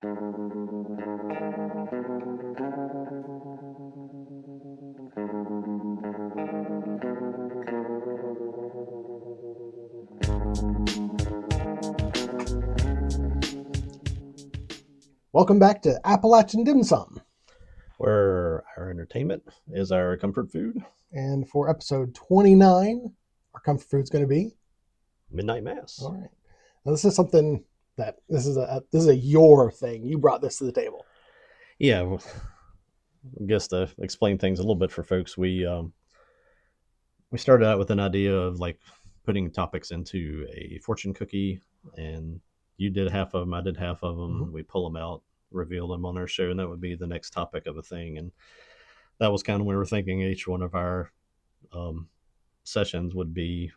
Welcome back to Appalachian Dim Sum. Where our entertainment is our comfort food. And for episode 29, our comfort food is going to be Midnight Mass. All right. Now this is something that this is a your thing. You brought this to the table. Yeah, well, I guess to explain things a little bit for folks, we started out with an idea of like putting topics into a fortune cookie, and you did half of them, I did half of them. Mm-hmm. We pull them out, reveal them on our show, and that would be the next topic of a thing. And that was kind of when we were thinking each one of our sessions would be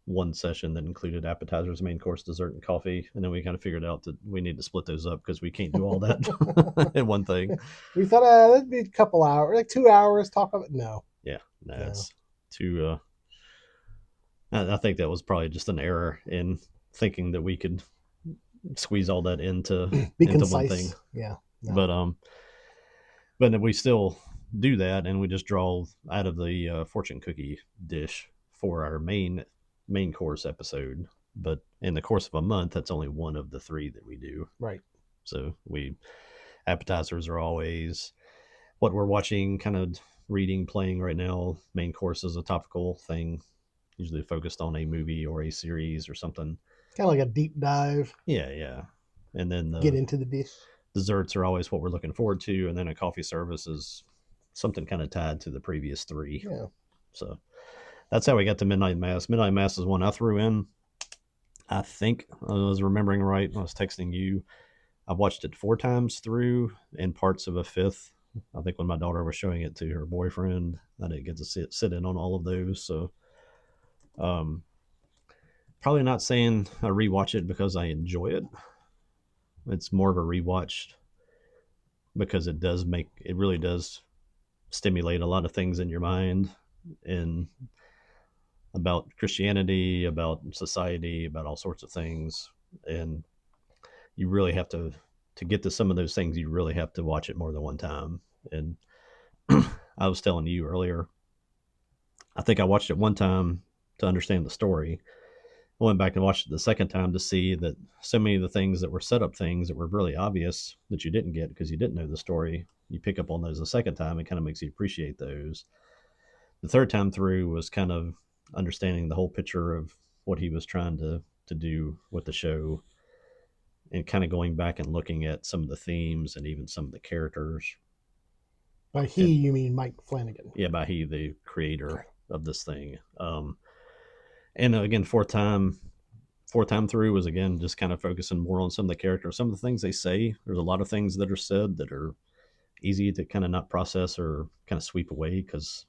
one session that included appetizers, main course, dessert, and coffee. And then we kind of figured out that we need to split those up because we can't do all that in one thing. We thought that'd be a couple hours, like 2 hours talk of it. No. Yeah, no. It's too. I think that was probably just an error in thinking that we could squeeze all that into one thing. Yeah. No. But we still do that, and we just draw out of the fortune cookie dish for our main course episode. But in the course of a month, that's only one of the three that we do. Right. So appetizers are always what we're watching, kind of reading, playing right now. Main course is a topical thing, usually focused on a movie or a series or something. Kind of like a deep dive. Yeah. And then get into the dish. Desserts are always what we're looking forward to. And then a coffee service is something kind of tied to the previous three. Yeah. So that's how we got to Midnight Mass. Midnight Mass is one I threw in. I think I was remembering right. I was texting you. I watched it 4 times through in parts of a 5th. I think when my daughter was showing it to her boyfriend, I didn't get to sit in on all of those. So, probably not saying I rewatch it because I enjoy it. It's more of a rewatch because it really does stimulate a lot of things in your mind and about Christianity, about society, about all sorts of things. And you really have to get to some of those things, you really have to watch it more than one time. And I was telling you earlier, I think I watched it one time to understand the story. I went back and watched it the second time to see that so many of the things that were set up things that were really obvious that you didn't get because you didn't know the story, you pick up on those the second time. It kind of makes you appreciate those. The third time through was kind of understanding the whole picture of what he was trying to do with the show, and kind of going back and looking at some of the themes and even some of the characters. By he, you mean Mike Flanagan? Yeah, by he, the creator of this thing. And again, fourth time through was again just kind of focusing more on some of the characters, some of the things they say. There's a lot of things that are said that are easy to kind of not process or kind of sweep away because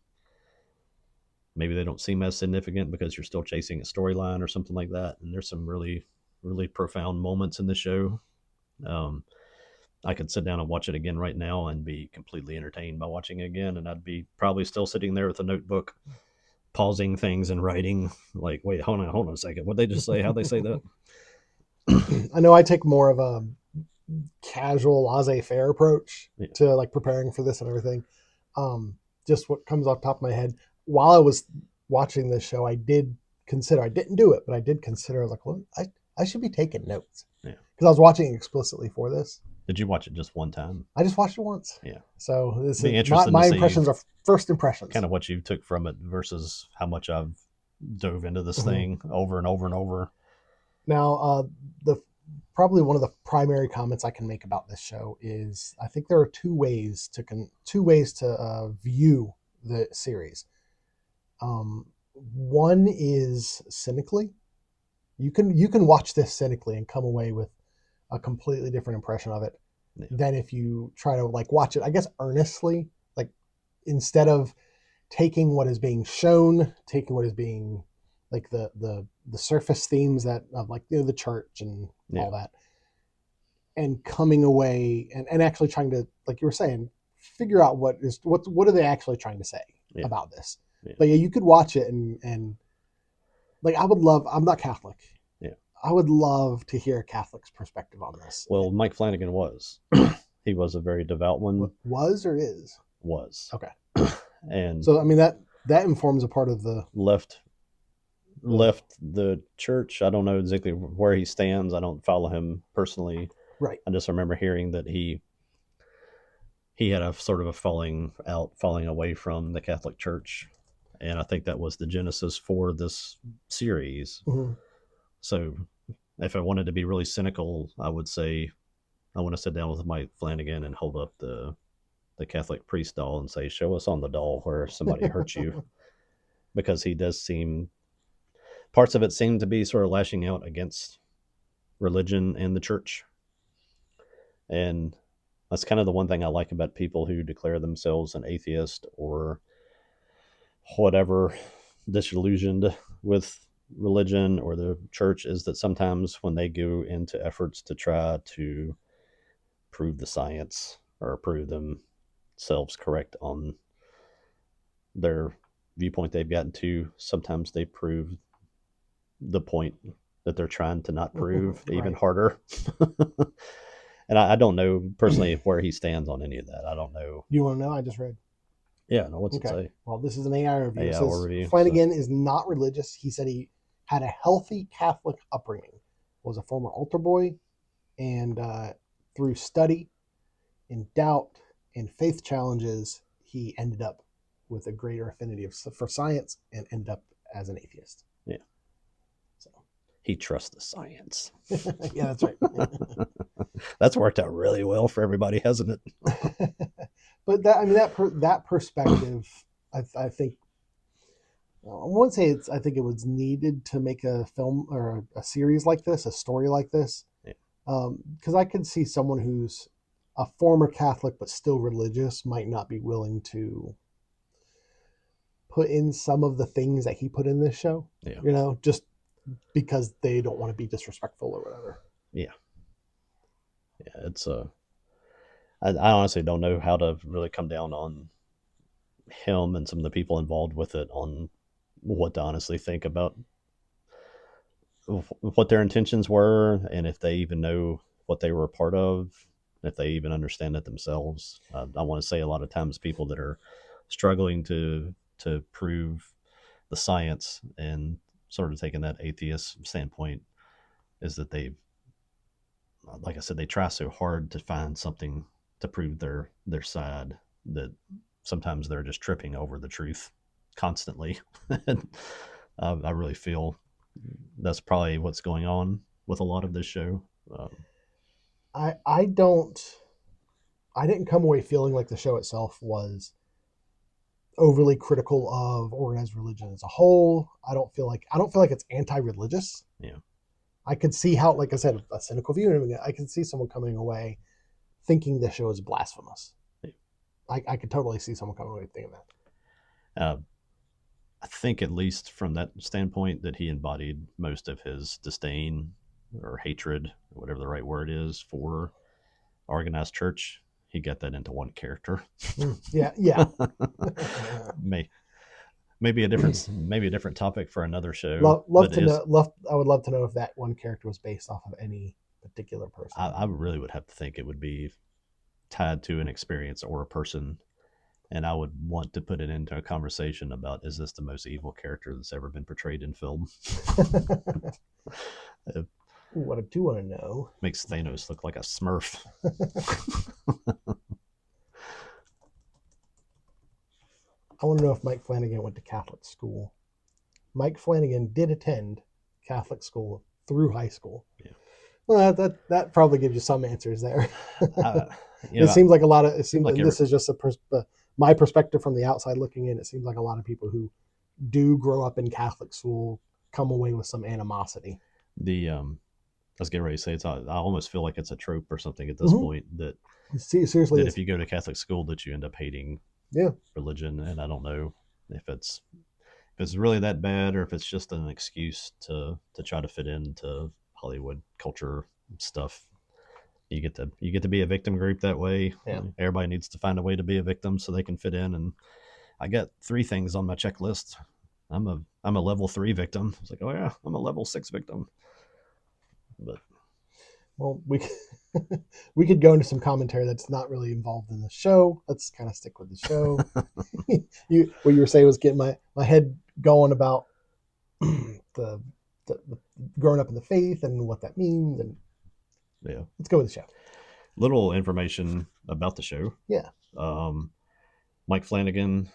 maybe they don't seem as significant because you're still chasing a storyline or something like that. And there's some really, really profound moments in the show. I could sit down and watch it again right now and be completely entertained by watching it again. And I'd be probably still sitting there with a notebook, pausing things and writing like, wait, hold on a second. What'd they just say? How'd they say that? I know I take more of a casual laissez-faire approach to like preparing for this and everything. Just what comes off the top of my head. While I was watching this show, I didn't do it, but I did consider, I was like, well, I should be taking notes. Yeah. Because I was watching explicitly for this. Did you watch it just one time? I just watched it once. Yeah. So this is my impressions are first impressions. Kind of what you took from it versus how much I've dove into this thing over and over and over. Now, probably one of the primary comments I can make about this show is I think there are two ways to view the series. One is cynically. You can watch this cynically and come away with a completely different impression of it than if you try to like watch it, I guess, earnestly, like instead of taking what is being shown, taking what is being like the surface themes that of like, you know, the church and all that, and coming away and actually trying to, like you were saying, figure out what are they actually trying to say about this. But yeah, you could watch it and like I'm not Catholic. Yeah. I would love to hear a Catholic's perspective on this. Well, Mike Flanagan was. He was a very devout one. Was or is? Was. Okay. And so, I mean, that informs a part of the... Left the church. I don't know exactly where he stands. I don't follow him personally. Right. I just remember hearing that he had a sort of a falling away from the Catholic Church. And I think that was the genesis for this series. Mm-hmm. So if I wanted to be really cynical, I would say I want to sit down with Mike Flanagan and hold up the Catholic priest doll and say, show us on the doll where somebody hurt you. Because he does seem, parts of it seem to be sort of lashing out against religion and the church. And that's kind of the one thing I like about people who declare themselves an atheist or whatever, disillusioned with religion or the church, is that sometimes when they go into efforts to try to prove the science or prove themselves correct on their viewpoint they've gotten to, sometimes they prove the point that they're trying to not prove even harder. And I don't know personally where he stands on any of that. I don't know. You want to know? I just read. Yeah, no, what's it say? Well, this is an AI review. AI review. Flanagan is not religious. He said he had a healthy Catholic upbringing, was a former altar boy, and through study and doubt and faith challenges, he ended up with a greater affinity for science and ended up as an atheist. Yeah. So he trusts the science. Yeah, that's right. That's worked out really well for everybody, hasn't it? But that perspective, I think, I won't say I think it was needed to make a film or a series like this, a story like this. Yeah. Because I could see someone who's a former Catholic but still religious might not be willing to put in some of the things that he put in this show. Yeah. Just because they don't want to be disrespectful or whatever. Yeah. Yeah, it's I honestly don't know how to really come down on him and some of the people involved with it on what to honestly think about what their intentions were and if they even know what they were a part of, if they even understand it themselves. I want to say a lot of times people that are struggling to prove the science and sort of taking that atheist standpoint is that they, like I said, they try so hard to find something to prove their side that sometimes they're just tripping over the truth constantly. And I really feel that's probably what's going on with a lot of this show. I didn't come away feeling like the show itself was overly critical of organized religion as a whole. I don't feel like it's anti-religious. Yeah. I could see how, like I said, a cynical view. I can see someone coming away thinking the show is blasphemous. Yeah. I could totally see someone coming away thinking that. I think at least from that standpoint that he embodied most of his disdain or hatred, whatever the right word is, for organized church. He got that into one character. Yeah. Maybe a different topic for another show. I would love to know if that one character was based off of any particular person. I really would have to think it would be tied to an experience or a person, and I would want to put it into a conversation about, is this the most evil character that's ever been portrayed in film? What I do want to know. Makes Thanos look like a Smurf. I want to know if Mike Flanagan went to Catholic school. Mike Flanagan did attend Catholic school through high school. Yeah. Well, that probably gives you some answers there. It seems like a lot of. It seems like this is just my perspective from the outside looking in. It seems like a lot of people who do grow up in Catholic school come away with some animosity. I was getting ready to say I almost feel like it's a trope or something at this point that seriously, that if you go to Catholic school that you end up hating religion, and I don't know if it's really that bad or if it's just an excuse to try to fit into Hollywood culture stuff. You get to be a victim group that way. Yeah. Everybody needs to find a way to be a victim so they can fit in. And I got 3 things on my checklist. I'm a level 3 victim. It's like, oh yeah, I'm a level 6 victim. But Well, we could go into some commentary that's not really involved in the show. Let's kind of stick with the show. What you were saying was getting my head going about the, the growing up in the faith and what that means, and yeah, let's go with the show. little information about the show. Yeah. Mike Flanagan,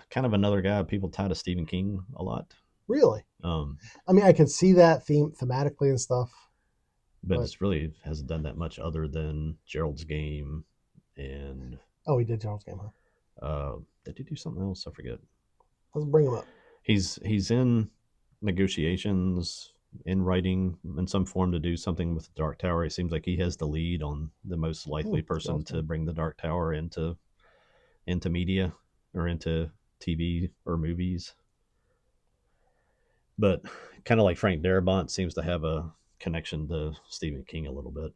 kind of another guy people tie to Stephen King a lot. Really? Um, I mean, I could see that thematically and stuff. but it's really hasn't done that much other than Gerald's Game, and Oh, he did Gerald's Game, huh? did he do something else? I forget. Let's bring him up. He's in negotiations, in writing in some form to do something with the Dark Tower. It seems like he has the lead on the most likely person to bring the Dark Tower into media or into TV or movies. But kind of like Frank Darabont seems to have a connection to Stephen King a little bit.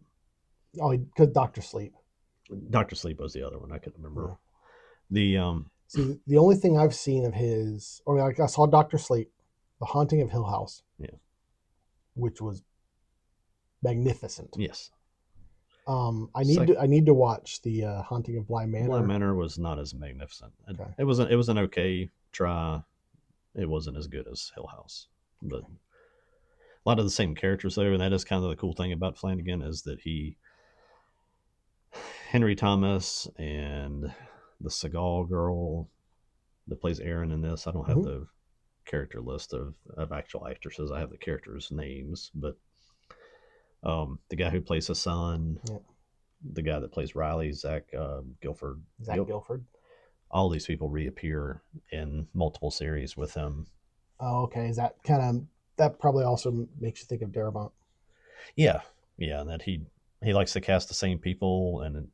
Oh, because Doctor Sleep. Doctor Sleep was the other one. I couldn't remember. Yeah. See, the only thing I've seen of his, or like I saw Doctor Sleep, The Haunting of Hill House. Yeah. Which was magnificent. Yes. I need to watch the Haunting of Bly Manor. Bly Manor was not as magnificent. Okay. It was an okay try. It wasn't as good as Hill House, but a lot of the same characters though, and that is kind of the cool thing about Flanagan is that Henry Thomas and the Seagal girl that plays Erin in this. I don't have the character list of actual actresses. I have the characters' names, but the guy who plays Hassan, the guy that plays Riley, Zach Guilford. Guilford. All these people reappear in multiple series with him. Oh, okay. Is that that probably also makes you think of Darabont? Yeah, and that he likes to cast the same people, and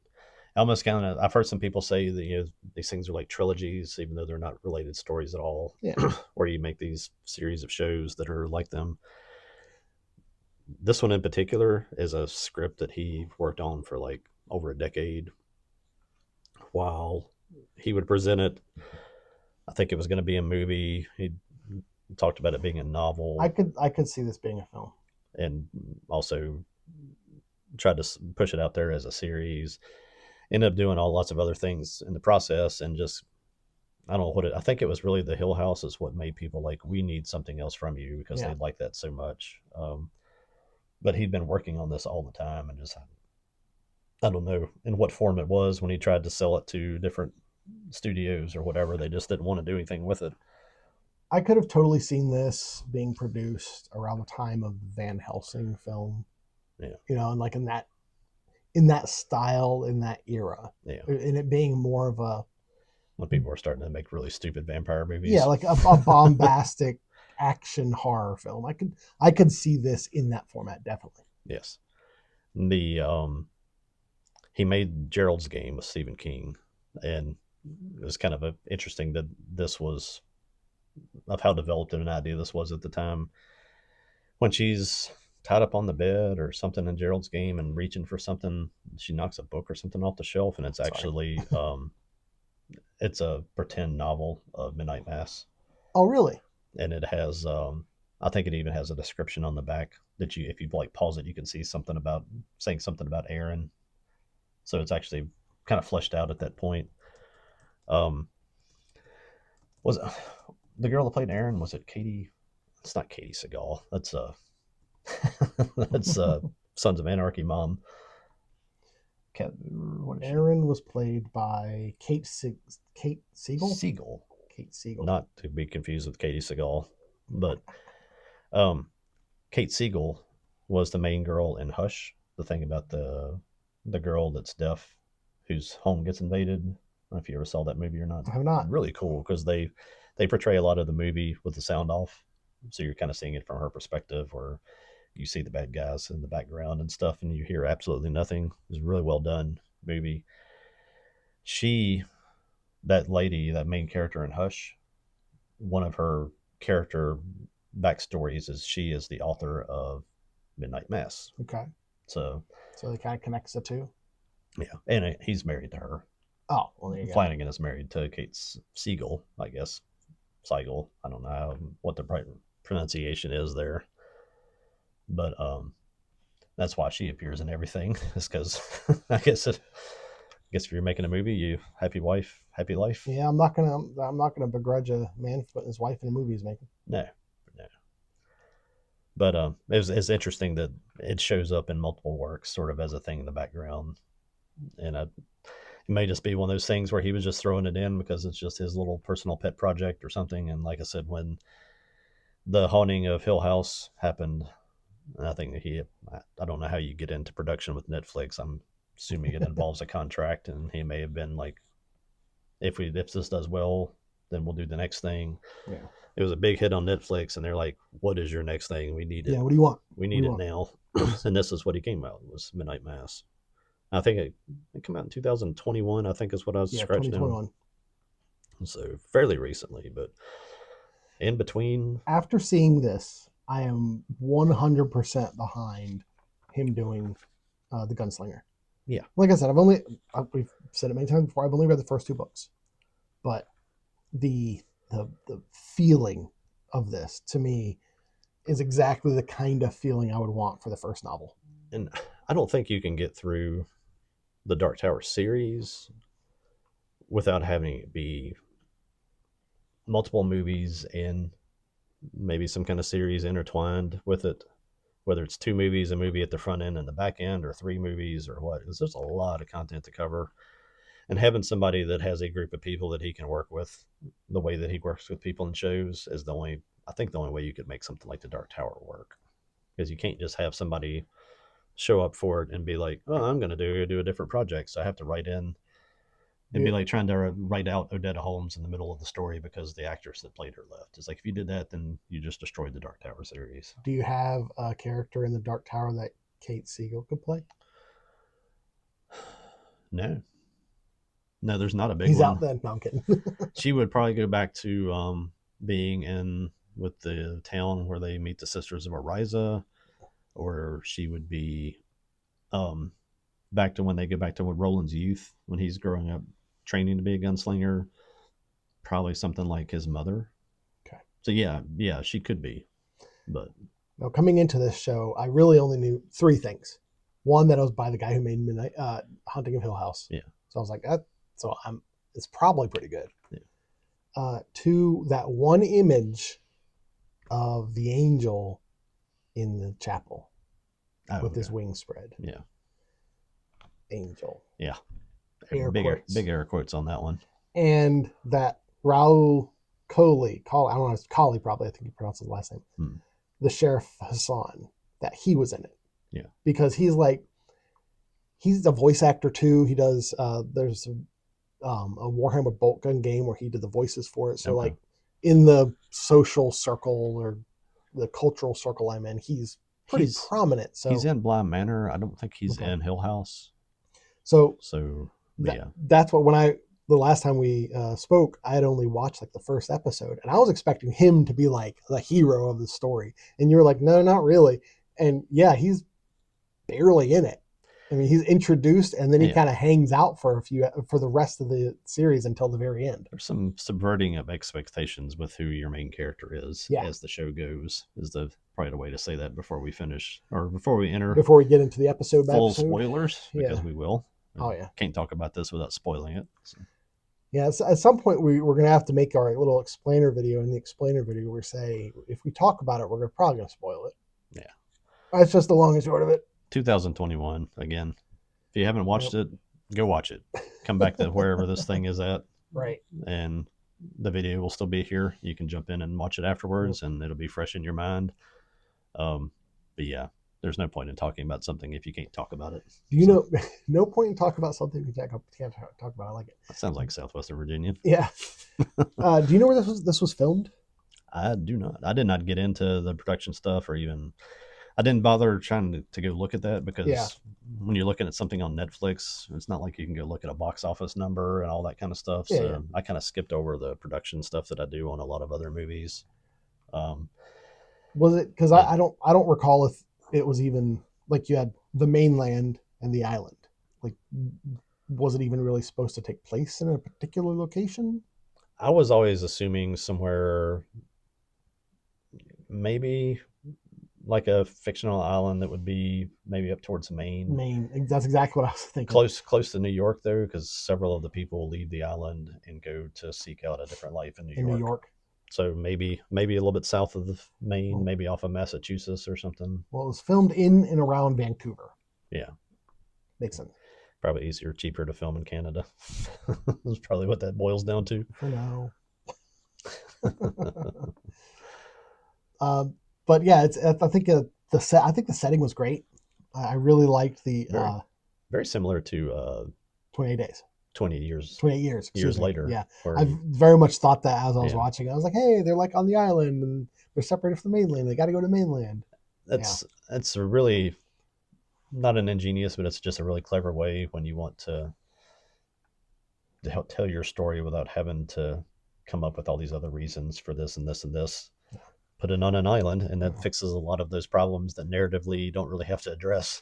almost kind of. I've heard some people say that these things are like trilogies, even though they're not related stories at all. Yeah. Where you make these series of shows that are like them. This one in particular is a script that he worked on for like over a decade. While he would present it, I think it was going to be a movie. He talked about it being a novel. I could see this being a film, and also tried to push it out there as a series. Ended up doing lots of other things in the process, and just I don't know I think it was really the Hill House is what made people like, we need something else from you, because they like that so much. But he'd been working on this all the time, and just I don't know in what form it was when he tried to sell it to different studios or whatever. They just didn't want to do anything with it. I could have totally seen this being produced around the time of the Van Helsing film. Yeah. And like in that style, in that era. Yeah. And it being more of a, when people were starting to make really stupid vampire movies. Yeah, like a bombastic action horror film. I could see this in that format, definitely. Yes. He made Gerald's Game with Stephen King, and it was kind of interesting that this was of how developed an idea this was at the time. When she's tied up on the bed or something in Gerald's Game and reaching for something, she knocks a book or something off the shelf, and it's actually it's a pretend novel of Midnight Mass. Oh, really? And it has I think it even has a description on the back that if you like pause it, you can see something about Aaron. So it's actually kind of fleshed out at that point. Was the girl that played Aaron, was it Katie? It's not Katie Seagal. That's that's Sons of Anarchy mom. Aaron was played by Kate Siegel. Kate Siegel. Not to be confused with Katie Seagal, but Kate Siegel was the main girl in Hush. The thing about the girl that's deaf, whose home gets invaded. I don't know if you ever saw that movie or not. I have not. Really cool, because they portray a lot of the movie with the sound off, so you're kind of seeing it from her perspective, where you see the bad guys in the background and stuff, and you hear absolutely nothing. It was a really well done movie. That lady, that main character in Hush, one of her character backstories is she is the author of Midnight Mass. Okay. So it kind of connects the two? Yeah. And he's married to her. Oh, well, there you go. Flanagan is married to Kate Siegel, I guess. Siegel. I don't know what the right pronunciation is there. But that's why she appears in everything. It's because I guess if you're making a movie, you happy wife, happy life. Yeah, I'm not gonna begrudge a man putting his wife in a movie he's making. No, no. But it's interesting that it shows up in multiple works, sort of as a thing in the background, and it may just be one of those things where he was just throwing it in because it's just his little personal pet project or something. And like I said, when the haunting of Hill House happened, I think that I don't know how you get into production with Netflix. I'm assuming it involves a contract, and he may have been like, if this does well, then we'll do the next thing. Yeah. It was a big hit on Netflix, and they're like, "What is your next thing? We need it. Yeah. What do you want? We need it now." And this is what he came out. It was Midnight Mass. I think it came out in 2021. I think is what I was scratching 2021. So fairly recently, but in between. After seeing this, I am 100% behind him doing the Gunslinger. Yeah. Like I said, we've said it many times before. I've only read the first 2 books, but the feeling of this to me is exactly the kind of feeling I would want for the first novel. And I don't think you can get through the Dark Tower series without having it be multiple movies and maybe some kind of series intertwined with it, whether it's 2 movies, a movie at the front end and the back end, or 3 movies or what. There's a lot of content to cover. And having somebody that has a group of people that he can work with the way that he works with people in shows is the only way you could make something like the Dark Tower work. Because you can't just have somebody show up for it and be like, "Oh, I'm going to do a different project, so I have to write in." It'd be like trying to write out Odetta Holmes in the middle of the story because the actress that played her left. It's like, if you did that, then you just destroyed the Dark Tower series. Do you have a character in the Dark Tower that Kate Siegel could play? No, there's not a big He's one. out then. No, I'm kidding. She would probably go back to being in with the town where they meet the Sisters of Ariza, or she would be back to when they go back to Roland's youth, when he's growing up training to be a gunslinger, probably something like his mother. Okay. So yeah, she could be. But now, coming into this show, I really only knew 3 things. One, that I was by the guy who made Midnight Haunting of Hill House. Yeah. So I was like, it's probably pretty good. Yeah. 2, that one image of the angel in the chapel with his wings spread. Yeah. Angel. Yeah. Big air quotes on that one. And that Raul Coley, I don't know, it's Coley probably, I think you pronounce his last name. The Sheriff Hassan, that he was in it. Yeah. Because he's a voice actor too. He does, there's a Warhammer bolt gun game where he did the voices for it. So like in the social circle or the cultural circle I'm in, he's pretty prominent. So he's in Blind Manor. I don't think he's in Hill House. So yeah, that's what, the last time we spoke, I had only watched like the first episode, and I was expecting him to be like the hero of the story, and you were like, no, not really. And yeah, he's barely in it. I mean, he's introduced, and then he kind of hangs out for the rest of the series until the very end. There's some subverting of expectations with who your main character is as the show goes. Is probably the way to say that before we finish, or before we get into the episode. Full spoilers, because we will. Oh yeah, can't talk about this without spoiling it. So. Yeah, at some point we're going to have to make our little explainer video. In the explainer video, we say if we talk about it, we're probably going to spoil it. Yeah, that's just the long and short of it. 2021 again. If you haven't watched it, go watch it. Come back to wherever this thing is at. Right. And the video will still be here. You can jump in and watch it afterwards, and it'll be fresh in your mind. But yeah, there's no point in talking about something if you can't talk about it. Do you know? No point in talking about something you can't talk about. I like it. That sounds like Southwestern Virginia. Yeah. Do you know where this was filmed? I do not. I did not get into the production stuff, or even I didn't bother trying to go look at that, because when you're looking at something on Netflix, it's not like you can go look at a box office number and all that kind of stuff. Yeah, so I kind of skipped over the production stuff that I do on a lot of other movies. Was it because I don't recall if it was even like you had the mainland and the island. Like, was it even really supposed to take place in a particular location? I was always assuming somewhere maybe like a fictional island that would be maybe up towards Maine. Maine. That's exactly what I was thinking. Close to New York though, because several of the people leave the island and go to seek out a different life in New In New York. York. So maybe a little bit south of Maine, Well, maybe off of Massachusetts or something. well, it was filmed in and around Vancouver. Yeah, Makes sense. probably easier, cheaper to film in Canada. That's probably what that boils down to. For now. But yeah, it's. I think I think the setting was great. I really liked the Very similar to 28 days. 20 years 28 years. years later. Yeah, where I very much thought that as I was Yeah. watching. I was like, hey, they're like on the island and they're separated from the mainland. They got to go to mainland. that's a really not an ingenious, but it's just a really clever way when you want to help tell your story without having to come up with all these other reasons for this and this and this. Put it on an island, and that fixes a lot of those problems that narratively you don't really have to address.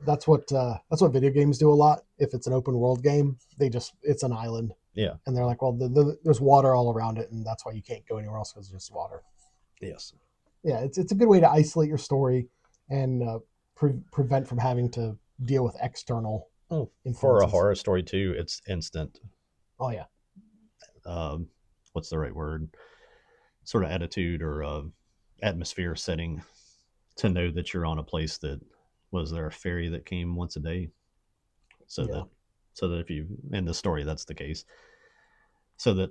That's what video games do a lot. If it's an open world game, it's an island. Yeah. And they're like, well, there's water all around it, and that's why you can't go anywhere else because there's just water. Yes. Yeah, it's a good way to isolate your story and prevent from having to deal with external. Oh, for a influences. horror story too, it's instant. Oh yeah. What's the right word? Sort of attitude or atmosphere setting to know that you're on a place that was there a ferry that came once a day, so that if you in the story that's the case, so that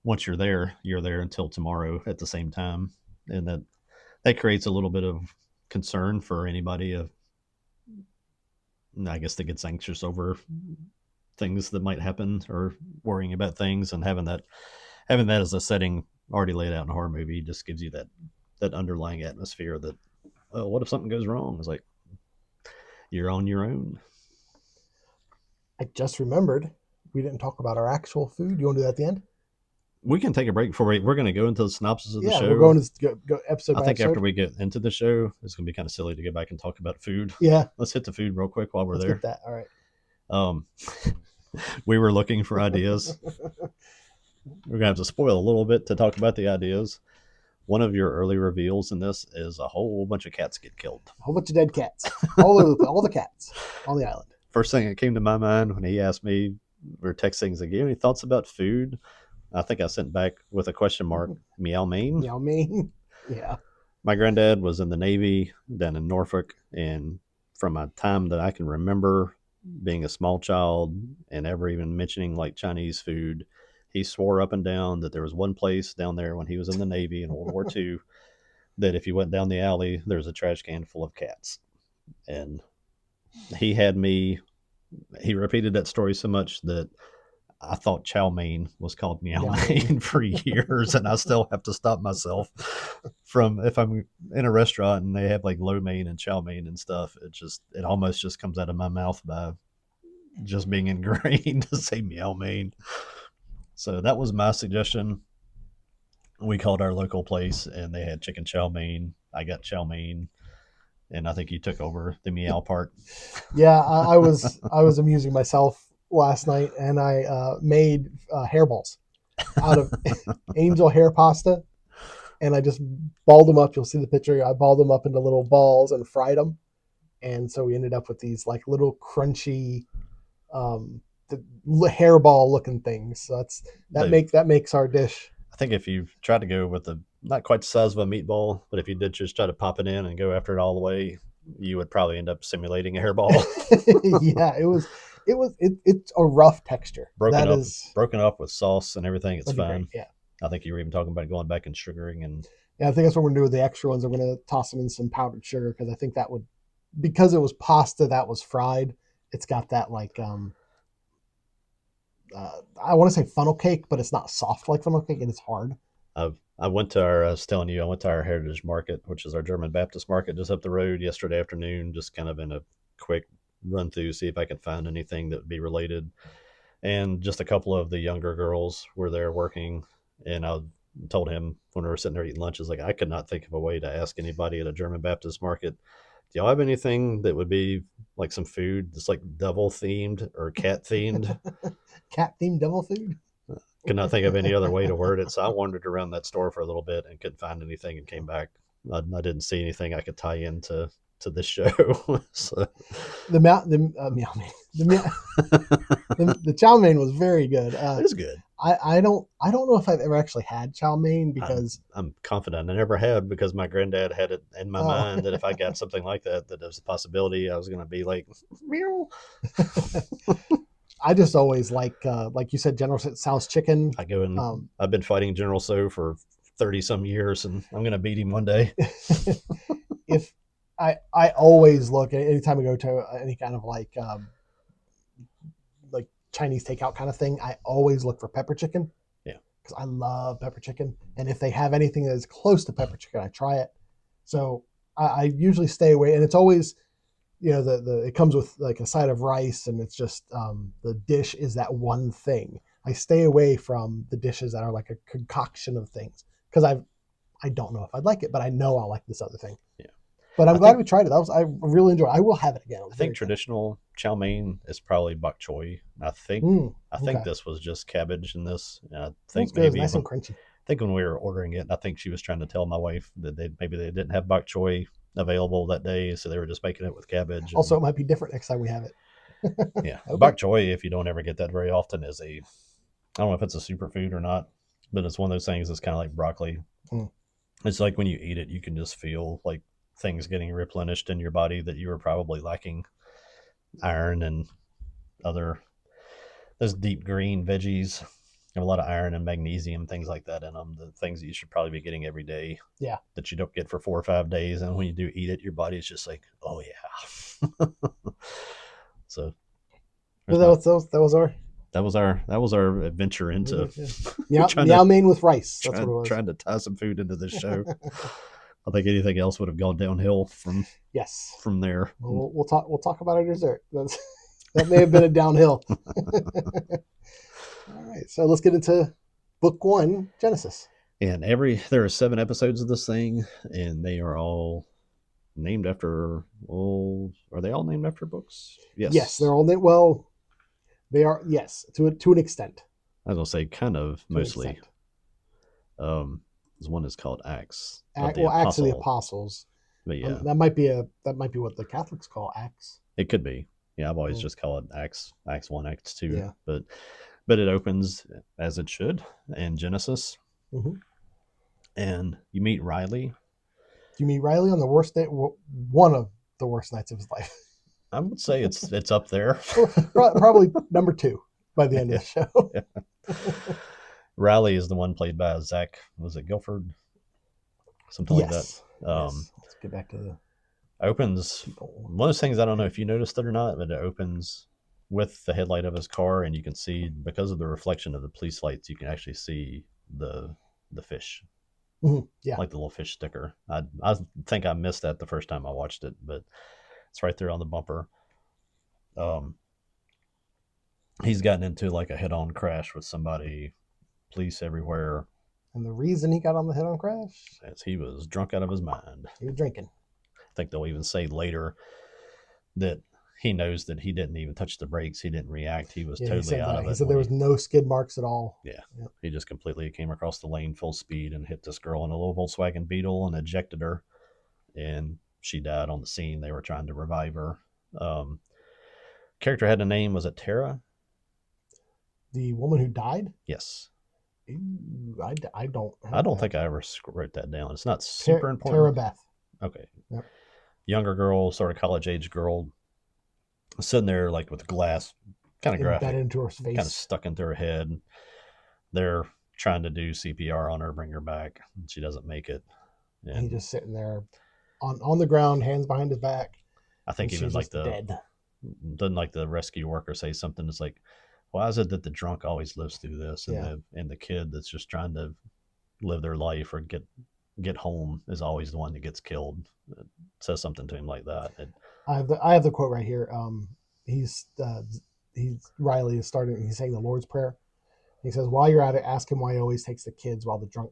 once you're there until tomorrow at the same time, and that creates a little bit of concern for anybody I guess that gets anxious over things that might happen or worrying about things, and having that as a setting already laid out in a horror movie just gives you that underlying atmosphere that, oh, what if something goes wrong? It's like you're on your own. I just remembered we didn't talk about our actual food. You want to do that at the end? We can take a break before we're going to go into the synopsis of the show. We're going to go episode by I think episode. after we get into the show, it's going to be kind of silly to get back and talk about food. Yeah. Let's hit the food real quick while we're Let's there. get that. All right. We were looking for ideas. We're going to have to spoil a little bit to talk about the ideas. One of your early reveals in this is a whole bunch of cats get killed. A whole bunch of dead cats. all the cats on the island. First thing that came to my mind when he asked me, we were texting, he's like, "You have any thoughts about food?" I think I sent back with a question mark, Meow Mein. Meow Mein. Yeah. My granddad was in the Navy down in Norfolk, and from a time that I can remember being a small child and ever even mentioning like Chinese food, he swore up and down that there was one place down there when he was in the Navy in World War II that if you went down the alley, there was a trash can full of cats. And he repeated that story so much that I thought chow mein was called Meow Mein for years, and I still have to stop myself from, if I'm in a restaurant and they have like lo mein and chow mein and stuff, it almost just comes out of my mouth by just being ingrained to say Meow Mein. So that was my suggestion. We called our local place and they had chicken chow mein. I got chow mein, and I think you took over the meow part. Yeah, I was amusing myself last night, and I made hairballs out of angel hair pasta, and I just balled them up. You'll see the picture. I balled them up into little balls and fried them, and so we ended up with these like little crunchy hairball looking things. So that makes our dish. I think if you tried to go with not quite the size of a meatball, but if you did just try to pop it in and go after it all the way, you would probably end up simulating a hairball. Yeah, it's a rough texture. Broken up with sauce and everything. It's fine. Yeah. I think you were even talking about going back and sugaring and. Yeah, I think that's what we're gonna do with the extra ones. I'm gonna toss them in some powdered sugar because I think that would, because it was pasta that was fried. It's got that like I want to say funnel cake, but it's not soft like funnel cake, and it's hard. I went to I was telling you, I went to our Heritage Market, which is our German Baptist market just up the road yesterday afternoon, just kind of in a quick run through, see if I could find anything that would be related. And just a couple of the younger girls were there working, and I told him when we were sitting there eating lunch, I was like, I could not think of a way to ask anybody at a German Baptist market, do y'all have anything that would be like some food that's like devil themed or cat themed? Cat themed devil food? Could not think of any other way to word it. So I wandered around that store for a little bit and couldn't find anything and came back. I didn't see anything I could tie into this show. So. The Meow Mein, the chow mein was very good. It is good. I don't know if I've ever actually had chow mein I'm, because I'm confident I never have, because my granddad had it in my oh mind that if I got something like that, that there's a possibility I was going to be like, meow. I just always like you said, General Tso's chicken. I go and I've been fighting General So for 30 some years, and I'm going to beat him one day. If I always look at anytime I go to any kind of like Chinese takeout kind of thing, I always look for pepper chicken. Yeah. Because I love pepper chicken. And if they have anything that is close to pepper chicken, I try it. So I usually stay away. And it's always, it comes with like a side of rice, and it's just the dish is that one thing. I stay away from the dishes that are like a concoction of things because I don't know if I'd like it, but I know I'll like this other thing. Yeah. But I'm glad we tried it. I really enjoyed it. I will have it again. I think traditional chow mein is probably bok choy. I think this was just cabbage in this. And I think maybe nice and crunchy. I think when we were ordering it, I think she was trying to tell my wife that maybe they didn't have bok choy available that day, so they were just making it with cabbage. Also, it might be different next time we have it. Yeah, okay. Bok choy, if you don't ever get that very often, is I don't know if it's a superfood or not, but it's one of those things that's kind of like broccoli. It's like when you eat it, you can just feel like things getting replenished in your body that you were probably lacking. Iron and those deep green veggies have a lot of iron and magnesium, things like that in them. The things that you should probably be getting every day. Yeah. That you don't get for 4 or 5 days, and when you do eat it, your body is just like, oh yeah. So that was our adventure into Meow Mein with rice. That's what it was. Trying to tie some food into this show. I think anything else would have gone downhill from there. Well, we'll talk about our dessert. That may have been a downhill. All right, so let's get into book 1, Genesis. And there are 7 episodes of this thing, and they are all named after. Are they all named after books? Yes. Yes, they're all named. Well, they are. Yes, to an extent. I was gonna say kind of mostly. There's one is called Acts. Acts of the Apostles. But yeah, that might be what the Catholics call Acts. It could be. Yeah, I've always just called it Acts 1, Acts 2. Yeah. But it opens as it should in Genesis. Mm-hmm. And you meet Riley. You meet Riley on the worst day, one of the worst nights of his life. I would say it's up there. Probably number 2 by the end of the show. Yeah. Riley is the one played by Zach. Was it Guilford? Something like that. Yes. Let's get back to the opens. One of those things, I don't know if you noticed it or not, but it opens with the headlight of his car, and you can see, because of the reflection of the police lights, you can actually see the fish. Mm-hmm. Yeah, like the little fish sticker. I think I missed that the first time I watched it, but it's right there on the bumper. He's gotten into like a head-on crash with somebody, police everywhere. And the reason he got on the head-on crash? Is he was drunk out of his mind. He was drinking. I think they'll even say later that he knows that he didn't even touch the brakes. He didn't react. He was totally out of it. He said there was no skid marks at all. Yeah. He just completely came across the lane full speed and hit this girl in a little Volkswagen Beetle and ejected her. And she died on the scene. They were trying to revive her. Character had a name. Was it Tara? The woman who died? Yes. Ooh, I don't think I ever wrote that down. It's not super important. Tara Beth. Okay. Yep. Younger girl, sort of college age girl, sitting there like with glass, kind of graphic, into her face, kind of stuck into her head. They're trying to do CPR on her, bring her back. She doesn't make it. And he's just sitting there on the ground, hands behind his back. I think even like dead. Doesn't like the rescue worker say something that's like, why is it that the drunk always lives through this, and the kid that's just trying to live their life or get home is always the one that gets killed? It says something to him like that. I have the quote right here. Riley is starting. He's saying the Lord's Prayer. He says, "While you're at it, ask him why he always takes the kids while the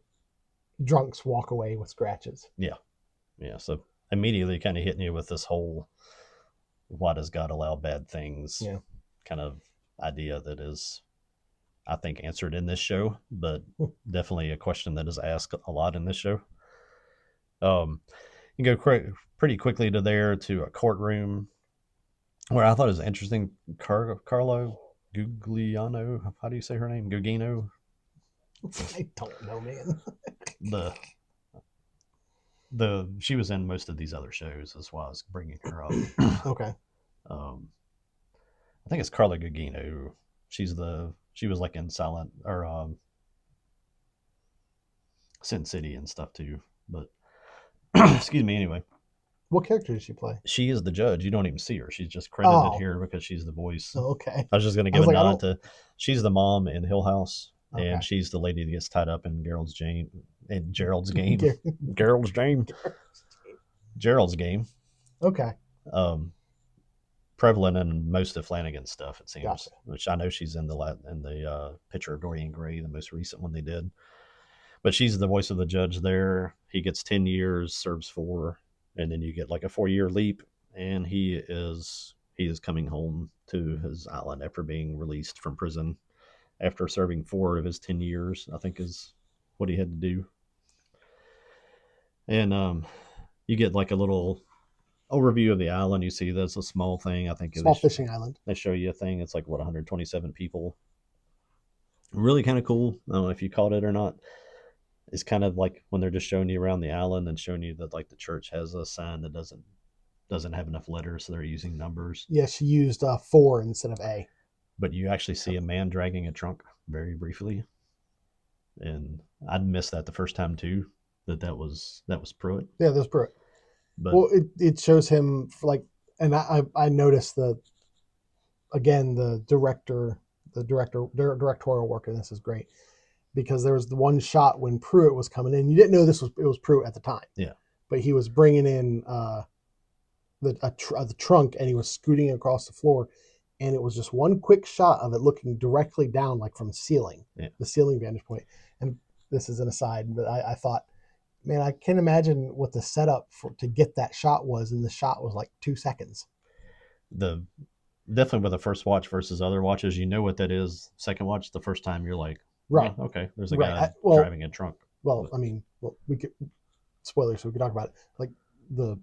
drunks walk away with scratches." Yeah. So immediately, kind of hitting you with this whole, why does God allow bad things? Yeah. Kind of idea that is, I think, answered in this show, but definitely a question that is asked a lot in this show. You go pretty quickly to a courtroom where I thought it was interesting. Carlo Gugliano, how do you say her name? Gugino. I don't know, man. The she was in most of these other shows. That's why I was bringing her up. Okay. um, I think it's Carla Gugino. She was like in Silent or Sin City and stuff too. But excuse me. Anyway, What character did she play? she is the judge. You don't even see her. She's just credited Oh, here because she's the voice. okay. I was just going to I give was a like, I nod don't. to. She's the mom in Hill House, Okay. and she's the lady that gets tied up in Gerald's game. In Gerald's game. Gerald's game. Gerald's game. Okay. Prevalent in most of Flanagan's stuff, it seems. Gotcha. Which I know she's in the picture of Dorian Gray, the most recent one they did. But she's the voice of the judge there. He gets 10 years, serves 4, and then you get like a 4-year leap, and he is coming home to his island after being released from prison after serving 4 of his 10 years, I think is what he had to do. And you get like a little overview of the island. You see that's a small thing. I think Small fishing island. they show you a thing. It's like 127 people. Really kind of cool. I don't know if you caught it or not. It's kind of like when they're just showing you around the island and showing you that like the church has a sign that doesn't have enough letters, so they're using numbers. Yeah, she used 4 instead of A. But you actually see a man dragging a trunk very briefly, and I'd missed that the first time too. That was Pruitt. Yeah, that's Pruitt. But Well, it shows him like, and I noticed the directorial work in this is great, because there was the one shot when Pruitt was coming in. You didn't know it was Pruitt at the time. Yeah. But he was bringing in the trunk, and he was scooting across the floor, and it was just one quick shot of it looking directly down, like from the ceiling vantage point. And this is an aside, but I thought, man, I can't imagine what the setup to get that shot was, and the shot was like 2 seconds. Definitely with the first watch versus other watches, you know what that is. Second watch, the first time you're like, right, oh, okay, there's a guy driving a trunk. Well, I mean, we could spoilers, so we could talk about it. Like the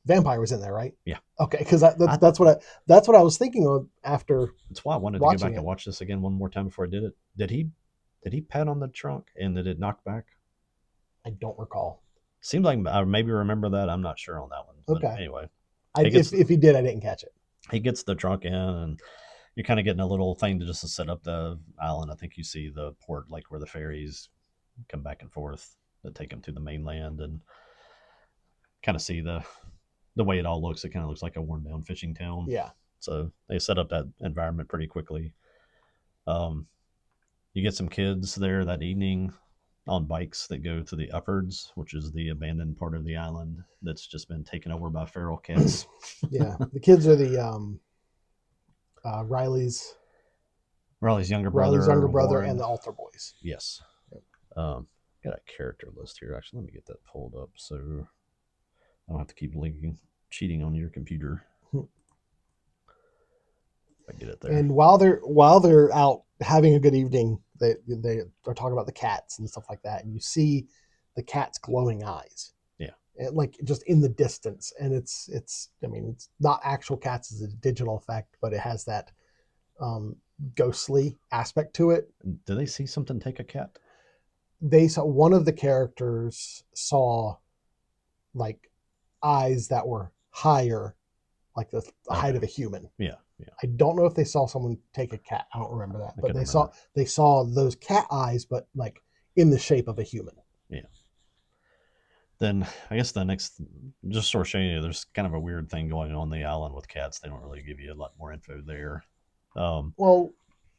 vampire was in there, right? Yeah. Okay, because that's what I was thinking of after. That's why I wanted to go back and watch this again one more time before I did it. Did he pat on the trunk and did it knock back? I don't recall. Seems like I maybe remember that. I'm not sure on that one. But okay. Anyway, if he did, I didn't catch it. He gets the trunk in, and you're kind of getting a little thing to set up the island. I think you see the port, like where the ferries come back and forth that take them to the mainland, and kind of see the way it all looks. It kind of looks like a worn down fishing town. Yeah. So they set up that environment pretty quickly. You get some kids there that evening on bikes that go to the Upwards, which is the abandoned part of the island that's just been taken over by feral cats. Yeah, the kids are the Riley's younger brother, Warren. and the altar boys. Yes. Yep. Got a character list here. Actually, let me get that pulled up so I don't have to keep cheating on your computer. I get it there. And while they're out having a good evening, they are talking about the cats and stuff like that, and you see the cat's glowing eyes. Yeah, and like just in the distance, and it's I mean, it's not actual cats; it's a digital effect, but it has that ghostly aspect to it. Do they see something take a cat? They saw one of the characters saw like eyes that were higher, like the height of a human. Yeah. I don't know if they saw someone take a cat. I don't remember that, but they saw those cat eyes, but like in the shape of a human. Yeah. Then I guess the next, just sort of showing you, there's kind of a weird thing going on the island with cats. They don't really give you a lot more info there. Well,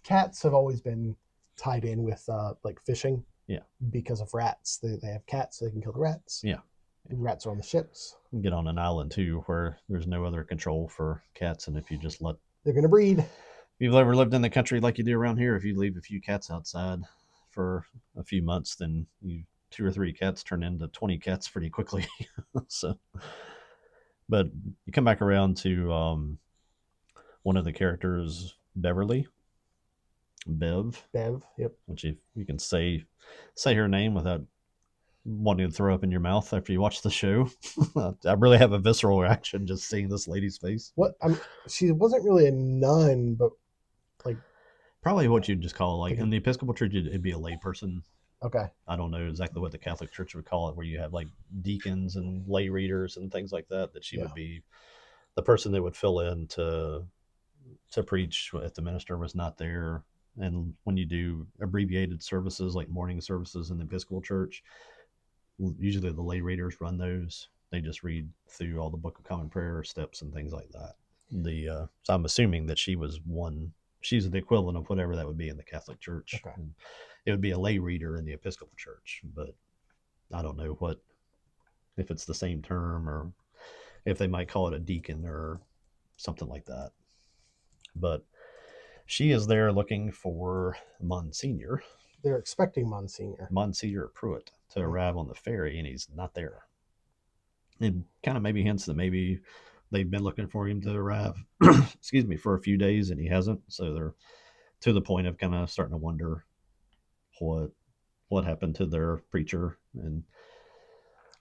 cats have always been tied in with like fishing. Yeah. Because of rats, they have cats, so they can kill the rats. Yeah. The rats are on the ships. You get on an island too where there's no other control for cats, and if you just they're going to breed. If you've ever lived in the country like you do around here, if you leave a few cats outside for a few months, then 2 or 3 cats turn into 20 cats pretty quickly. So, but you come back around to one of the characters, Bev. Yep. Which you can say her name without wanting to throw up in your mouth after you watch the show. I really have a visceral reaction just seeing this lady's face. What I mean, she wasn't really a nun, but like Probably what you'd just call, like, Like a- in the Episcopal Church, it'd be a layperson. okay, I don't know exactly what the Catholic Church would call it, where you have like deacons and lay readers and things like that. That she yeah, would be the person that would fill in to preach if the minister was not there. And when you do abbreviated services like morning services in the Episcopal Church, usually the lay readers run those. They just read through all the Book of Common Prayer steps and things like that. So I'm assuming that she was one. She's the equivalent of whatever that would be in the Catholic Church. okay. And it would be a lay reader in the Episcopal Church, but I don't know what if it's the same term or if they might call it a deacon or something like that. But she is there looking for Monsignor They're expecting Monsignor. Pruitt to arrive on the ferry, and he's not there. It kind of maybe hints that maybe they've been looking for him to arrive, excuse me, for a few days, and he hasn't. So they're to the point of kind of starting to wonder what happened to their preacher. And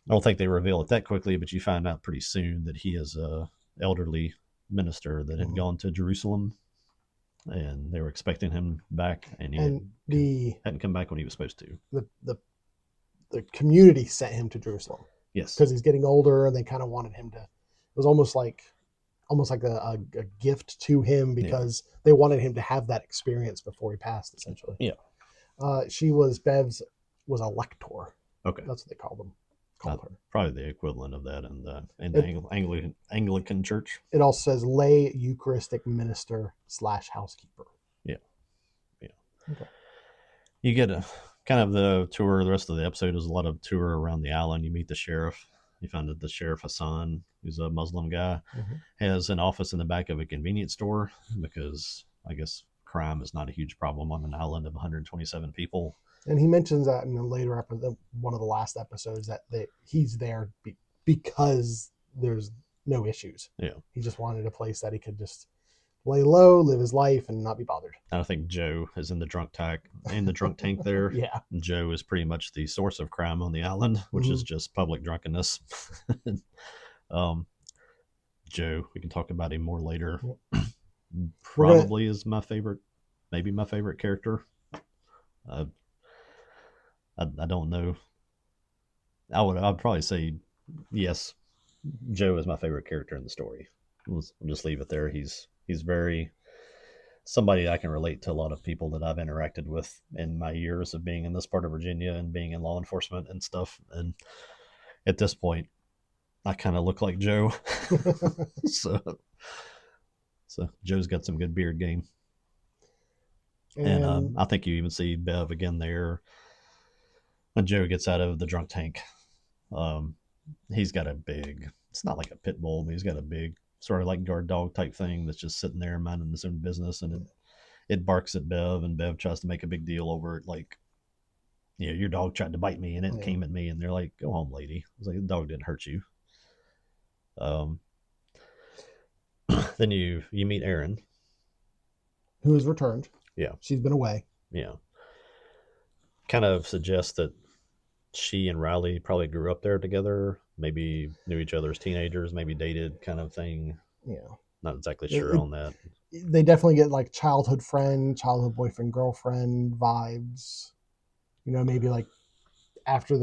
I don't think they reveal it that quickly, but you find out pretty soon that he is a elderly minister that had gone to Jerusalem, and they were expecting him back, and he hadn't come back when he was supposed to. The community sent him to Jerusalem. Yes, because he's getting older, and they kind of wanted him to. It was almost like a gift to him because they wanted him to have that experience before he passed, essentially. Yeah. Bev's was a lector. Okay, that's what they called her. Probably the equivalent of that in the Anglican Church. It also says lay Eucharistic minister / housekeeper. Yeah. Okay. You get a kind of the tour. The rest of the episode is a lot of tour around the island. You meet the sheriff. You find that the sheriff Hassan, who's a Muslim guy, has an office in the back of a convenience store because I guess crime is not a huge problem on an island of 127 people. And he mentions that in a later episode, one of the last episodes, that he's there because there's no issues. Yeah. He just wanted a place that he could just lay low, live his life, and not be bothered. And I think Joe is in the drunk tank there. Yeah. Joe is pretty much the source of crime on the island, which is just public drunkenness. Joe, we can talk about him more later. Probably is my favorite, maybe my favorite character. I don't know. I'd probably say yes. Joe is my favorite character in the story. We'll just leave it there. He's very somebody I can relate to a lot of people that I've interacted with in my years of being in this part of Virginia and being in law enforcement and stuff. And at this point, I kind of look like Joe. so Joe's got some good beard game. And I think you even see Bev again there when Joe gets out of the drunk tank. He's got a big, it's not like a pit bull, but he's got a big sort of like guard dog type thing that's just sitting there minding his own business, and it barks at Bev, and Bev tries to make a big deal over it, like, you know, your dog tried to bite me and it came at me, and they're like, go home, lady. I was like, the dog didn't hurt you. Then you meet Erin, who has returned. Yeah, she's been away. Yeah, kind of suggests that she and Riley probably grew up there together, maybe knew each other as teenagers, maybe dated, kind of thing. Yeah, not exactly sure on that. They definitely get like childhood friend, childhood boyfriend, girlfriend vibes. You know, maybe like after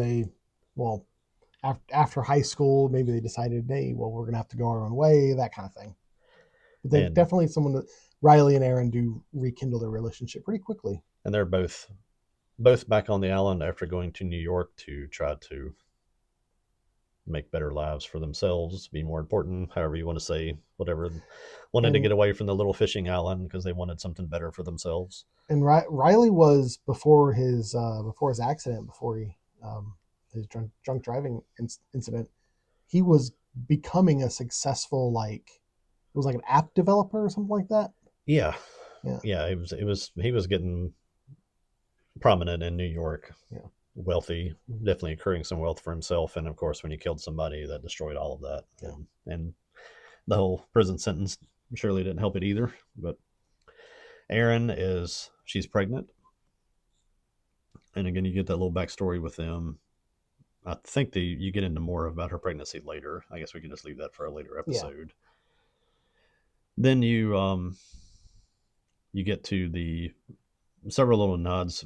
high school, maybe they decided, hey, well, we're gonna have to go our own way, that kind of thing. But they definitely someone that Riley and Erin do rekindle their relationship pretty quickly. And they're both back on the island after going to New York to try to make better lives for themselves, be more important, however you want to say, whatever. Wanted to get away from the little fishing island because they wanted something better for themselves. And Riley was before his accident, before his drunk driving incident, he was becoming a successful, like, it was like an app developer or something like that. Yeah. He was getting prominent in New York. Yeah. Wealthy, definitely accruing some wealth for himself, and of course when he killed somebody, that destroyed all of that. And the whole prison sentence surely didn't help it either. But Erin she's pregnant, and again you get that little backstory with them. I think you get into more about her pregnancy later. I guess we can just leave that for a later Yeah. episode. Then you get to the several little nods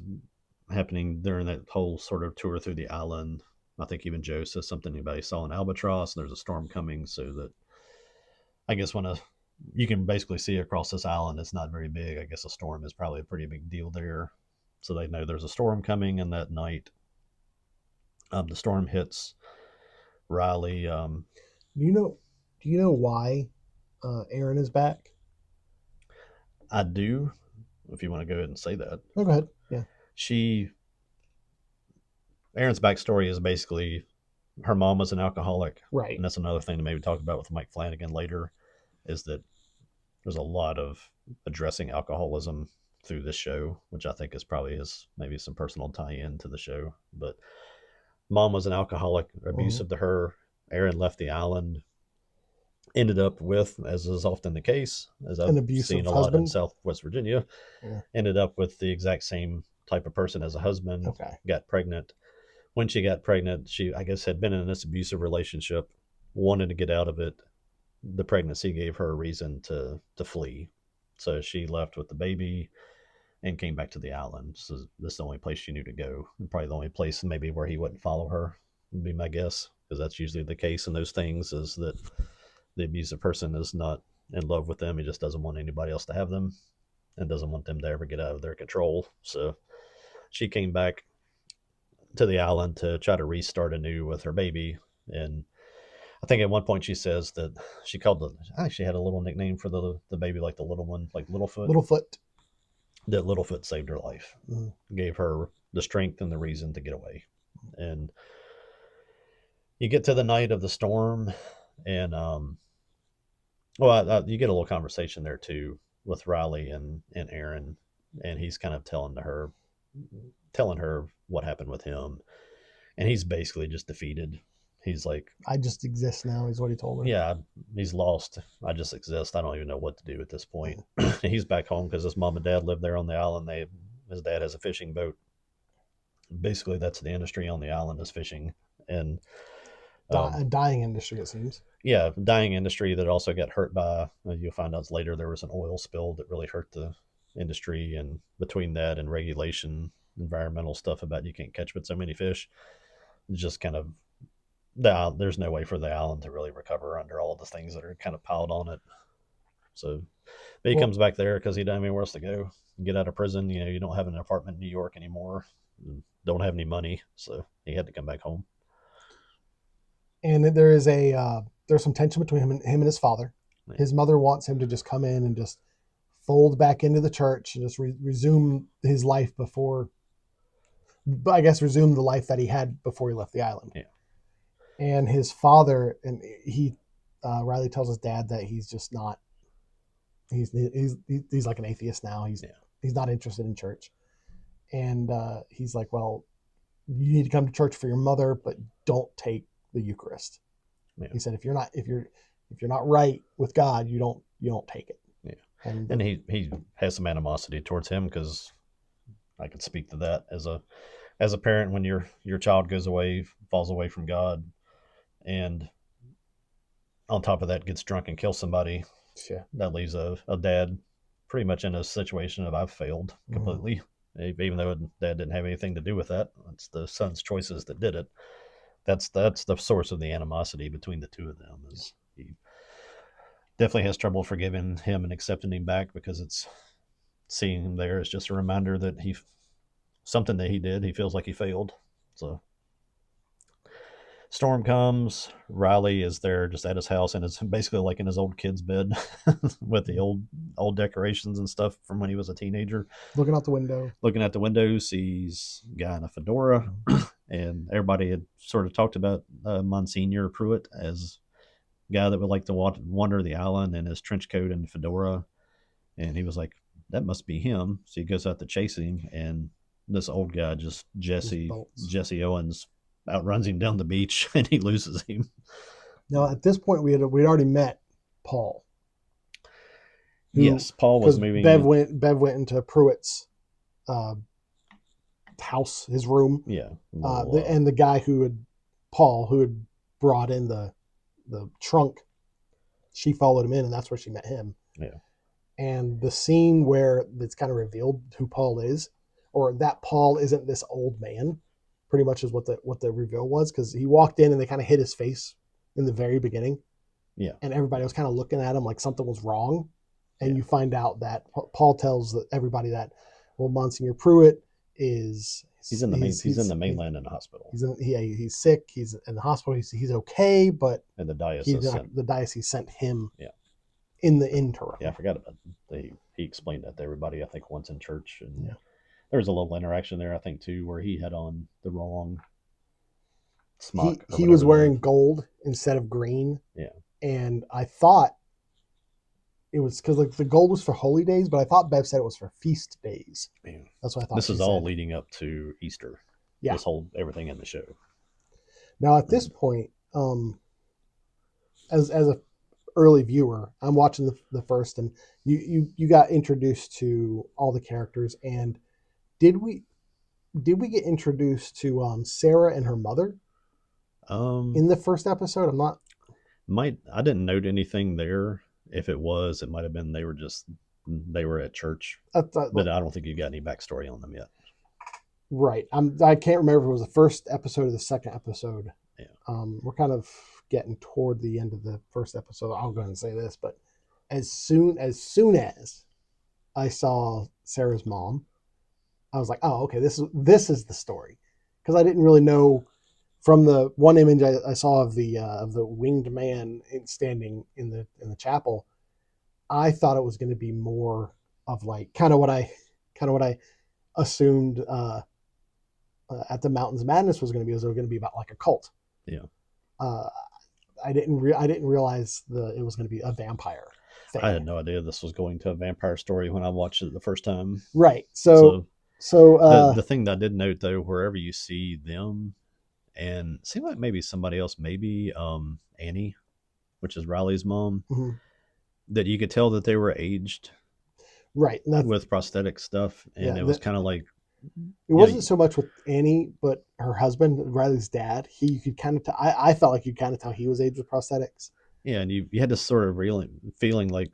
happening during that whole sort of tour through the island. I think even Joe says something about he saw an albatross and there's a storm coming, so that I guess when you can basically see across this island, it's not very big. I guess a storm is probably a pretty big deal there, so they know there's a storm coming. And that night, the storm hits Riley. Do you know? Do you know why Aaron is back? I do, if you want to go ahead and say that. Oh, go ahead. Yeah. She Aaron's backstory is basically her mom was an alcoholic, Right. and that's another thing to maybe talk about with Mike Flanagan later. Is that there's a lot of addressing alcoholism through this show, which I think is probably maybe some personal tie-in to the show. But mom was an alcoholic, abusive to her. Aaron left the island, ended up with, as is often the case, as An I've seen abusive a lot in husband. Southwest Virginia, Yeah. ended up with the exact same type of person as a husband, Okay. got pregnant. When she got pregnant, she, I guess, had been in this abusive relationship, wanted to get out of it. The pregnancy gave her a reason to flee. So she left with the baby and came back to the island. So this is the only place she knew to go. And probably the only place maybe where he wouldn't follow her, would be my guess. Because that's usually the case in those things, is that the abusive person is not in love with them. He just doesn't want anybody else to have them and doesn't want them to ever get out of their control. So she came back to the island to try to restart anew with her baby. And I think at one point she says that she actually had a little nickname for the baby, like the little one, like Littlefoot. Littlefoot. That Littlefoot saved her life, Mm-hmm. gave her the strength and the reason to get away. And you get to the night of the storm, and you get a little conversation there too with Riley and Aaron, and he's kind of telling her what happened with him, and he's basically just defeated. He's like, I just exist now, is what he told her. yeah, he's lost. I just exist. I don't even know what to do at this point. He's back home because his mom and dad live there on the island. His dad has a fishing boat. Basically, that's the industry on the island, is fishing. And A dying industry, it seems. yeah, dying industry that also got hurt by, you'll find out later, there was an oil spill that really hurt the industry. And between that and regulation, environmental stuff about you can't catch but so many fish, just kind of, there's no way for the island to really recover under all the things that are kind of piled on it. So but he comes back there because he doesn't have anywhere else to go. Get out of prison, you don't have an apartment in New York anymore, don't have any money, so he had to come back home. And there's some tension between him and his father. Yeah. His mother wants him to just come in and just fold back into the church and just resume his life before, I guess, resume the life that he had before he left the island. Yeah. And his father, and Riley tells his dad that he's just not, he's like an atheist now. He's not interested in church. And he's like, well, you need to come to church for your mother, but don't take the Eucharist. Yeah. He said, if you're not right with God, you don't take it. Yeah. And he has some animosity towards him, because I could speak to that as a parent. When your child falls away from God, and on top of that gets drunk and kills somebody, that leaves a dad pretty much in a situation of, I've failed completely. Mm-hmm. Even though dad didn't have anything to do with that. It's the son's choices that did it. That's the source of the animosity between the two of them. Is he definitely has trouble forgiving him and accepting him back, because it's seeing him there is just a reminder that something that he did, he feels like he failed. So storm comes. Riley is there just at his house, and it's basically like in his old kid's bed with the old decorations and stuff from when he was a teenager. Looking out the window, sees a guy in a fedora, and everybody had sort of talked about Monsignor Pruitt as a guy that would like to wander the island in his trench coat and fedora. And he was like, that must be him. So he goes out to chase him, and this old guy, just Jesse Owens, outruns him down the beach, and he loses him. Now, at this point, we'd already met Paul. Yes, Paul was moving. Bev went into Pruitt's house, his room. Yeah. And the guy who had Paul, who had brought in the trunk, she followed him in, and that's where she met him. Yeah. And the scene where it's kind of revealed who Paul is, or that Paul isn't this old man, pretty much is what the reveal was, because he walked in and they kind of hid his face in the very beginning. Yeah. And everybody was kind of looking at him like something was wrong. And Yeah. you find out that Paul tells everybody that, well, Monsignor Pruitt is he's in the mainland in the hospital. He's sick. He's in the hospital. He's okay, but and the diocese sent him. Yeah. In the interim. Yeah, I forgot about that. He explained that to everybody, I think, once in church. And there was a little interaction there, I think, too, where he had on the wrong smock. He was wearing gold instead of green. Yeah. And I thought it was because like the gold was for holy days, but I thought Bev said it was for feast days. Man. That's what I thought. This is all leading up to Easter. Yeah. This whole everything in the show. Now at this point, as a early viewer, I'm watching the first, and you got introduced to all the characters. And did we get introduced to Sarah and her mother in the first episode? I didn't note anything there. If it was, it might have been they were at church, but I don't think you got any backstory on them yet. Right. I can't remember if it was the first episode or the second episode. Yeah. We're kind of getting toward the end of the first episode. I'll go ahead and say this, but as soon as I saw Sarah's mom, I was like, oh, okay, this is the story. Because I didn't really know from the one image I saw of the winged man standing in the chapel. I thought it was going to be more of like kind of what I assumed at the Mountains of Madness was going to be. Was it going to be about like a cult? Yeah. I didn't realize it was going to be a vampire thing. I had no idea this was going to a vampire story when I watched it the first time. Right. So the thing that I did note though, wherever you see them, and it seemed like maybe somebody else, maybe Annie, which is Riley's mom, mm-hmm. that you could tell that they were aged, right, with prosthetic stuff, and it was kind of like. It wasn't so much with Annie, but her husband, Riley's dad. You could kind of I felt like you kind of tell he was aged with prosthetics. Yeah, and you had this sort of feeling like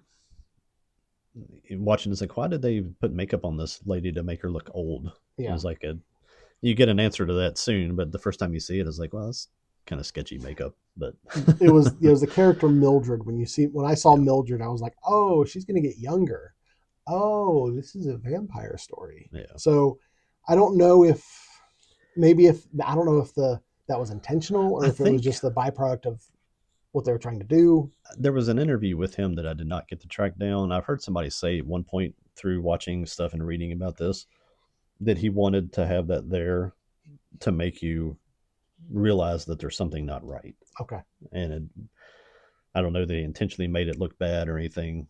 watching this, like, why did they put makeup on this lady to make her look old? Yeah. It was like you get an answer to that soon, but the first time you see it, it's like, well, that's kind of sketchy makeup. But it was the character Mildred. When I saw Mildred, I was like, oh, she's gonna get younger. Oh, this is a vampire story. Yeah. So I don't know if that was intentional or if it was just the byproduct of what they were trying to do. There was an interview with him that I did not get to track down. I've heard somebody say at one point through watching stuff and reading about this that he wanted to have that there to make you realize that there's something not right. Okay. And I don't know that he intentionally made it look bad or anything,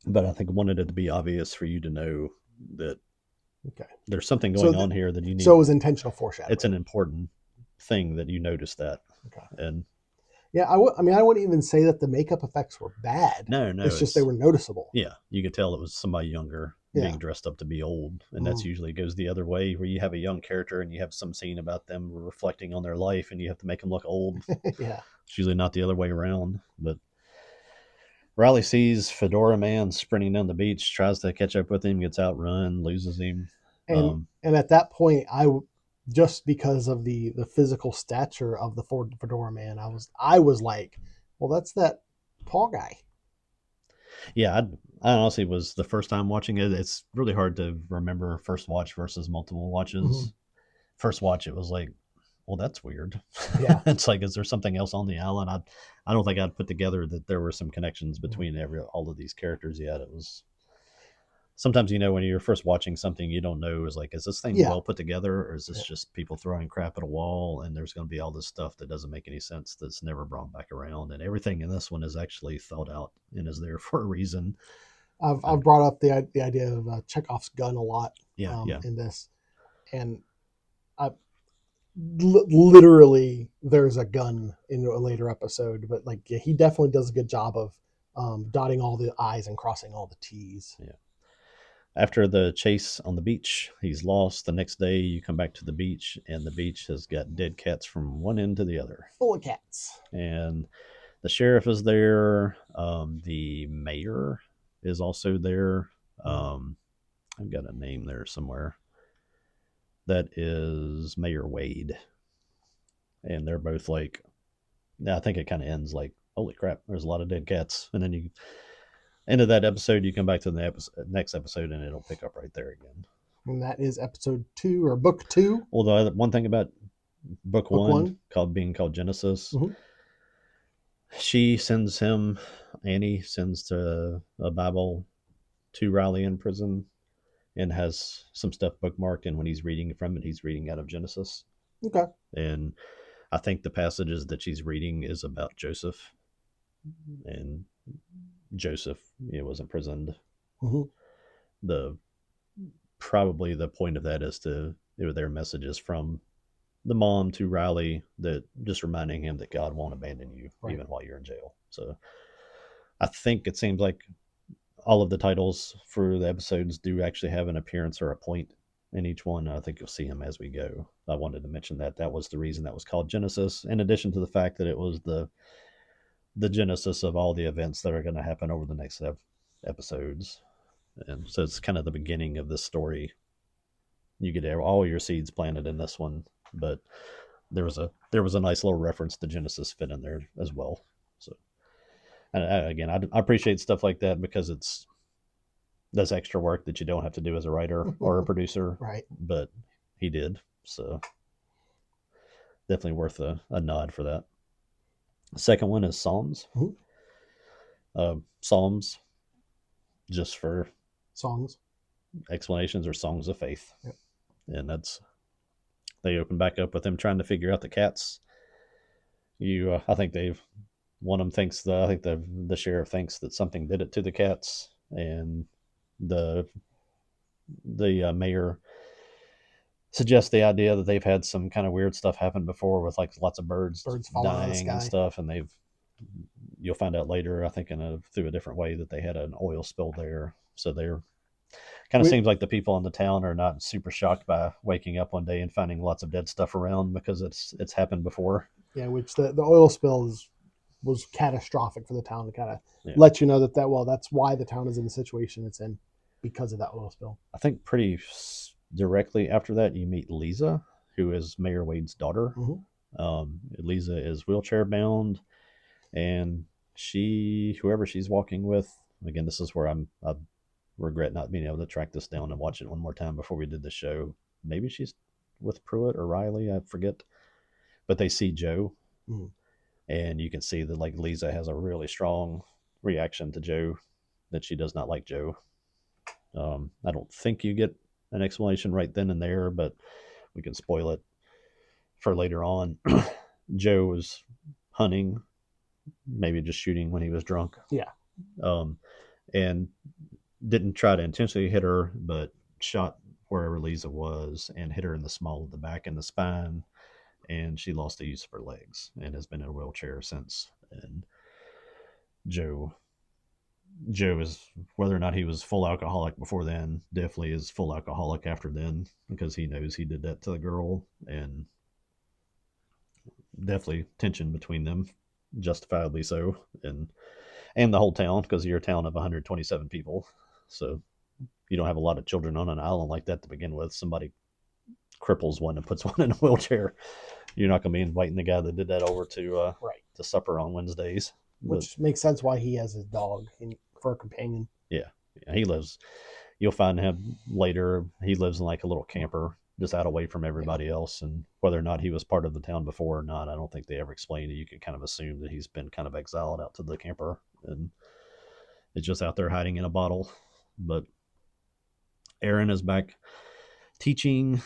but I think wanted it to be obvious for you to know that there's something going on here that you need. So it was intentional foreshadowing. It's an important thing that you notice that. Okay. And yeah, I wouldn't even say that the makeup effects were bad. No. It's just they were noticeable. Yeah, you could tell it was somebody younger being dressed up to be old, and that's usually goes the other way, where you have a young character and you have some scene about them reflecting on their life, and you have to make them look old. Yeah, it's usually not the other way around. But Riley sees Fedora Man sprinting down the beach, tries to catch up with him, gets outrun, loses him. And at that point, just because of the physical stature of the Fedora Man, I was like, well, that's that Paul guy. Yeah, I honestly was the first time watching it. It's really hard to remember first watch versus multiple watches. Mm-hmm. First watch, it was like, well, that's weird. Yeah. It's like, is there something else on the island? I don't think I'd put together that there were some connections between all of these characters yet. It was sometimes, when you're first watching something, you don't know, is this thing well put together, or is this just people throwing crap at a wall, and there's going to be all this stuff that doesn't make any sense that's never brought back around, and everything in this one is actually thought out and is there for a reason. I've brought up the idea of Chekhov's gun a lot in this, and literally there's a gun in a later episode, but he definitely does a good job of dotting all the I's and crossing all the T's. Yeah. After the chase on the beach, he's lost. The next day, you come back to the beach, and the beach has got dead cats from one end to the other. Full of cats. And the sheriff is there. The mayor is also there. I've got a name there somewhere. That is Mayor Wade. And they're both like, I think it kind of ends like, holy crap, there's a lot of dead cats. And then you end of that episode, you come back to the next episode, and it'll pick up right there again. And that is episode 2 or book 2. Although one thing about book one called Genesis, she sends him, Annie sends to a Bible to Riley in prison, and has some stuff bookmarked. And when he's reading from it, he's reading out of Genesis. Okay. And I think the passages that she's reading is about Joseph, and Joseph, was imprisoned. Probably the point of that is their messages from the mom to Riley, that just reminding him that God won't abandon you even while you're in jail. So I think it seems like all of the titles for the episodes do actually have an appearance or a point in each one. I think you'll see them as we go. I wanted to mention that was the reason that was called Genesis, in addition to the fact that it was the genesis of all the events that are going to happen over the next episodes. And so it's kind of the beginning of this story. You get all your seeds planted in this one, but there was a nice little reference to Genesis fit in there as well. So, and again, I appreciate stuff like that, because that's extra work that you don't have to do as a writer or a producer. Right. But he did, so definitely worth a nod for that. The second one is Psalms. Psalms, just for songs, explanations, or songs of faith. Yep. And they open back up with them trying to figure out the cats. I think one of them thinks I think the sheriff thinks that something did it to the cats, and the mayor suggests the idea that they've had some kind of weird stuff happen before, with like lots of birds dying and stuff, and you'll find out later, I think through a different way, that they had an oil spill there. So they're kind of seems like the people in the town are not super shocked by waking up one day and finding lots of dead stuff around, because it's happened before. Yeah, which the oil spill was catastrophic for the town, to kind of let you know that's why the town is in the situation it's in, because of that oil spill. I think pretty directly after that, you meet Lisa, who is Mayor Wade's daughter. Lisa is wheelchair bound, and whoever she's walking with, again, this is where I regret not being able to track this down and watch it one more time before we did the show. Maybe she's with Pruitt or Riley, I forget. But they see Joe, and you can see that like Lisa has a really strong reaction to Joe, that she does not like Joe. I don't think you get an explanation right then and there, but we can spoil it for later on. Joe was hunting, maybe just shooting when he was drunk. Yeah. And didn't try to intentionally hit her, but shot wherever Lisa was and hit her in the small of the back and the spine, and she lost the use of her legs and has been in a wheelchair since. And Joe is, whether or not he was full alcoholic before then, definitely is full alcoholic after then, because he knows he did that to the girl, and definitely tension between them, justifiably so, and the whole town, because you're a town of 127 people. So you don't have a lot of children on an island like that to begin with. Somebody cripples one and puts one in a wheelchair. You're not going to be inviting the guy that did that over to supper on Wednesdays. Which makes sense why he has his dog for a companion. Yeah. He lives, you'll find him later. He lives in like a little camper, just out away from everybody else. And whether or not he was part of the town before or not, I don't think they ever explained it. You can kind of assume that he's been kind of exiled out to the camper, and it's just out there hiding in a bottle. But Aaron is back teaching.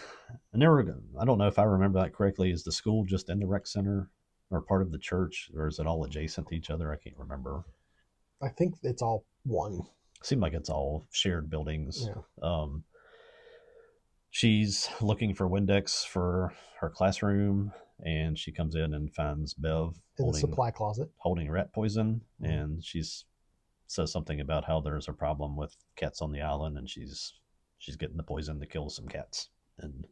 I don't know if I remember that correctly. Is the school just in the rec center or part of the church, or is it all adjacent to each other? I can't remember. I think it's all one. Seemed like it's all shared buildings. Yeah. She's looking for Windex for her classroom, and she comes in and finds Bev in the supply closet holding rat poison, and she's says something about how there's a problem with cats on the island, and she's getting the poison to kill some cats, and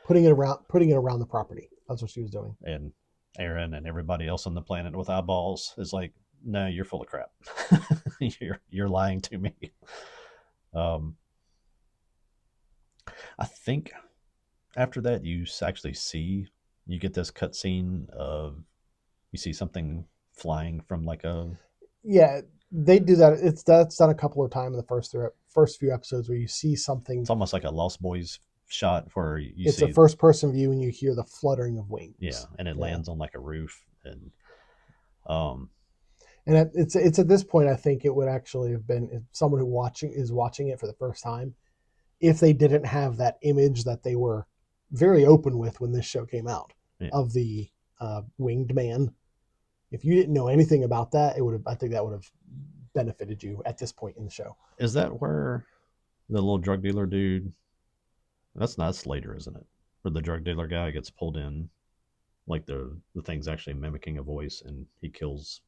putting it around the property. That's what she was doing. and Aaron and everybody else on the planet with eyeballs is like, no, you're full of crap. you're lying to me. Um, I think after that you actually see, you get this cutscene of, you see something flying from like a, Yeah, they do that. That's done a couple of times in the first few episodes where you see something. it's almost like a Lost Boys shot where you It's see a first person view and you hear the fluttering of wings. yeah, and it lands on like a roof, and it's at this point I think it would actually have been, if someone who is watching it for the first time, if they didn't have that image that they were very open with when this show came out, yeah. of the winged man. If you didn't know anything about that, I think that would have benefited you at this point in the show. Is that where the little drug dealer dude? That's later, isn't it? Where the drug dealer guy gets pulled in, like the thing's actually mimicking a voice, and he kills.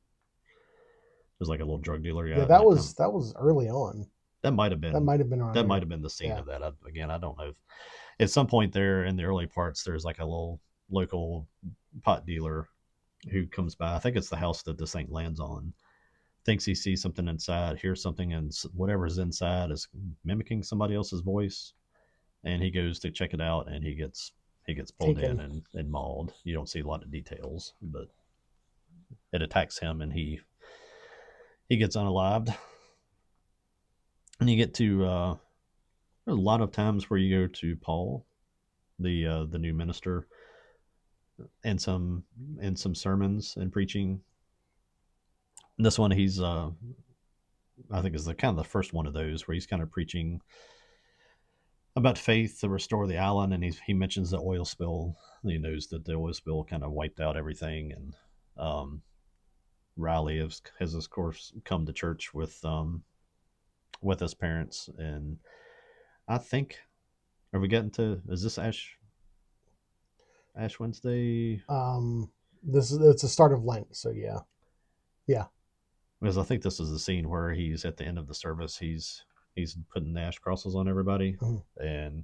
There's like a little drug dealer guy. Yeah, that was early on. That might have been. That might have been around. That here. might have been the scene of that. I don't know. At some point there in the early parts, there's like a little local pot dealer who comes by. I think it's the house that this thing lands on. Thinks he sees something inside, hears something, and whatever's inside is mimicking somebody else's voice. And he goes to check it out, and he gets pulled in and mauled. You don't see a lot of details, but it attacks him, and he gets unalived. And you get to a lot of times where you go to Paul, the new minister, and some sermons and preaching. This one, he's I think is the kind of the first one of those where he's kind of preaching about faith to restore the island, and he mentions the oil spill. He knows that the oil spill kind of wiped out everything, and Riley has of course come to church with his parents, and I think, are we getting to, is this Ash Wednesday? It's a start of Lent, so yeah. Because I think this is the scene where he's at the end of the service. He's putting the ash crosses on everybody, and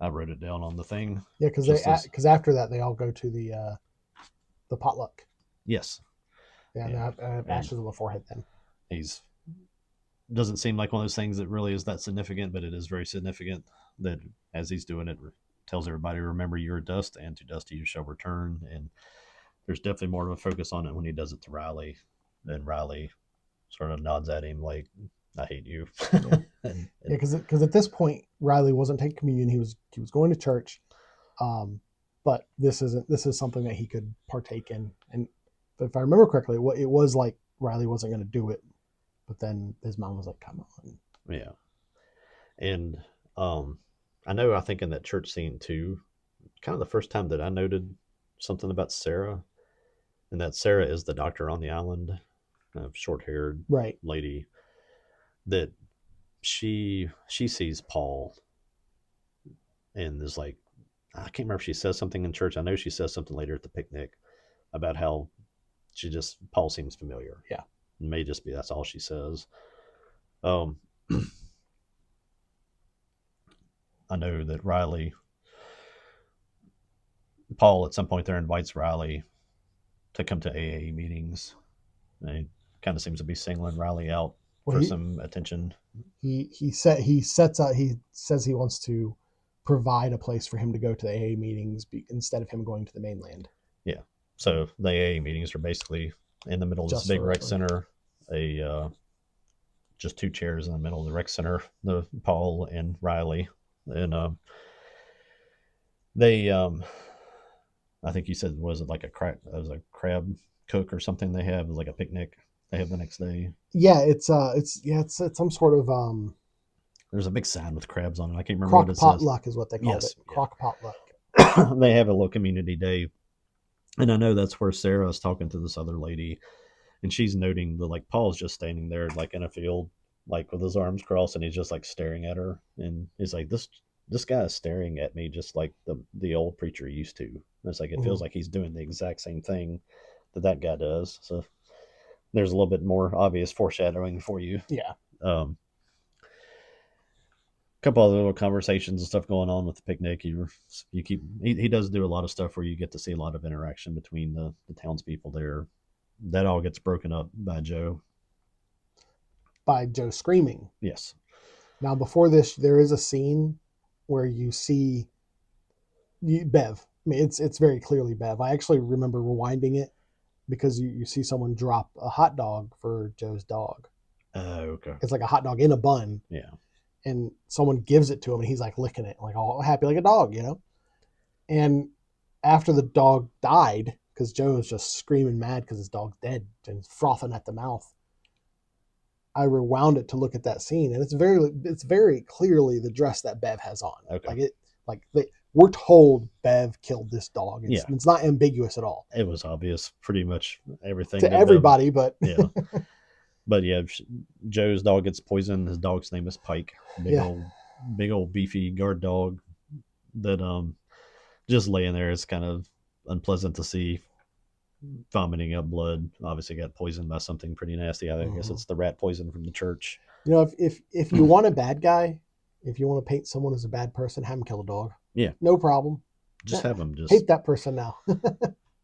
I wrote it down on the thing. Yeah, because after that they all go to the potluck. Yes. Yeah, and ashes on the forehead. Then doesn't seem like one of those things that really is that significant, but it is very significant that as he's doing it, tells everybody, remember you're dust, and to dust you shall return. And there's definitely more of a focus on it when he does it to Riley. And Riley sort of nods at him like, I hate you. Yeah, because at this point Riley wasn't taking communion. He was going to church, but this is something that he could partake in. And if I remember correctly, it was like Riley wasn't going to do it, but then his mom was like, "Come on." Yeah, and I think in that church scene too, kind of the first time that I noted something about Sarah, and that Sarah is the doctor on the island, short-haired lady, that she sees Paul and is like, I can't remember if she says something in church. I know she says something later at the picnic about how Paul seems familiar. Yeah. It may just be that's all she says. I know that Paul at some point there invites Riley to come to AA meetings. And he kind of seems to be singling Riley out for some attention. He says he wants to provide a place for him to go to the AA meetings instead of him going to the mainland. Yeah. So the AA meetings are basically in the middle of this big rec center, just two chairs in the middle of the rec center, the Paul and Riley. And they I think you said, was it like a crab cook or something they have? It was like a picnic they have the next day. Yeah, it's some sort of there's a big sign with crabs on it. I can't remember what it says. Crock potluck is what they call it. Crock potluck. They have a little community day. And I know that's where Sarah is talking to this other lady, and she's noting that Paul's just standing there in a field, with his arms crossed, and he's just staring at her. And he's like, this guy is staring at me just like the old preacher used to. And it's it feels like he's doing the exact same thing that guy does. So there's a little bit more obvious foreshadowing for you. Yeah. Um, couple of little conversations and stuff going on with the picnic. He does do a lot of stuff where you get to see a lot of interaction between the townspeople there. That all gets broken up by Joe. By Joe screaming. Yes. Now, before this, there is a scene where you see Bev. I mean, it's very clearly Bev. I actually remember rewinding it because you see someone drop a hot dog for Joe's dog. Okay. It's like a hot dog in a bun. Yeah. And someone gives it to him, and he's like licking it, like all happy like a dog, you know? And after the dog died, because Joe was just screaming mad because his dog's dead and frothing at the mouth, I rewound it to look at that scene, and it's very clearly the dress that Bev has on. Okay. We're told Bev killed this dog. Yeah. It's not ambiguous at all. It was obvious, pretty much everything To everybody, but yeah. But yeah, Joe's dog gets poisoned. His dog's name is Pike. Big old beefy guard dog that just laying there is kind of unpleasant to see, vomiting up blood. Obviously got poisoned by something pretty nasty. I guess it's the rat poison from the church. You know, if you want a bad guy, if you want to paint someone as a bad person, have him kill a dog. Yeah. No problem. Just have him just hate that person now.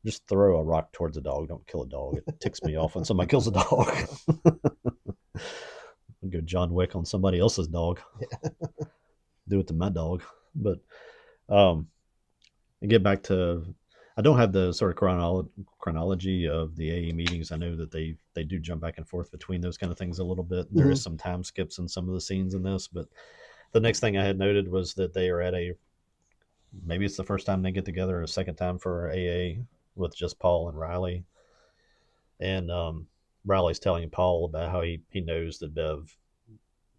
Just throw a rock towards a dog. Don't kill a dog. It ticks me off when somebody kills a dog. Go John Wick on somebody else's dog. Yeah. Do it to my dog. But get back to, I don't have the sort of chronology of the AA meetings. I know that they do jump back and forth between those kind of things a little bit. There is some time skips in some of the scenes in this, but the next thing I had noted was that they are at maybe it's the first time they get together, or a second time for AA with just Paul and Riley. And Riley's telling Paul about how he knows that Bev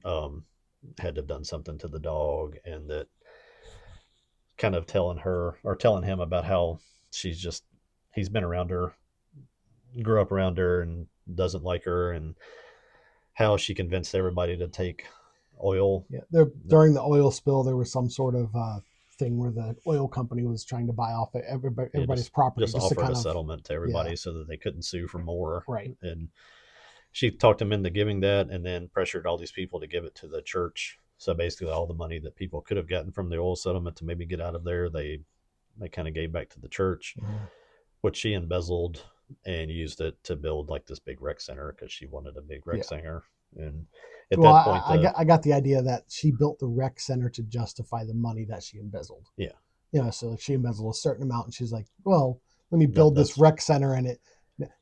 had to have done something to the dog, and that kind of telling him about how he's been around her, grew up around her, and doesn't like her, and how she convinced everybody to take oil. Yeah, during the oil spill, there was some sort of thing where the oil company was trying to buy off everybody's property, just offered a settlement to everybody so that they couldn't sue for more. Right. And she talked him into giving that, and then pressured all these people to give it to the church. So basically, all the money that people could have gotten from the oil settlement to maybe get out of there, they kind of gave back to the church, which she embezzled and used it to build like this big rec center because she wanted a big rec center. And at that point, I got the idea that she built the rec center to justify the money that she embezzled. Yeah. You know, so like she embezzled a certain amount, and she's like, well, let me build this rec center, and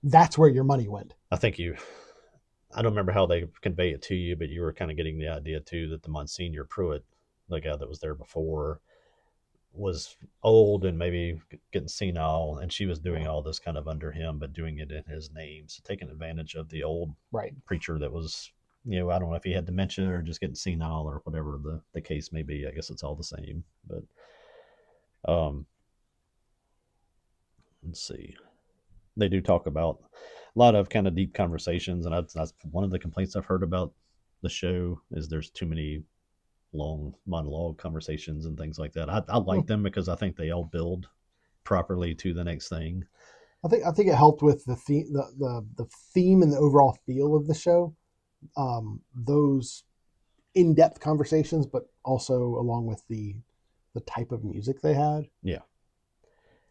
that's where your money went. I think I don't remember how they convey it to you, but you were kind of getting the idea too that the Monsignor Pruitt, the guy that was there before, was old and maybe getting senile, and she was doing all this kind of under him, but doing it in his name. So taking advantage of the old preacher that was, I don't know if he had dementia or just getting senile or whatever the case may be. I guess it's all the same. But let's see. They do talk about a lot of kind of deep conversations, and that's one of the complaints I've heard about the show is there's too many long monologue conversations and things like that. I like them because I think they all build properly to the next thing. I think it helped with the theme and the overall feel of the show. Those in-depth conversations, but also along with the type of music they had. Yeah.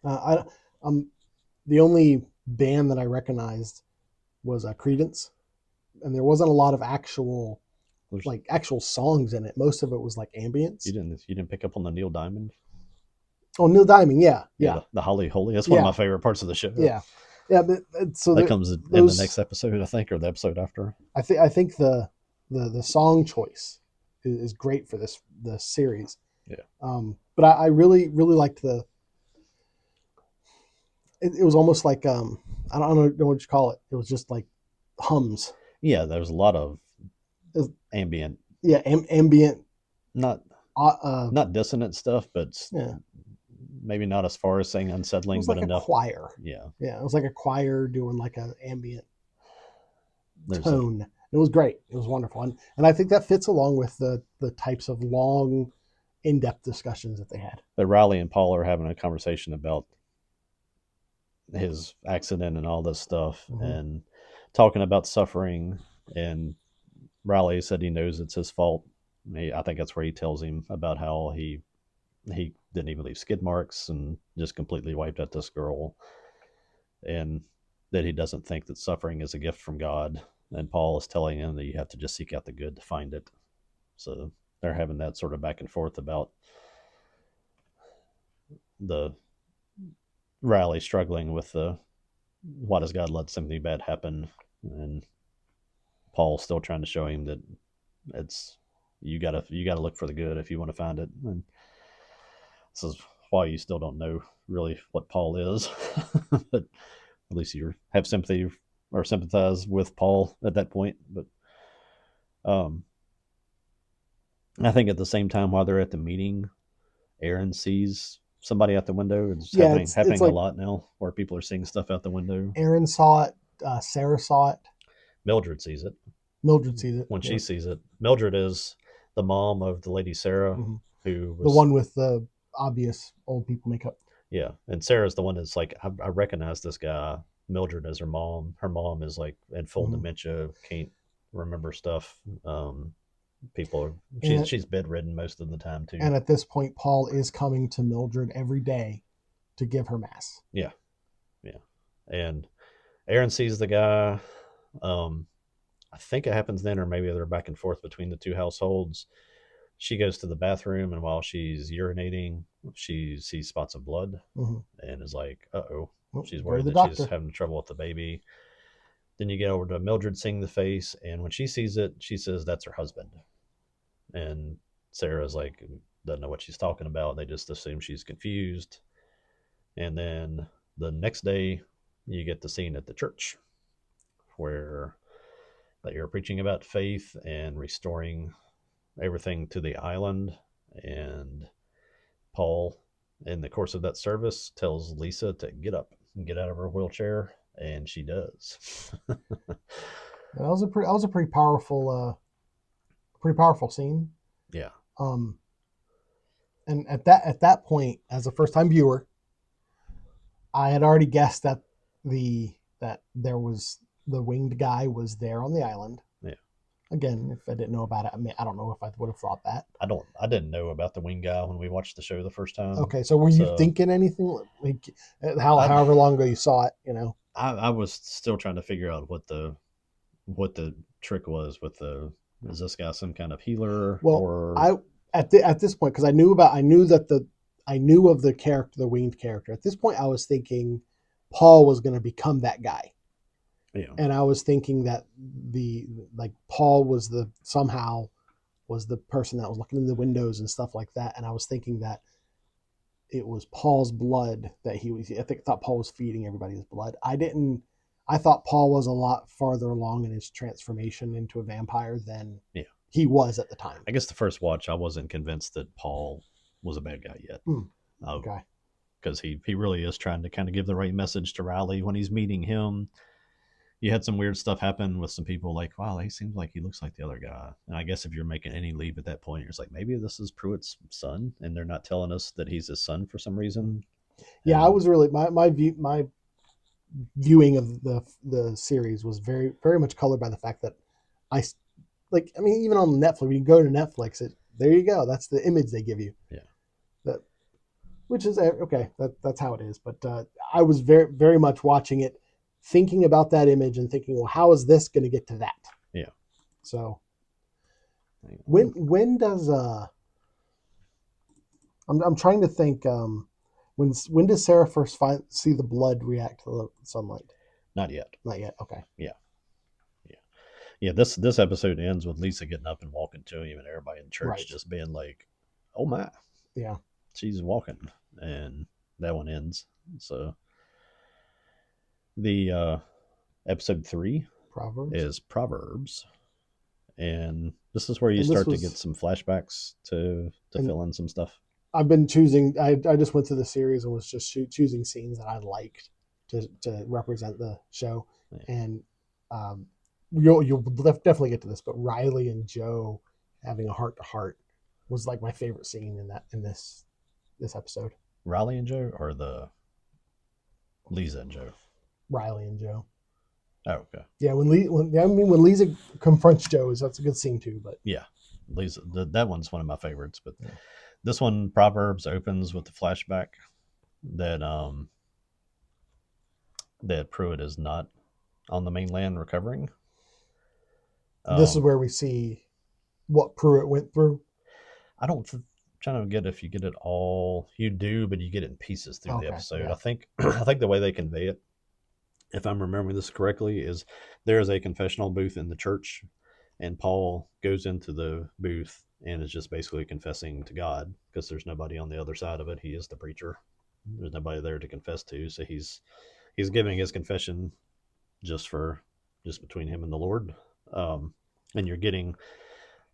The only band that I recognized was Creedence, and there wasn't a lot of actual songs in it. Most of it was like ambience. You didn't pick up on the Neil Diamond? Oh, Neil Diamond, yeah. The Holly Holy. That's one of my favorite parts of the show. Yeah. But so that comes in the next episode, I think, or the episode after. I think the song choice is great for the series. Yeah. But I really really liked it was almost like I don't know what you call it. It was just like hums. Yeah, there was a lot of ambient. Yeah, ambient. Not dissonant stuff, but maybe not as far as saying unsettling, but enough. A choir. Yeah, it was like a choir doing like an ambient tone. It was great. It was wonderful, and I think that fits along with the types of long, in-depth discussions that they had. But Riley and Paul are having a conversation about his accident and all this stuff, and talking about suffering, and Riley said he knows it's his fault. I think that's where he tells him about how he didn't even leave skid marks and just completely wiped out this girl, and that he doesn't think that suffering is a gift from God. And Paul is telling him that you have to just seek out the good to find it. So they're having that sort of back and forth about the Riley struggling with the why does God let something bad happen, and Paul still trying to show him that it's you gotta look for the good if you want to find it. And this is why you still don't know really what Paul is, but at least you have sympathy or sympathize with Paul at that point. But um, I think at the same time, while they're at the meeting, Aaron sees somebody out the window. It's Yeah, happening it's a like lot now, where people are seeing stuff out the window. Aaron saw it, Sarah saw it, Mildred sees it. Mildred sees it. When Yeah. she sees it, Mildred is the mom of the lady Sarah, Mm-hmm. who The was one with the obvious old people makeup. yeah, and Sarah's the one that's like, I recognize this guy. Mildred is her mom. Her mom is like in full Mhm. dementia, can't remember stuff. People are, And she's bedridden most of the time too. and at this point, Paul is coming to Mildred every day to give her mass. Yeah, yeah. And Aaron sees the guy. I think it happens then, or maybe they're back and forth between the two households. She goes to the bathroom, and while she's urinating, she sees spots of blood Mm-hmm. and is like, "Uh oh." Well, She's go to worried the that she's doctor. having trouble with the baby. Then you get over to Mildred seeing the face, and when she sees it, she says that's her husband. And Sarah's like, doesn't know what she's talking about. They just assume she's confused. And then the next day, you get the scene at the church where that you're preaching about faith and restoring everything to the island. And Paul, in the course of that service, tells Lisa to get up and get out of her wheelchair, and she does. That was a pretty powerful scene. Yeah. Um, and at that point, as a first time viewer, I had already guessed that there was the winged guy was there on the island. Yeah. Again, if I didn't know about it, I mean, I don't know if I would have thought that. I didn't know about the wing guy when we watched the show the first time. Okay, so were you thinking anything? Like, however long ago you saw it, you know? I was still trying to figure out what the trick was with the, is this guy some kind of healer? Well, or at this point, because I knew of the character, the winged character. At this point, I was thinking Paul was going to become that guy. Yeah. And I was thinking that Paul was somehow was the person that was looking in the windows and stuff like that. And I was thinking that it was Paul's blood that thought Paul was feeding everybody his blood. I thought Paul was a lot farther along in his transformation into a vampire than he was at the time. I guess the first watch, I wasn't convinced that Paul was a bad guy yet. Okay. Because he really is trying to kind of give the right message to Riley when he's meeting him. You had some weird stuff happen with some people like, wow, he seems like he looks like the other guy. And I guess if you're making any leap at that point, you're just like, maybe this is Pruitt's son, and they're not telling us that he's his son for some reason. Yeah, I was really my viewing of the series was very very much colored by the fact that even on Netflix, when you go to Netflix, there you go. That's the image they give you. Yeah. Which is okay. That's how it is. But I was very very much watching it, thinking about that image and thinking, well, how is this going to get to that? Yeah. So when does I'm trying to think when does Sarah first see the blood react to the sunlight? Not yet. Not yet. Okay. Yeah. This episode ends with Lisa getting up and walking to him, and everybody in church Right. just being like, "Oh my, yeah, she's walking," and that one ends. So the episode 3 is Proverbs, and this is where you start to get some flashbacks to fill in some stuff. I've been choosing. I just went through the series and was just choosing scenes that I liked to represent the show, and you'll definitely get to this. But Riley and Joe having a heart to heart was like my favorite scene in this episode. Riley and Joe, or the Lisa and Joe? Riley and Joe. Oh, okay. Yeah, when Lisa confronts Joe, that's a good scene too. But Yeah, Lisa, that one's one of my favorites. But yeah. this one, Proverbs, opens with the flashback that that Pruitt is not on the mainland recovering. This is where we see what Pruitt went through. I don't trying to get if you get it all. You do, but you get it in pieces through the Okay, episode. yeah. I think I think the way they convey it, if I'm remembering this correctly, is there is a confessional booth in the church, and Paul goes into the booth and is just basically confessing to God because there's nobody on the other side of it. He is the preacher. There's nobody there to confess to, so he's giving his confession just between him and the Lord. And you're getting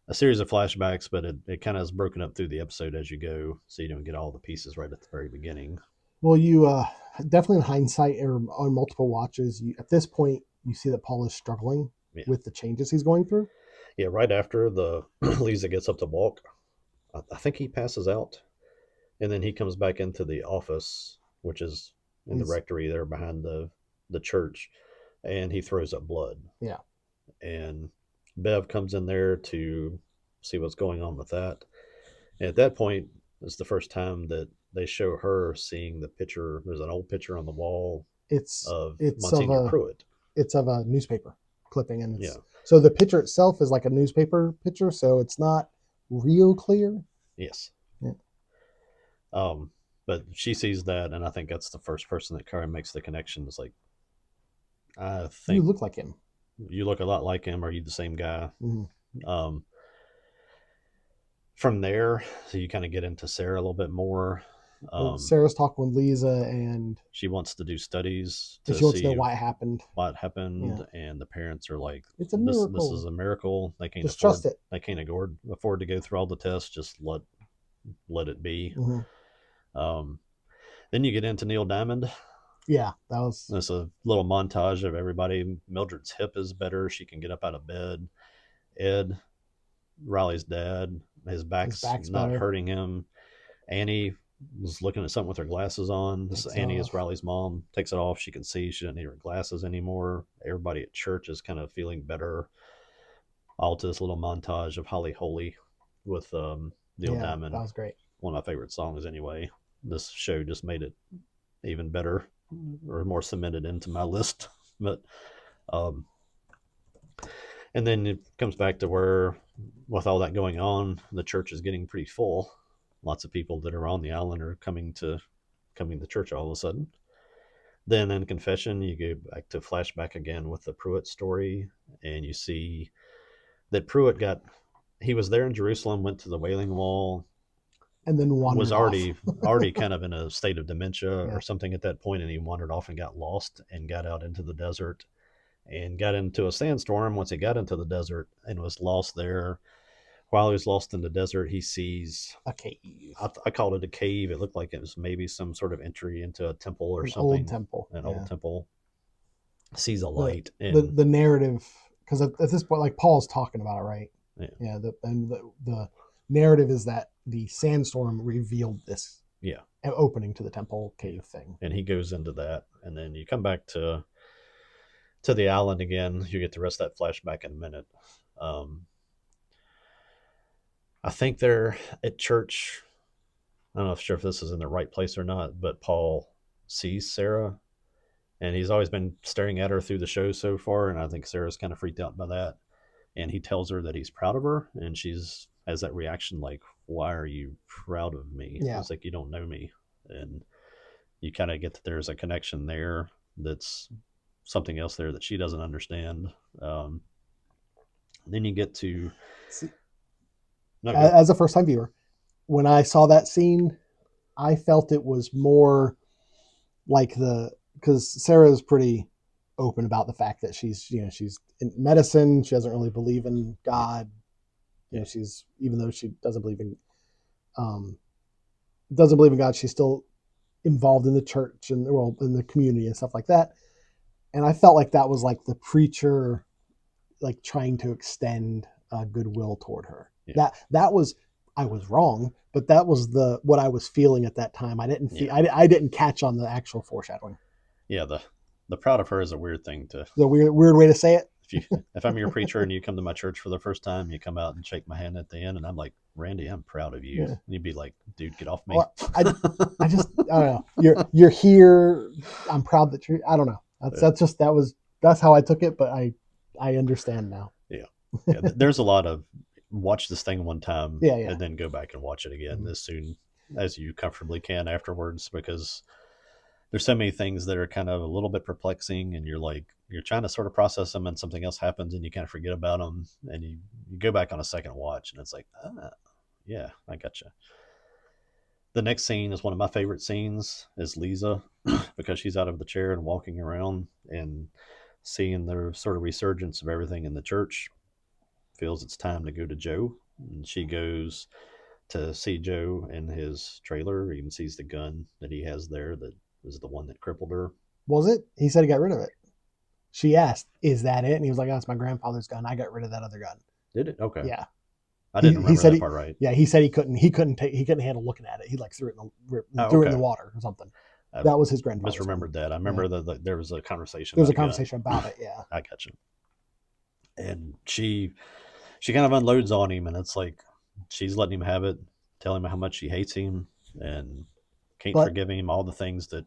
a series of flashbacks, but it kind of is broken up through the episode as you go, so you don't get all the pieces right at the very beginning. Well, you definitely in hindsight or on multiple watches, at this point you see that Paul is struggling with the changes he's going through. Yeah, right after the Lisa gets up to walk, I think he passes out, and then he comes back into the office, which is in the rectory there behind the church, and he throws up blood. Yeah. And Bev comes in there to see what's going on with that. And at that point, it's the first time that they show her seeing the picture. There's an old picture on the wall. It's Monsignor Pruitt. It's of a newspaper clipping, and so the picture itself is like a newspaper picture, so it's not real clear. Yes. Yeah. But she sees that, and I think that's the first person that Karen makes the connection. It's like, I think you look like him. You look a lot like him. Are you the same guy? Mm-hmm. From there, so you kind of get into Sarah a little bit more. Sarah's talking with Lisa, and she wants to do studies to she wants to know why it happened. And the parents are like, "It's a miracle. This is a miracle. They can't trust it. They can't afford to go through all the tests. Just let it be." Mm-hmm. Then you get into Neil Diamond. Yeah, There's a little montage of everybody. Mildred's hip is better. She can get up out of bed. Ed, Riley's dad, his back's not better. hurting him. Annie was looking at something with her glasses on. Annie is Riley's mom. Takes it off. She can see. She doesn't need her glasses anymore. Everybody at church is kind of feeling better. All to this little montage of Holly Holy with Neil Diamond. That was great. One of my favorite songs anyway. This show just made it even better or more cemented into my list. But and then it comes back to where, with all that going on, the church is getting pretty full. Lots of people that are on the island are coming to church all of a sudden. Then in confession, you go back to flashback again with the Pruitt story, and you see that Pruitt he was there in Jerusalem, went to the Wailing Wall, and then was already kind of in a state of dementia or something at that point, and he wandered off and got lost and got out into the desert and got into a sandstorm once he got into the desert and was lost there. While he was lost in the desert, he sees a cave. I called it a cave. It looked like it was maybe some sort of entry into a temple or something. Old temple. Old temple. Sees a light. The narrative, because at this point, like Paul's talking about it, right? Yeah. The narrative is that the sandstorm revealed this opening to the temple cave thing. And he goes into that. And then you come back to the island again. You get the rest of that flashback in a minute. I think they're at church. I don't know if this is in the right place or not, but Paul sees Sarah, and he's always been staring at her through the show so far, and I think Sarah's kind of freaked out by that. And he tells her that he's proud of her, and she's has that reaction like, "Why are you proud of me?" Yeah. It's like, you don't know me. And you kind of get that there's a connection there that's something else there that she doesn't understand. Then you get to... As a first-time viewer, when I saw that scene, I felt it was more like because Sarah is pretty open about the fact that she's in medicine. She doesn't really believe in God. She's, even though she doesn't believe in God, she's still involved in the church and in the community and stuff like that. And I felt like that was like the preacher, like trying to extend goodwill toward her. Yeah. That was, I was wrong, but that was what I was feeling at that time. I didn't catch on the actual foreshadowing. Yeah, The proud of her is a weird thing to. The weird way to say it. If I'm your preacher and you come to my church for the first time, you come out and shake my hand at the end, and I'm like, Randy, I'm proud of you. Yeah. And you'd be like, dude, get off me. Well, I don't know. You're here. I'm proud that you're. I don't know. That's how I took it, but I understand now. Yeah. There's a lot of watch this thing one time, Yeah. and then go back and watch it again as soon as you comfortably can afterwards, because there's so many things that are kind of a little bit perplexing, and you're trying to sort of process them, and something else happens and you kind of forget about them, and you go back on a second watch and it's like, yeah, I gotcha. The next scene is one of my favorite scenes, is Lisa, because she's out of the chair and walking around and seeing the sort of resurgence of everything in the church, feels it's time to go to Joe, and she goes to see Joe in his trailer, even sees the gun that he has there that was the one that crippled her. Was it? He said he got rid of it. She asked, "Is that it?" And he was like, "Oh, it's my grandfather's gun. I got rid of that other gun." Did it? Okay. Yeah. I didn't remember that part right. Yeah, he said he couldn't handle looking at it. He threw it in the water or something. That was his grandfather. Misremembered that. I remember that there was a conversation. There was a conversation about it. Yeah. I got you. And she kind of unloads on him, and it's like she's letting him have it, telling him how much she hates him and can't forgive him, all the things that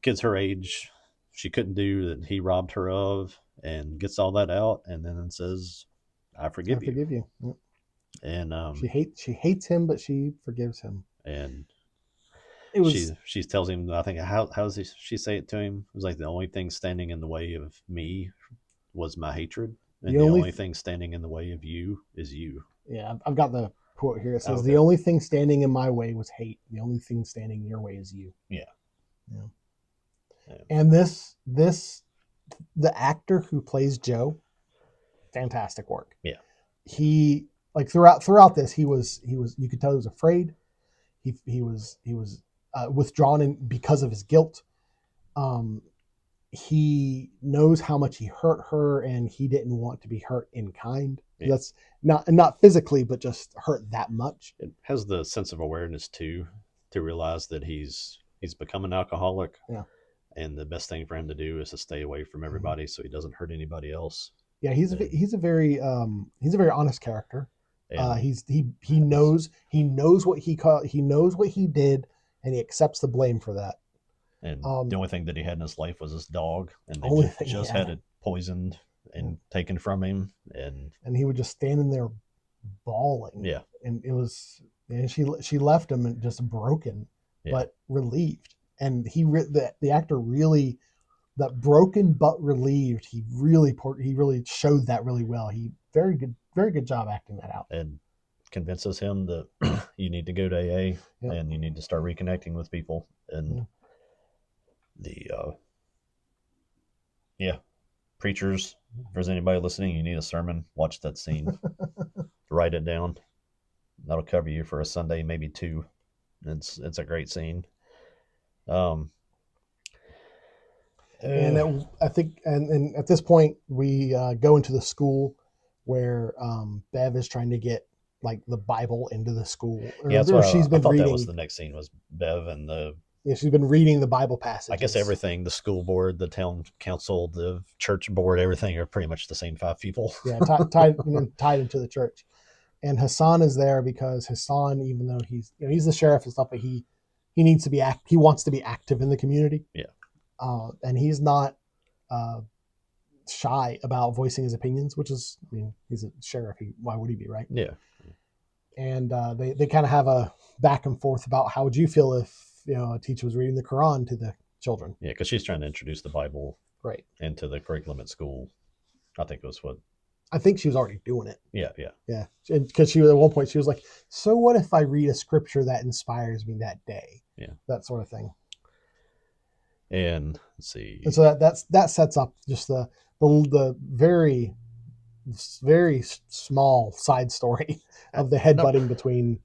kids her age she couldn't do, that he robbed her of, and gets all that out, and then says, I forgive you. Yep. And she hates him, but she forgives him. And she tells him, I think, how does she say it to him? It was like, the only thing standing in the way of me was my hatred, and the only thing standing in the way of you is you. Yeah, I've got the quote here. It says, the only thing standing in my way was hate. The only thing standing in your way is you. Yeah. And the actor who plays Joe, fantastic work. Yeah. He, like, throughout this, he was you could tell he was afraid. He was withdrawn in because of his guilt. He knows how much he hurt her, and he didn't want to be hurt in kind. Yeah. That's not physically, but just hurt that much. It has the sense of awareness too, to realize that he's become an alcoholic. Yeah. And the best thing for him to do is to stay away from everybody, so he doesn't hurt anybody else. Yeah, he's a very honest character. He knows what he did, and he accepts the blame for that. And the only thing that he had in his life was his dog, and they just had it poisoned and taken from him, and he was just standing there bawling. Yeah, and she left him and just broken, but relieved. And the actor really, that broken but relieved, he really showed that really well. He very good job acting that out. And convinces him that you need to go to AA, and you need to start reconnecting with people. And preachers, if there's anybody listening, you need a sermon, watch that scene. Write it down. That'll cover you for a Sunday, maybe two. It's a great scene. And I think, and at this point, we go into the school where Bev is trying to get, like, the Bible into the school. I thought reading. That was the next scene, was Bev and she's been reading the Bible passages. I guess everything, the school board, the town council, the church board, everything are pretty much the same 5 people. Yeah, tied into the church. And Hassan is there because Hassan, even though he's the sheriff and stuff, but he needs to be he wants to be active in the community. Yeah. And he's not shy about voicing his opinions, which is, he's a sheriff. Why would he be, right? Yeah. And they kind of have a back and forth about, how would you feel if a teacher was reading the Quran to the children? Yeah, because she's trying to introduce the Bible into the curriculum at school. I think she was already doing it. Yeah. Because at one point she was like, so what if I read a scripture that inspires me that day? Yeah. That sort of thing. And let's see. And so that sets up just the very, very small side story of the headbutting between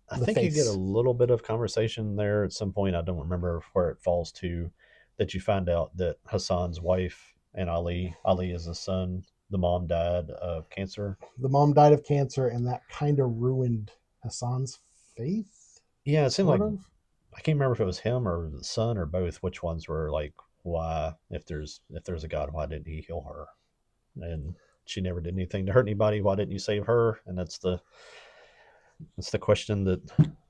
I think face. You get a little bit of conversation there at some point. I don't remember where it falls to, that you find out that Hassan's wife and Ali is the son. The mom died of cancer. And that kind of ruined Hassan's faith. Yeah, it seemed like, I can't remember if it was him or the son or both, which ones were like why, if there's a God, why didn't he heal her? And she never did anything to hurt anybody. Why didn't you save her? And that's the question that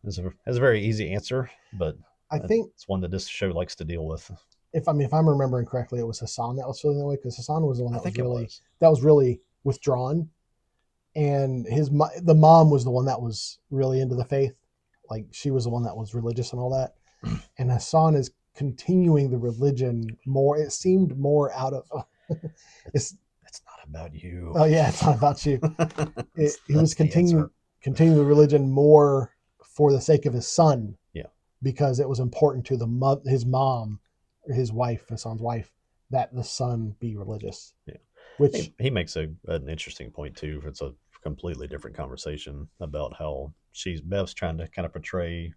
has a very easy answer, but I think it's one that this show likes to deal with. if I'm remembering correctly, it was Hassan that was feeling that way, because Hassan was the one I that was think it really was. withdrawn, and the mom was the one that was really into the faith. Like, she was the one that was religious and all that, and Hassan is continuing the religion more. It seemed more out of It's not about you. oh yeah, it's not about you. He was the answer. continuing the religion more for the sake of his son. Yeah. Because it was important to his mom, his wife, Hassan's wife, that the son be religious. Yeah. Which he makes an interesting point too. It's a completely different conversation about how Bev's trying to kind of portray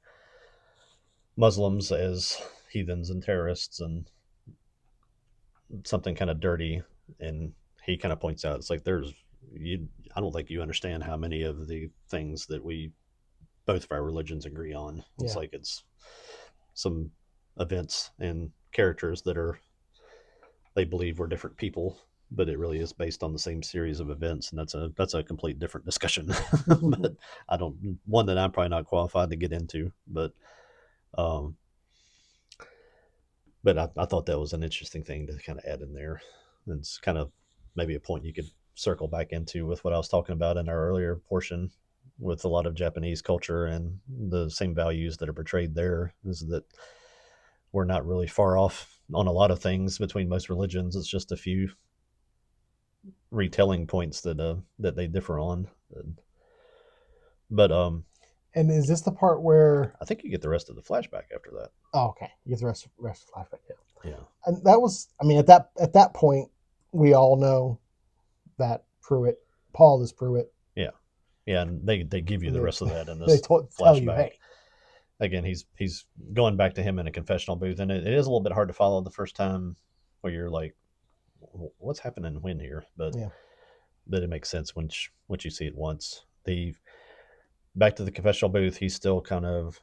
Muslims as heathens and terrorists and something kind of dirty, and he kind of points out it's like I don't think you understand how many of the things that we both of our religions agree on. It's yeah. like it's some events and characters that they believe we're different people, but it really is based on the same series of events, and that's a complete different discussion. But I don't one that I'm probably not qualified to get into, but um, I thought that was an interesting thing to kind of add in there. It's kind of maybe a point you could circle back into with what I was talking about in our earlier portion with a lot of Japanese culture and the same values that are portrayed there, is that we're not really far off on a lot of things between most religions. It's just a few retelling points that they differ on. But and is this the part where I think you get the rest of the flashback after that. oh, okay, you get the rest of flashback. Yeah. And that was, I mean, at that point, we all know that Paul is Pruitt. Yeah. Yeah, and they give you the rest of that in They this tell you, flashback. hey, Again, he's going back to him in a confessional booth, and it is a little bit hard to follow the first time, where you're like, "What's happening when here?" But yeah. it makes sense once you see it once. The back to the confessional booth, he's still kind of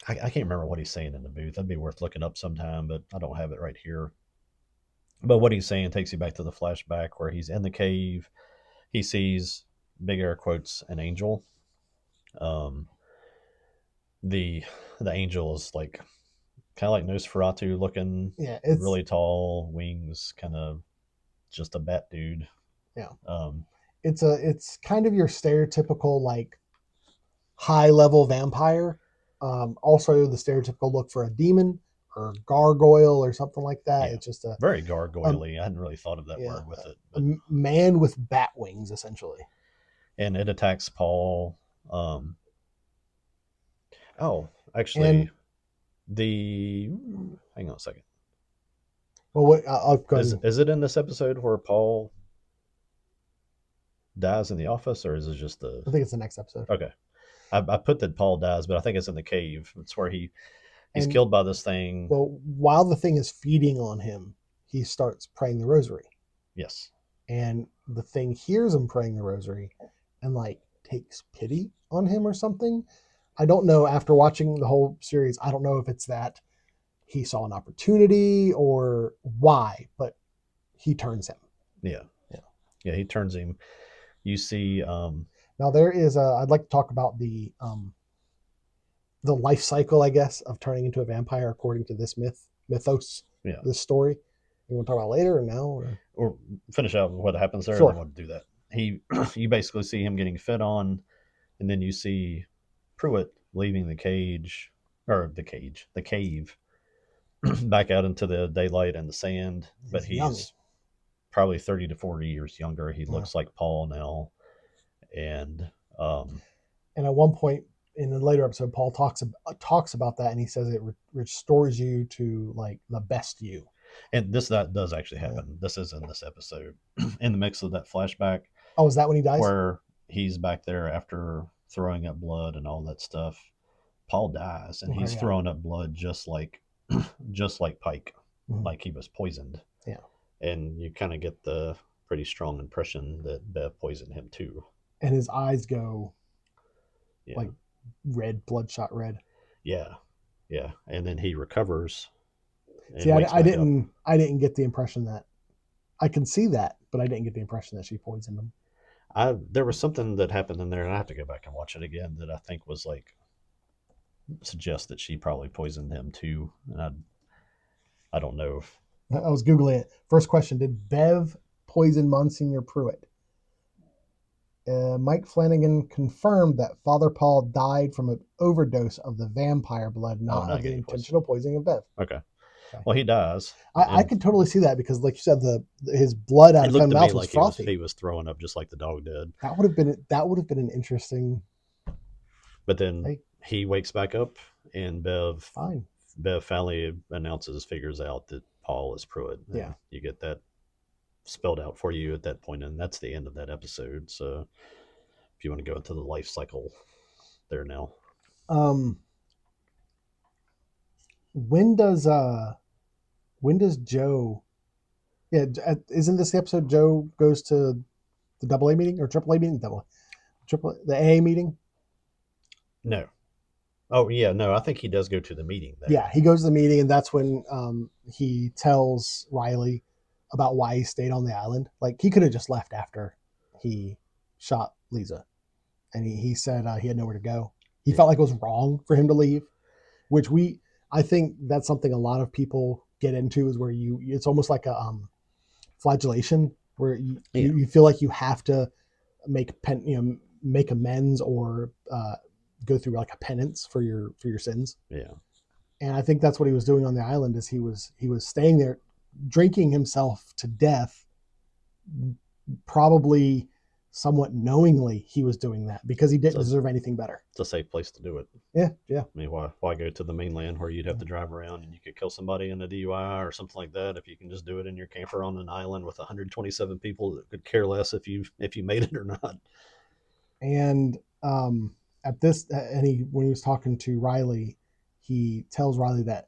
I can't remember what he's saying in the booth. That'd be worth looking up sometime, but I don't have it right here. But what he's saying takes you back to the flashback where he's in the cave. He sees, big air quotes, an angel. Um, the angel is like kind of like Nosferatu looking, Yeah, it's really tall, wings, kind of just a bat dude. Yeah. Um, it's kind of your stereotypical like high level vampire. Also the stereotypical look for a demon or gargoyle or something like that. yeah, It's just a very gargoyle-y. I hadn't really thought of that yeah, word with it, a but man with bat wings essentially. and it attacks Paul. Um, oh, actually, And the hang on a second. well, what I'll go ahead. Is it in this episode where Paul dies in the office, or is it just the? I think it's the next episode. Okay, I put that Paul dies, but I think it's in the cave. It's where he's And killed by this thing. well, while the thing is feeding on him, he starts praying the rosary, Yes. and the thing hears him praying the rosary, and like takes pity on him or something. I don't know. After watching the whole series, I don't know if it's that he saw an opportunity or why, but he turns him. Yeah. Yeah. Yeah. He turns him. You see. Now there is I'd like to talk about the life cycle, I guess, of turning into a vampire according to this mythos. Yeah. This story. You want to talk about later or now? Or finish out what happens there. Sure. And then we'll do that. You basically see him getting fed on, and then you see Pruitt leaving the cage, or the cave, back out into the daylight and the sand. But he's young. Probably 30 to 40 years younger. He Yeah. looks like Paul now. And at one point in the later episode, Paul talks about that, and he says it restores you to like the best you. and that does actually happen. Yeah. This is in this episode, in the mix of that flashback. Oh, is that when he dies? Where he's back there after throwing up blood and all that stuff. Paul dies, and he's throwing up blood just like Pike, mm-hmm. like he was poisoned. Yeah. And you kind of get the pretty strong impression that Bev poisoned him too. And his eyes go like red, bloodshot red. Yeah. Yeah. And then he recovers. and See, wakes I back up. didn't get the impression that I can see that, but I didn't get the impression that she poisoned him. There was something that happened in there, and I have to go back and watch it again, that I think was like suggests that she probably poisoned him too. And I don't know if I was googling it. First question: did Bev poison Monsignor Pruitt? Mike Flanagan confirmed that Father Paul died from an overdose of the vampire blood, not not of the getting intentional poisoning of Bev. okay. Okay. Well, he dies, I and could totally see that because, like you said, his blood out it of looked his to me mouth was like frothy. he was throwing up just like the dog did. That would have been an interesting. But then Hey, he wakes back up, and fine. Bev finally figures out that Paul is Pruitt. And Yeah. you get that spelled out for you at that point, and that's the end of that episode. So if you want to go into the life cycle there now. When does Joe? Yeah, isn't this the episode Joe goes to the AA meeting or AAA meeting? The AA meeting. No. Oh yeah, no. I think he does go to the meeting there. Yeah, he goes to the meeting, and that's when he tells Riley about why he stayed on the island. Like, he could have just left after he shot Lisa, and he said he had nowhere to go. He felt like it was wrong for him to leave, which I think that's something a lot of people get into, is where it's almost like a flagellation, where you feel like you have to make amends or go through like a penance for your sins. Yeah. And I think that's what he was doing on the island, is he was staying there, drinking himself to death, probably somewhat knowingly. He was doing that because he didn't deserve anything better. It's a safe place to do it. Yeah. I mean, why go to the mainland where you'd have to drive around and you could kill somebody in a DUI or something like that, if you can just do it in your camper on an island with 127 people that could care less if you made it or not. And at this, and when he was talking to Riley, he tells Riley that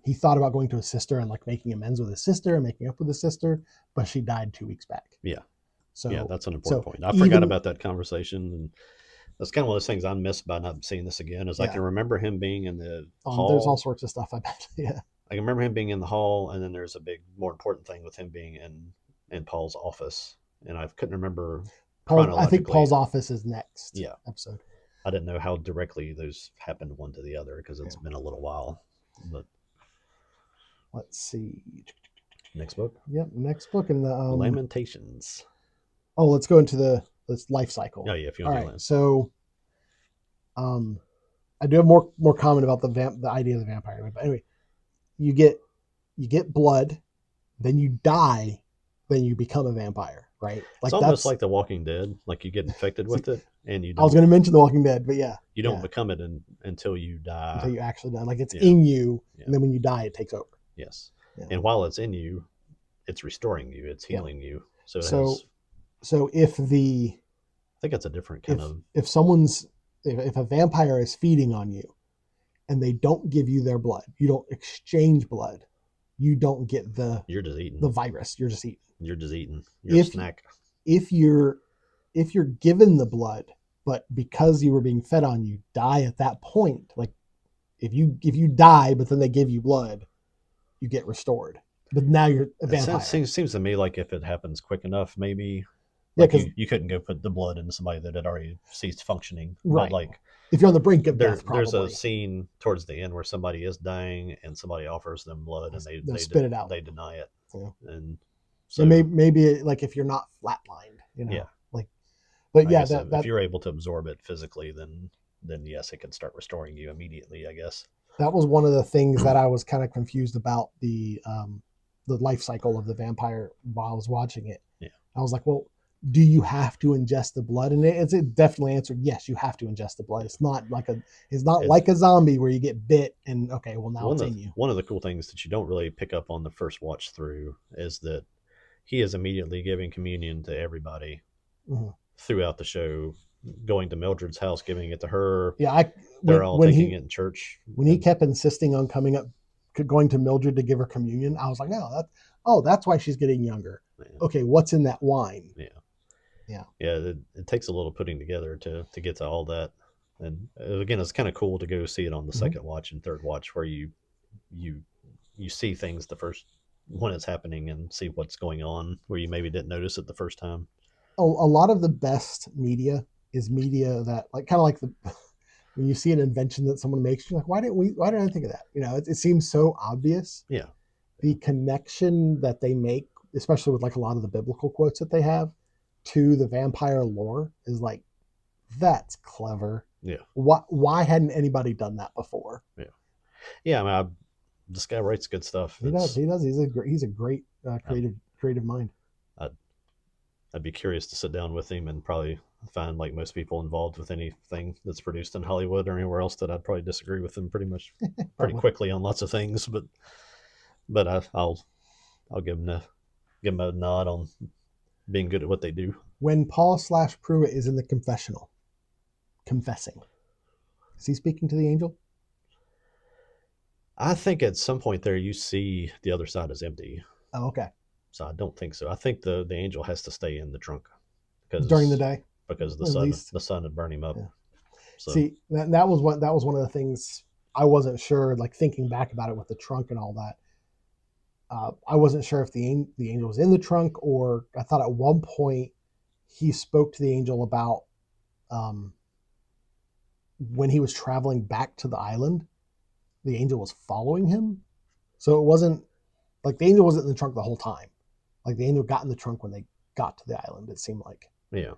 he thought about going to his sister and like making amends with his sister and making up with his sister, but she died 2 weeks back. Yeah. So yeah, that's an important point. I forgot about that conversation, and that's kind of one of those things I missed by not seeing this again. Is I can remember him being in the hall. There's all sorts of stuff, I bet. Yeah. I can remember him being in the hall, and then there's a big, more important thing with him being in Paul's office, and I couldn't remember. I think Paul's office is next episode. I didn't know how directly those happened one to the other because it's been a little while. But let's see. Next book? Yep, next book in the Lamentations. Oh, let's go into this life cycle. Oh yeah, if you want. All right, so I do have more comment about the idea of the vampire. But anyway, you get blood, then you die, then you become a vampire, right? Like, it's almost like The Walking Dead. Like, you get infected with it, and you don't. I was going to mention The Walking Dead, but yeah, you don't become it until you die. Until you actually die. Like, it's in you, and then when you die, it takes over. Yes, and while it's in you, it's restoring you. It's healing you. So if I think it's a different kind of. If a vampire is feeding on you, and they don't give you their blood, you don't exchange blood, you don't get you're just eating the virus. You're just eating. You're just eating. You're a snack. If you're given the blood, but because you were being fed on, you die at that point. Like, if you die, but then they give you blood, you get restored. But now you're a vampire. Seems to me like if it happens quick enough, maybe. Like, you couldn't go put the blood into somebody that had already ceased functioning. Right. But like, if you're on the brink of death, there's a scene towards the end where somebody is dying and somebody offers them blood, and they spit it out. They deny it. Yeah. And so maybe like if you're not flatlined, Yeah. Like, but I guess if you're able to absorb it physically, then yes, it can start restoring you immediately, I guess. That was one of the things that I was kind of confused about, the life cycle of the vampire while I was watching it. Yeah. I was like, well, do you have to ingest the blood? And it definitely answered yes. You have to ingest the blood. It's not like a zombie where you get bit and okay, well now it's in you. One of the cool things that you don't really pick up on the first watch through is that he is immediately giving communion to everybody throughout the show, going to Mildred's house, giving it to her. Yeah, they're all taking it in church. When he kept insisting on going to Mildred to give her communion, I was like, no, that's why she's getting younger. Yeah. Okay, what's in that wine? Yeah. It takes a little putting together to get to all that. And again, it's kind of cool to go see it on the second watch and third watch, where you you see things the first when it's happening and see what's going on where you maybe didn't notice it the first time. A lot of the best media is media that like kind of like the when you see an invention that someone makes, you're like, why didn't I think of that? It seems so obvious. Yeah. The connection that they make, especially with like a lot of the biblical quotes that they have to the vampire lore, is like, that's clever. Yeah. Why hadn't anybody done that before? Yeah. Yeah. I mean, this guy writes good stuff. He does. He's a great creative mind. I'd be curious to sit down with him and probably find, like most people involved with anything that's produced in Hollywood or anywhere else, that I'd probably disagree with him pretty quickly on lots of things. But I'll give him a nod on being good at what they do. When Paul/Pruitt is in the confessional, confessing, is he speaking to the angel? I think at some point there you see the other side is empty. Oh, okay. So I don't think so. I think the angel has to stay in the trunk During the day, because the sun would burn him up. Yeah. So. See, that was one of the things I wasn't sure. Like thinking back about it with the trunk and all that, I wasn't sure if the angel was in the trunk, or I thought at one point he spoke to the angel about when he was traveling back to the island, the angel was following him. So it wasn't like the angel wasn't in the trunk the whole time. Like the angel got in the trunk when they got to the island, it seemed like. Yeah.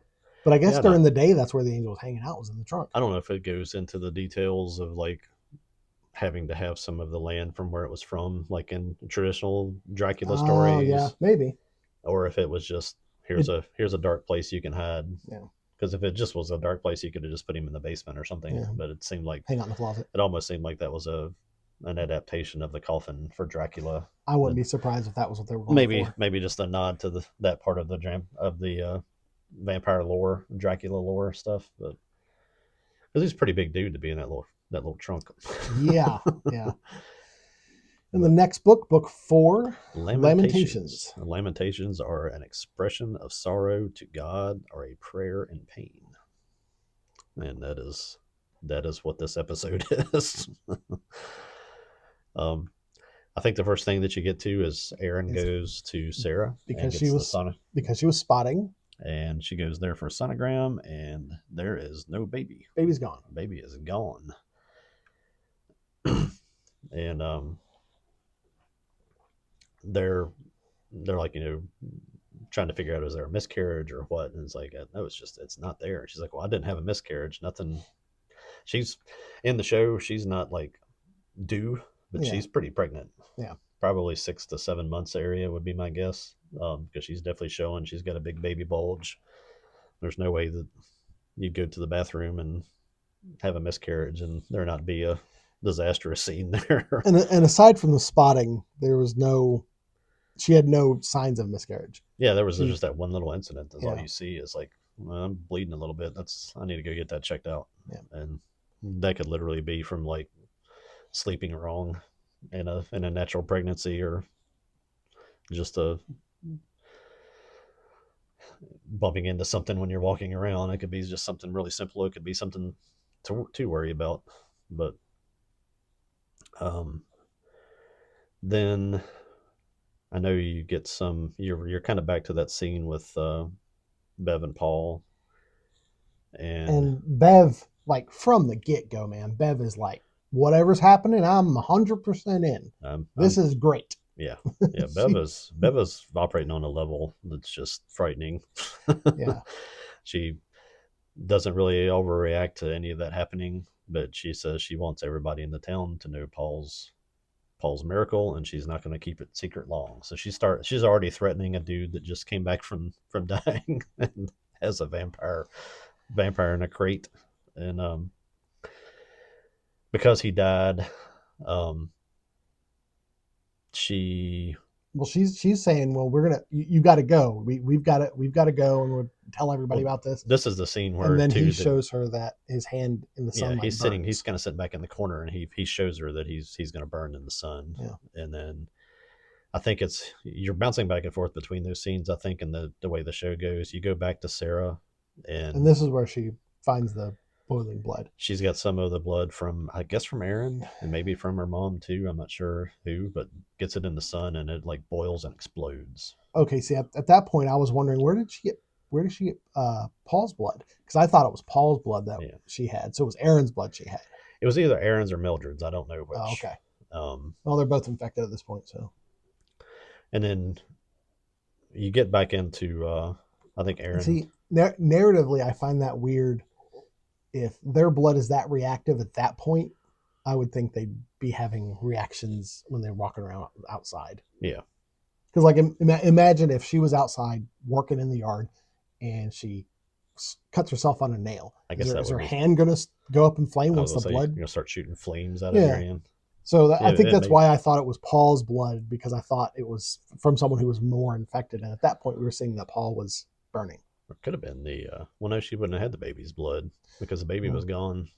But I guess during the day, that's where the angel was hanging out, was in the trunk. I don't know if it goes into the details of like having to have some of the land from where it was from, like in traditional Dracula stories. Oh, yeah, maybe. Or if it was just, here's a dark place you can hide. Yeah. Because if it just was a dark place, you could have just put him in the basement or something. Yeah. But it seemed like hang out in the closet. It almost seemed like that was an adaptation of the coffin for Dracula. I wouldn't be surprised if that was what they were going for. Maybe just a nod to that part of the vampire lore, Dracula lore stuff. But because he's a pretty big dude to be in that little trunk. Yeah. And the next book 4, Lamentations. Lamentations are an expression of sorrow to God, or a prayer in pain. And that is what this episode is. I think the first thing that you get to is Aaron goes to Sarah because she was spotting, and she goes there for a sonogram, and there is no baby. Baby's gone. Baby is gone. And they're like, trying to figure out, is there a miscarriage or what? And it's like, no, it's not there. She's like, well, I didn't have a miscarriage. Nothing. She's in the show. She's not like due, but she's pretty pregnant. Yeah. Probably 6 to 7 months area would be my guess. Because she's definitely showing she's got a big baby bulge. There's no way that you'd go to the bathroom and have a miscarriage and there not be a disastrous scene there. And aside from the spotting, she had no signs of miscarriage. Yeah, there was just that one little incident. That's all you see is like, well, I'm bleeding a little bit. I need to go get that checked out. Yeah. And that could literally be from like sleeping wrong in a natural pregnancy, or just bumping into something when you're walking around. It could be just something really simple. It could be something to worry about. But then I know you get you're kind of back to that scene with Bev and Paul. And Bev, like from the get-go, man, Bev is like, whatever's happening, I'm 100% in. This is great. Yeah. Bev is operating on a level that's just frightening. Yeah. She doesn't really overreact to any of that happening, but she says she wants everybody in the town to know Paul's miracle, and she's not going to keep it secret long. So she's already threatening a dude that just came back from dying and has a vampire in a crate. And because he died, she's saying, well, you got to go. We've got to go, and we'll tell everybody about this. This is the scene where, and then he shows her that his hand in the sun. Yeah, he's kind of sitting back in the corner, and he shows her that he's going to burn in the sun. Yeah. And then I think you're bouncing back and forth between those scenes. I think in the way the show goes, you go back to Sarah, and this is where she finds the Boiling blood. She's got some of the blood from, I guess, from Aaron and maybe from her mom too. I'm not sure who, but gets it in the sun and it like boils and explodes. Okay, see, at that point, I was wondering where did she get Paul's blood? Because I thought it was Paul's blood that Yeah. she had, so it was Aaron's blood she had. It was either Aaron's or Mildred's. I don't know Oh, which. okay. Um, Well, they're both infected at this point, so. and then you get back into, I think And Aaron. see, narratively, I find that weird. If their blood is that reactive at that point, I would think they'd be having reactions when they're walking around outside. Yeah. Because, like, imagine if she was outside working in the yard and she cuts herself on a nail. I guess Is her hand going to go up in flame once the blood? You're going to start shooting flames out of your hand. So I think that's why I thought it was Paul's blood, because I thought it was from someone who was more infected. And at that point, we were seeing that Paul was burning. It could have been well, no, she wouldn't have had the baby's blood because the baby was gone.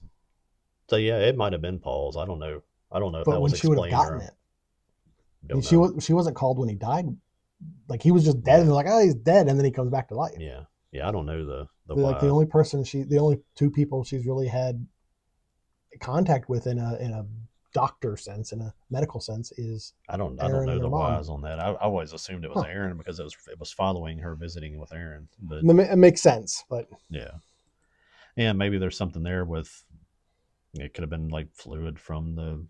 So yeah, it might have been Paul's. I don't know. If that was explained. But when she would have gotten it, she wasn't called when he died. Like, he was just dead, and they're like, oh, he's dead, and then he comes back to life. Yeah. I don't know the like the only two people she's really had contact with in a doctor sense, in a medical sense, is I don't know the whys on that. I always assumed it was Aaron because it was following her visiting with Aaron. But it makes sense. But yeah, maybe there's something there with. It could have been like fluid from the.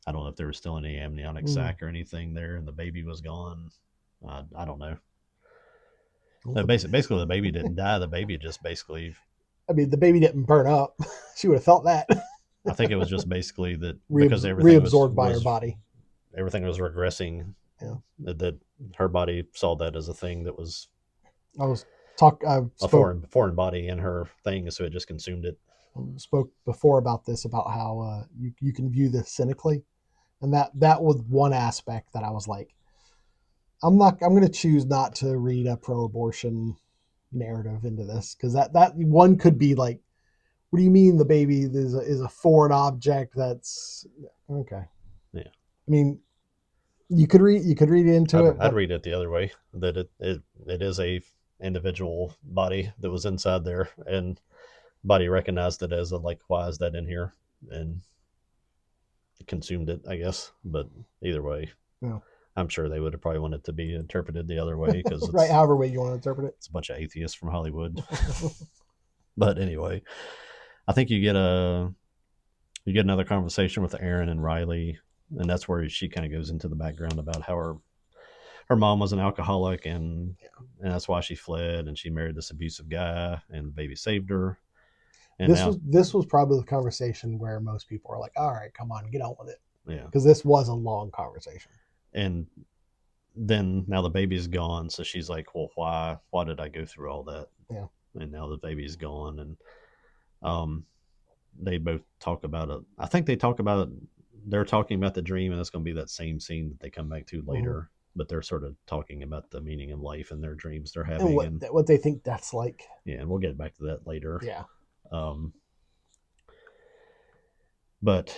I don't know if there was still any amniotic sac or anything there, and the baby was gone. I don't know. No, basically, the baby didn't die. The baby just basically. I mean, the baby didn't burn up. She would have felt that. I think it was just basically that because everything reabsorbed by her body. Everything was regressing. Yeah. That her body saw that as a thing that was. A foreign body in her thing, so it just consumed it. Spoke before about this, about how you can view this cynically, and that was one aspect that I was like, I'm going to choose not to read a pro-abortion narrative into this, because that one could be like, what do you mean the baby is a foreign object? That's okay. Yeah. I mean, you could read into it. I'd read it the other way, that it is a individual body that was inside there, and body recognized it as why is that in here, and consumed it, I guess. But either way, I'm sure they would have probably wanted to be interpreted the other way, because right, however way you want to interpret it. It's a bunch of atheists from Hollywood. But anyway, I think you get another conversation with Aaron and Riley, and that's where she kind of goes into the background about how her mom was an alcoholic, and that's why she fled, and she married this abusive guy, and the baby saved her. And this was probably the conversation where most people are like, all right, come on, get on with it. Yeah. Because this was a long conversation. And then now the baby's gone, so she's like, well, why did I go through all that? Yeah. And now the baby's gone, and they both talk about it. I think they talk about it. They're talking about the dream, and it's going to be that same scene that they come back to later. Mm-hmm. But they're sort of talking about the meaning of life and their dreams they're having, and what they think that's like. Yeah, and we'll get back to that later. Yeah. But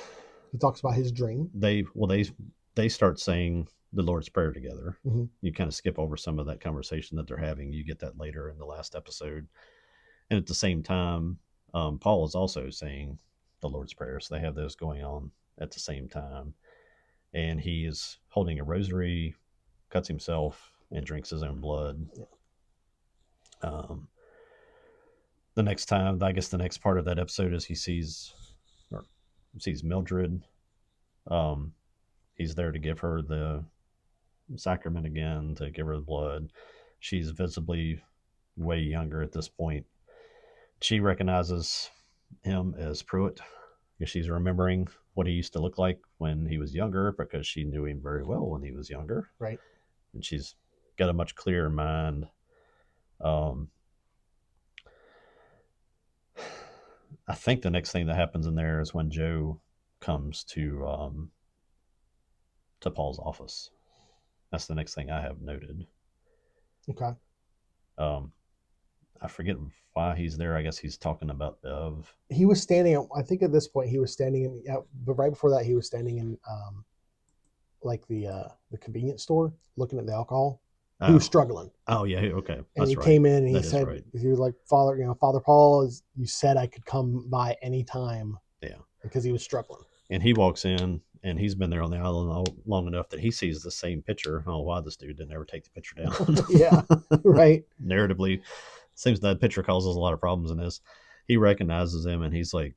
he talks about his dream. They start saying the Lord's Prayer together. Mm-hmm. You kind of skip over some of that conversation that they're having. You get that later in the last episode. And at the same time, Paul is also saying the Lord's Prayer. So they have those going on at the same time. And he is holding a rosary, cuts himself, and drinks his own blood. Yeah. The next time, I guess the next part of that episode is he sees Mildred. He's there to give her the sacrament again, to give her the blood. She's visibly way younger at this point. She recognizes him as Pruitt, because she's remembering what he used to look like when he was younger, because she knew him very well when he was younger. Right. And she's got a much clearer mind. I think the next thing that happens in there is when Joe comes to Paul's office. That's the next thing I have noted. Okay. I forget why he's there. I guess he's talking about Bev. He was standing. I think at this point he was standing in. But right before that, he was standing in, like the convenience store, looking at the alcohol. He was Oh, struggling, oh yeah. Okay, and that's he right. came in and he That is said, right. he was like, Father Paul, you said I could come by any time Yeah. because he was struggling. And he walks in, and he's been there on the island long enough that he sees the same picture. Oh, why this dude didn't ever take the picture down? Yeah, right. Narratively, seems that picture causes a lot of problems in this. He recognizes him, and he's like,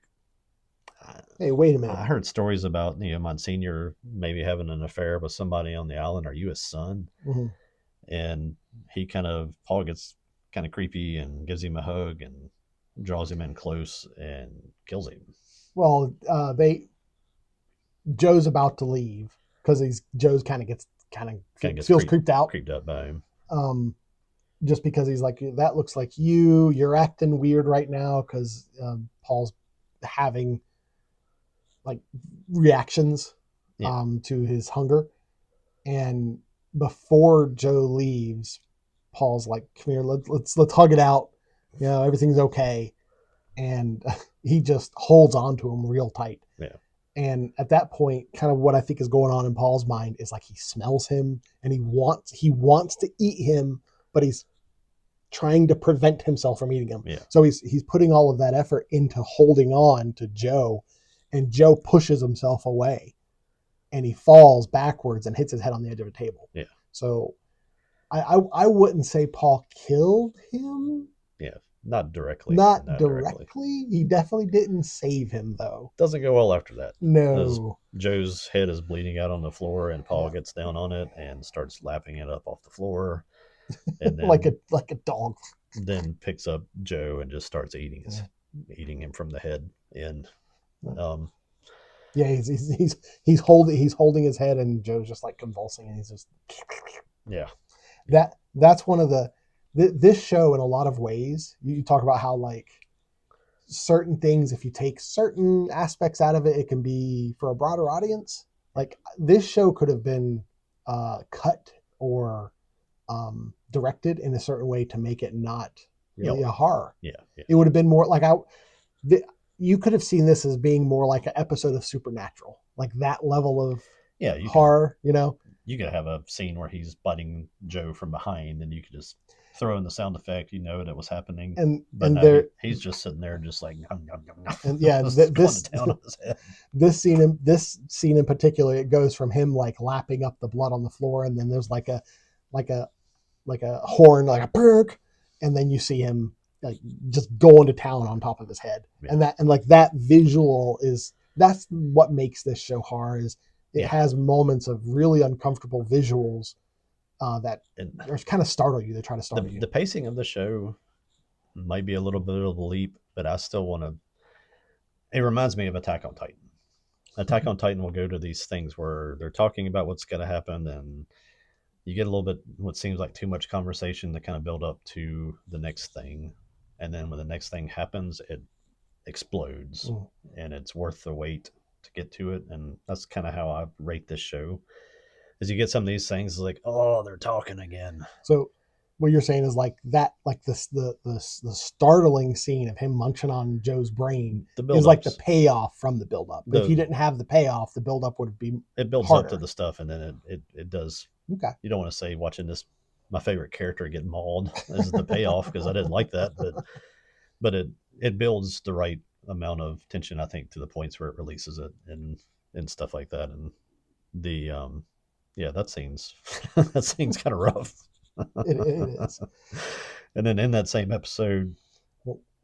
Hey, wait a minute. I heard stories about Monsignor maybe having an affair with somebody on the island. Are you his son? Mm-hmm. And Paul gets kind of creepy and gives him a hug and draws him in close and kills him. Well, Joe's about to leave because Joe's kind Kind of of gets feels creeped out. creeped up by him. Um, just because he's like, that looks like you're acting weird right now because Paul's having like reactions Yeah. to his hunger. And before Joe leaves, Paul's like, come here, let's hug it out. Everything's okay. And he just holds on to him real tight. Yeah. And at that point, kind of what I think is going on in Paul's mind is like he smells him and he wants to eat him, but he's trying to prevent himself from eating him. Yeah. So he's putting all of that effort into holding on to Joe, and Joe pushes himself away, and he falls backwards and hits his head on the edge of a table. Yeah. So I wouldn't say Paul killed him. Yeah. Not directly. Not directly. He definitely didn't save him, though. Doesn't go well after that. No. Joe's head is bleeding out on the floor, and Paul gets down on it and starts lapping it up off the floor, and then like a dog. Then picks up Joe and just starts eating him from the head in. Yeah, he's holding his head, and Joe's just like convulsing, and he's just that's one of this show in a lot of ways. You talk about how like certain things, if you take certain aspects out of it, it can be for a broader audience. Like this show could have been cut or directed in a certain way to make it not really a horror. Yeah. It would have been more like you could have seen this as being more like an episode of Supernatural, like that level of horror. You could have a scene where he's biting Joe from behind, and you could just throw in the sound effect. It was happening, he's just sitting there, just like nom, nom, nom, nom. And yeah, this scene in particular, it goes from him like lapping up the blood on the floor, and then there's like a horn, like a perk, and then you see him like just going to town on top of his head, and that visual that's what makes this show horror. Is it has moments of really uncomfortable visuals that kind of startle you. They try to startle you. The pacing of the show might be a little bit of a leap, but I still want to. It reminds me of Attack on Titan. Attack on Titan will go to these things where they're talking about what's going to happen, and you get a little bit what seems like too much conversation to kind of build up to the next thing, and then when the next thing happens, it explodes, and it's worth the wait to get to it. And that's kind of how I rate this show. Is you get some of these things like, oh, they're talking again. So what you're saying is like that, like this, the startling scene of him munching on Joe's brain is like the payoff from the buildup. But if you didn't have the payoff, the buildup would be it builds harder up to the stuff, and then it does. Okay. You don't want to say watching this, my favorite character get mauled is the payoff, because I didn't like that, but it builds the right amount of tension, I think, to the points where it releases it and stuff like that. And the that scene's kind of rough. It is. And then in that same episode,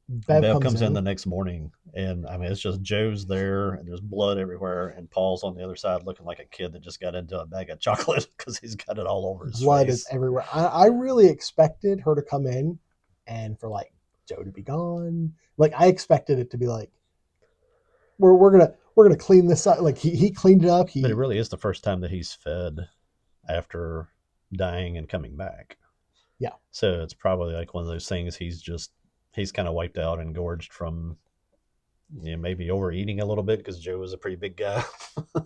Bev comes in the next morning, and I mean, it's just Joe's there, and there's blood everywhere, and Paul's on the other side looking like a kid that just got into a bag of chocolate because he's got it all over his blood face. Is everywhere. I really expected her to come in and for like Joe to be gone. Like I expected it to be like we're gonna clean this up. Like he cleaned it up. But it really is the first time that he's fed after dying and coming back. Yeah. So it's probably like one of those things he's kind of wiped out and gorged from maybe overeating a little bit, because Joe was a pretty big guy.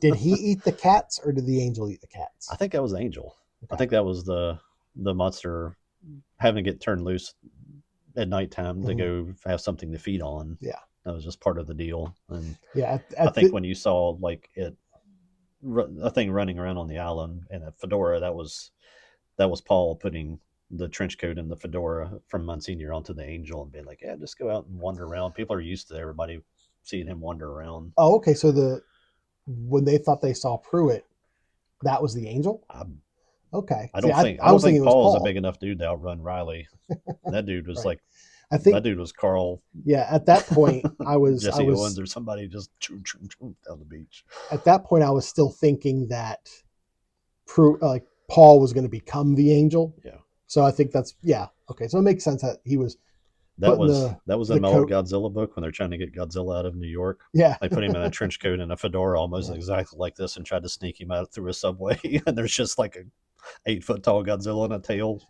Did he eat the cats, or did the angel eat the cats? I think that was Angel. Okay. I think that was the monster having to get turned loose at nighttime to go have something to feed on. Yeah. That was just part of the deal. And yeah, I think when you saw like a thing running around on the island and a fedora, that was that was Paul putting the trench coat and the fedora from Monsignor onto the angel and being like, yeah, just go out and wander around. People are used to everybody seeing him wander around. Oh, okay. So when they thought they saw Pruitt, that was the angel. I, Okay. I See, don't think I was thinking it was Paul is a Paul. big enough dude to outrun Riley. That dude was Right. like, I that think, dude was Carl yeah. At that point, Jesse Owens or somebody just down the beach. at that point I was still thinking that Paul was going to become the angel. Yeah. So I think that's okay. So it makes sense that he was That putting was the in my old coat. Godzilla book when they're trying to get Godzilla out of New York. Yeah, They put him in a trench coat and a fedora, almost Yeah. exactly like this, and tried to sneak him out through a subway. And there's just like a 8 foot tall Godzilla and a tail.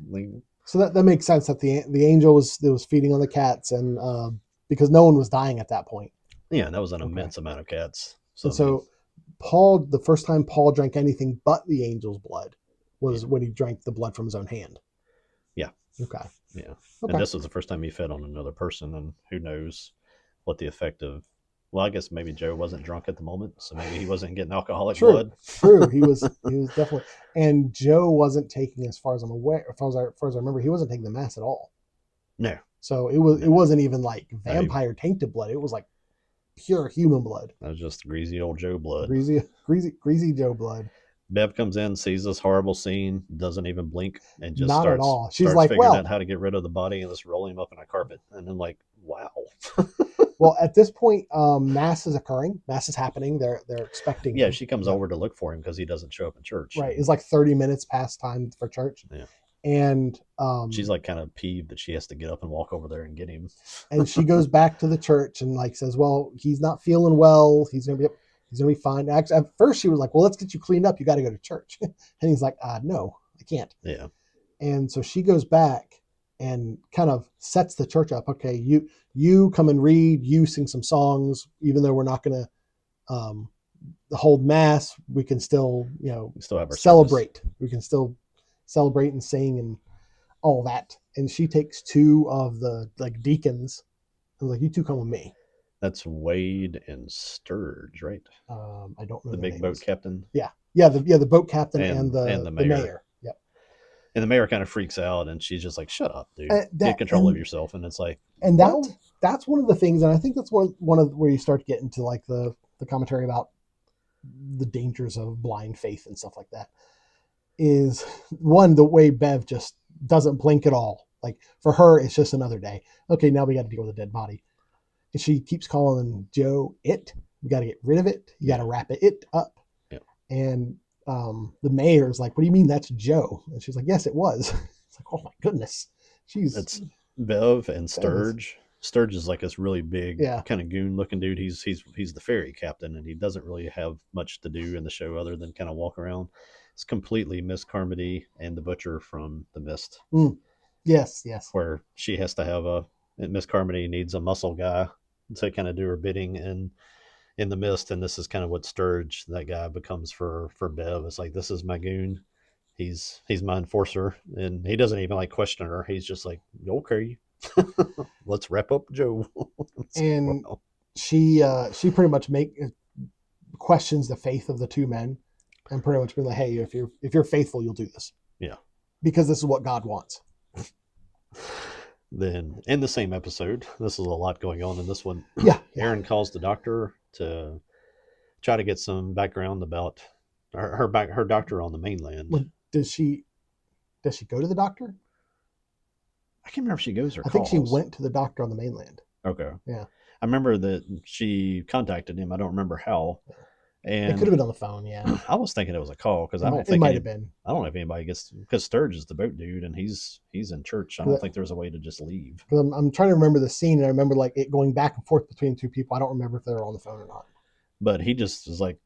so that makes sense that the angel was feeding on the cats, and because no one was dying at that point. Yeah, and that was an immense amount of cats. And so Paul, the first time Paul drank anything but the angel's blood was when he drank the blood from his own hand. Yeah. Okay. Yeah. Okay. And this was the first time he fed on another person, and who knows what the effect of. Well, I guess maybe Joe wasn't drunk at the moment, so maybe he wasn't getting alcoholic blood. True. He was definitely, and Joe wasn't taking, as far as I'm aware, as far as I remember, he wasn't taking the mass at all. No. So it wasn't even like vampire tainted blood. It was like pure human blood. That was just greasy old Joe blood. Greasy Joe blood. Bev comes in, sees this horrible scene, doesn't even blink, and just Not starts, at all. She's starts like, figuring well, out how to get rid of the body and just rolling him up in a carpet. And I'm like, wow. well, at this point, mass is occurring. Mass is happening. They're expecting. Yeah, him. she comes over to look for him because he doesn't show up in church. Right. It's like 30 minutes past time for church. Yeah. And she's like kind of peeved that she has to get up and walk over there and get him. And she goes back to the church and like says, well, he's not feeling well. He's gonna be fine. Actually, at first she was like, well, let's get you cleaned up. You got to go to church. And he's like, no, I can't. Yeah. And so she goes back and kind of sets the church up. Okay, you come and read, you sing some songs, even though we're not going to hold mass, we can still, we still have our celebrate. service. We can still celebrate and sing and all that. And she takes two of the like deacons and was like, you two come with me. That's Wade and Sturge, right? I don't know the big boat captain. Yeah, the boat captain and the mayor. Yep. And the mayor kind of freaks out, and she's just like, "Shut up, dude! Get control of yourself." And it's like, and that's one of the things, and I think that's one of where you start to get into like the commentary about the dangers of blind faith and stuff like that. Is one, the way Bev just doesn't blink at all. Like for her, it's just another day. Okay, now we got to deal with a dead body. And she keeps calling Joe it. We got to get rid of it. You got to wrap it up. Yep. And the mayor's like, what do you mean that's Joe? And she's like, yes, it was. It's like, oh my goodness. It's Bev and Sturge. Sturge is like this really big, kind of goon looking dude. He's the ferry captain, and he doesn't really have much to do in the show other than kind of walk around. It's completely Miss Carmody and the Butcher from The Mist. Yes. Where she has to have Miss Carmody needs a muscle guy to kind of do her bidding in The Mist, and this is kind of what Sturge, that guy, becomes for Bev. It's like, this is my goon. He's my enforcer, and he doesn't even like question her. He's just like, okay, let's wrap up Joe. And she pretty much questions the faith of the two men, and pretty much be like, hey, if you're faithful, you'll do this. Yeah, because this is what God wants. Then in the same episode, this is a lot going on in this one. Yeah. Erin calls the doctor to try to get some background about her doctor on the mainland. Well, does she go to the doctor? I can't remember if she goes or I think she went to the doctor on the mainland. Okay. Yeah. I remember that she contacted him. I don't remember how. And it could have been on the phone, yeah. I was thinking it was a call because it might have been. I don't know if anybody gets, because Sturge is the boat dude and he's in church. I don't think there's a way to just leave. I'm trying to remember the scene, and I remember like it going back and forth between two people. I don't remember if they were on the phone or not. But he just is like,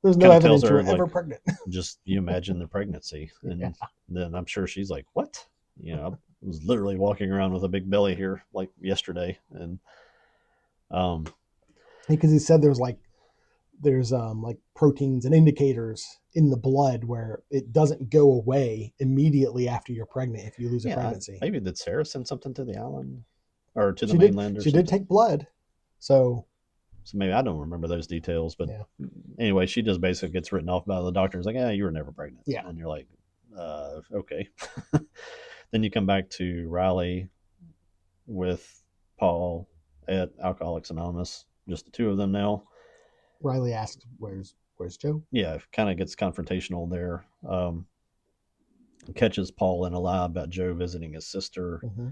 there's no evidence you were ever pregnant. Just you imagine the pregnancy, and then I'm sure she's like, what? I was literally walking around with a big belly here like yesterday, and because he said there's like proteins and indicators in the blood where it doesn't go away immediately after you're pregnant if you lose a pregnancy. Maybe did Sarah send something to the island or to the mainland? She did take blood, so maybe I don't remember those details. But anyway, she just basically gets written off by the doctor. It's like, you were never pregnant. Yeah, and you're like, Okay. Then you come back to Riley with Paul at Alcoholics Anonymous, just the two of them now. Riley asks, "Where's Joe?" Yeah, kind of gets confrontational there. Catches Paul in a lie about Joe visiting his sister, Mm-hmm.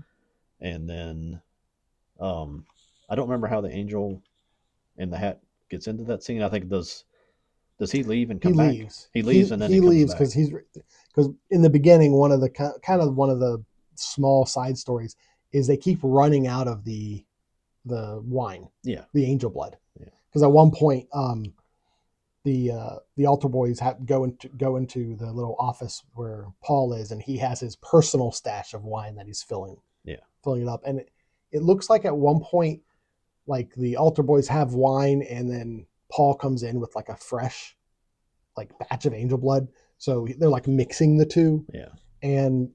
and then um, I don't remember how the angel in the hat gets into that scene. I think does he leave and He come back? leaves. He leaves and then He he comes leaves back. because in the beginning, one of the kind of one of the small side stories is they keep running out of the wine, Yeah, the angel blood. yeah, Because at one point, the altar boys go into the little office where Paul is, and he has his personal stash of wine that he's yeah, filling it up, and it looks like at one point, like the altar boys have wine, and then Paul comes in with like a fresh like batch of angel blood, so they're like mixing the two, yeah, and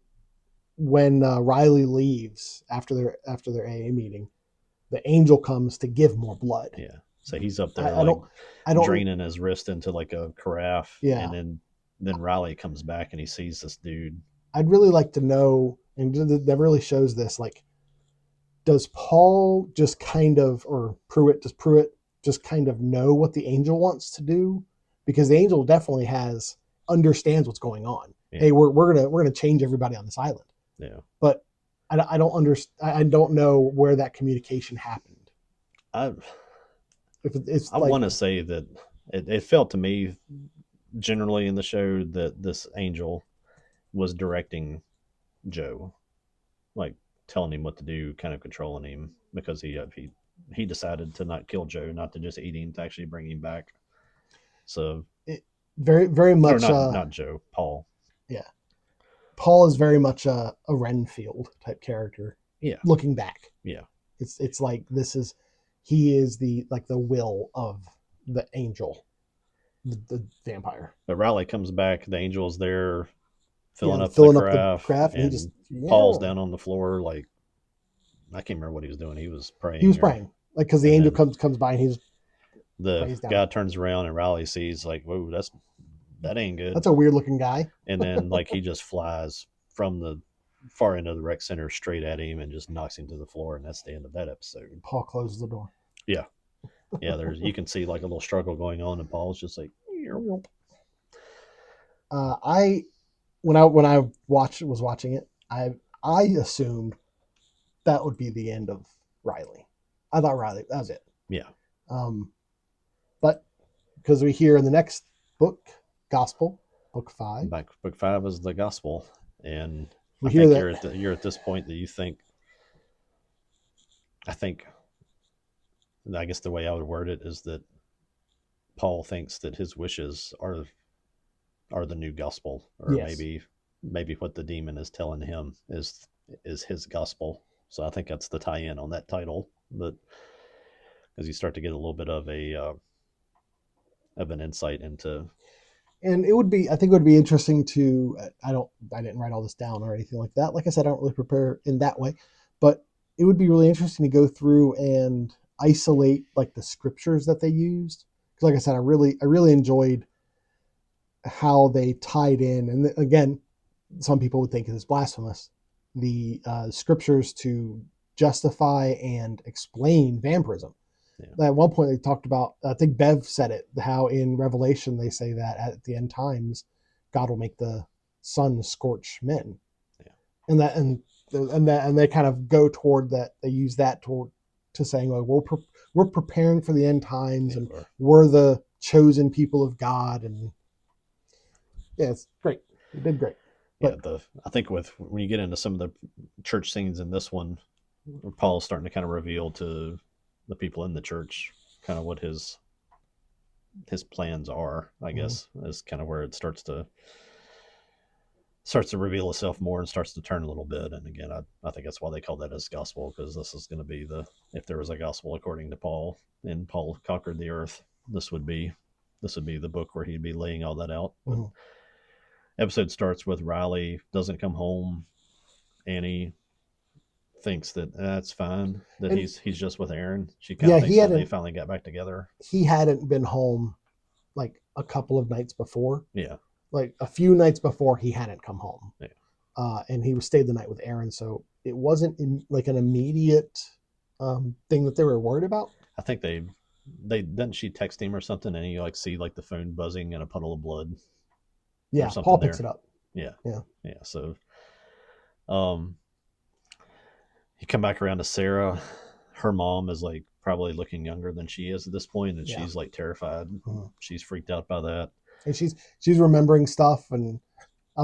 when Riley leaves after their AA meeting, the angel comes to give more blood. yeah. So he's up there I like don't I don't draining his wrist into like a carafe, yeah. and then Riley comes back and he sees this dude. I'd really like to know, and that really shows this. Like, does Paul just kind of, or Pruitt just kind of know what the angel wants to do? Because the angel definitely understands what's going on. Yeah, Hey, we're gonna change everybody on this island, yeah. but I don't understand. I don't know where that communication happened. I If it's I like, want to say that it felt to me generally in the show that this angel was directing Joe, like telling him what to do, kind of controlling him because he decided to not kill Joe, not to just eat him, to actually bring him back. So, it, very or much, not Joe, Paul. yeah. Paul is very much a Renfield type character. Yeah, Looking back, yeah. it's like he is the like the will of the angel, the vampire. But Riley comes back. The angel's there filling Yeah, up the filling up the carafe, craft, and he just and Paul's down on the floor like I can't remember what he was doing. He was he was praying, or praying like because the and angel then comes by and he just the prays down. guy turns around and Riley sees like, whoa, that ain't good. That's a weird looking guy. And then like he just flies from the far end of the rec center straight at him and just knocks him to the floor, and that's the end of that episode. Paul closes the door. Yeah, yeah. There's you can see like a little struggle going on, and Paul's just like, I when I was watching it, I assumed that would be the end of Riley. I thought Riley that was it. yeah. But because we hear in the next book, Gospel, book 5, Book 5 is the gospel, and we I hear think that you're at this point that you think. I think, I guess the way I would word it is that Paul thinks that his wishes are the new gospel, or yes, maybe what the demon is telling him is his gospel. So I think that's the tie-in on that title. But as you start to get a little bit of an insight into, and I think it would be interesting to I didn't write all this down or anything like that. Like I said, I don't really prepare in that way, but it would be really interesting to go through and isolate like the scriptures that they used. Because like I said, I really enjoyed how they tied in, and again, some people would think it is blasphemous, the scriptures to justify and explain vampirism. yeah, At one point, they talked about, I think Bev said it, how in Revelation they say that at the end times, God will make the sun scorch men, yeah, and they kind of go toward that. They use that to saying, like, we're preparing for the end times, yeah, and we're the chosen people of God, and yeah, it's great. It did great. yeah. But I think when you get into some of the church scenes in this one, Paul's starting to kind of reveal to the people in the church kind of what his plans are. I guess is kind of where it starts to reveal itself more and starts to turn a little bit. And again, I think that's why they call that his gospel, because this is going to be if there was a gospel according to Paul and Paul conquered the earth, this would be the book where he'd be laying all that out. But episode starts with Riley doesn't come home. Annie thinks that that's fine, that and he's just with Aaron. She kind of thinks that they finally got back together. he hadn't been home like a couple of nights before. Yeah. like a few nights before he hadn't come home. Yeah. And he stayed the night with Aaron, so it wasn't like an immediate thing that they were worried about. I think they didn't she text him or something, and you like see like the phone buzzing and a puddle of blood. Yeah, something Paul picks there. it up. Yeah. Yeah. Yeah. So, you come back around to Sarah. Her mom is like probably looking younger than she is at this point, and Yeah. she's like terrified. Mhm. She's freaked out by that. And she's remembering stuff. And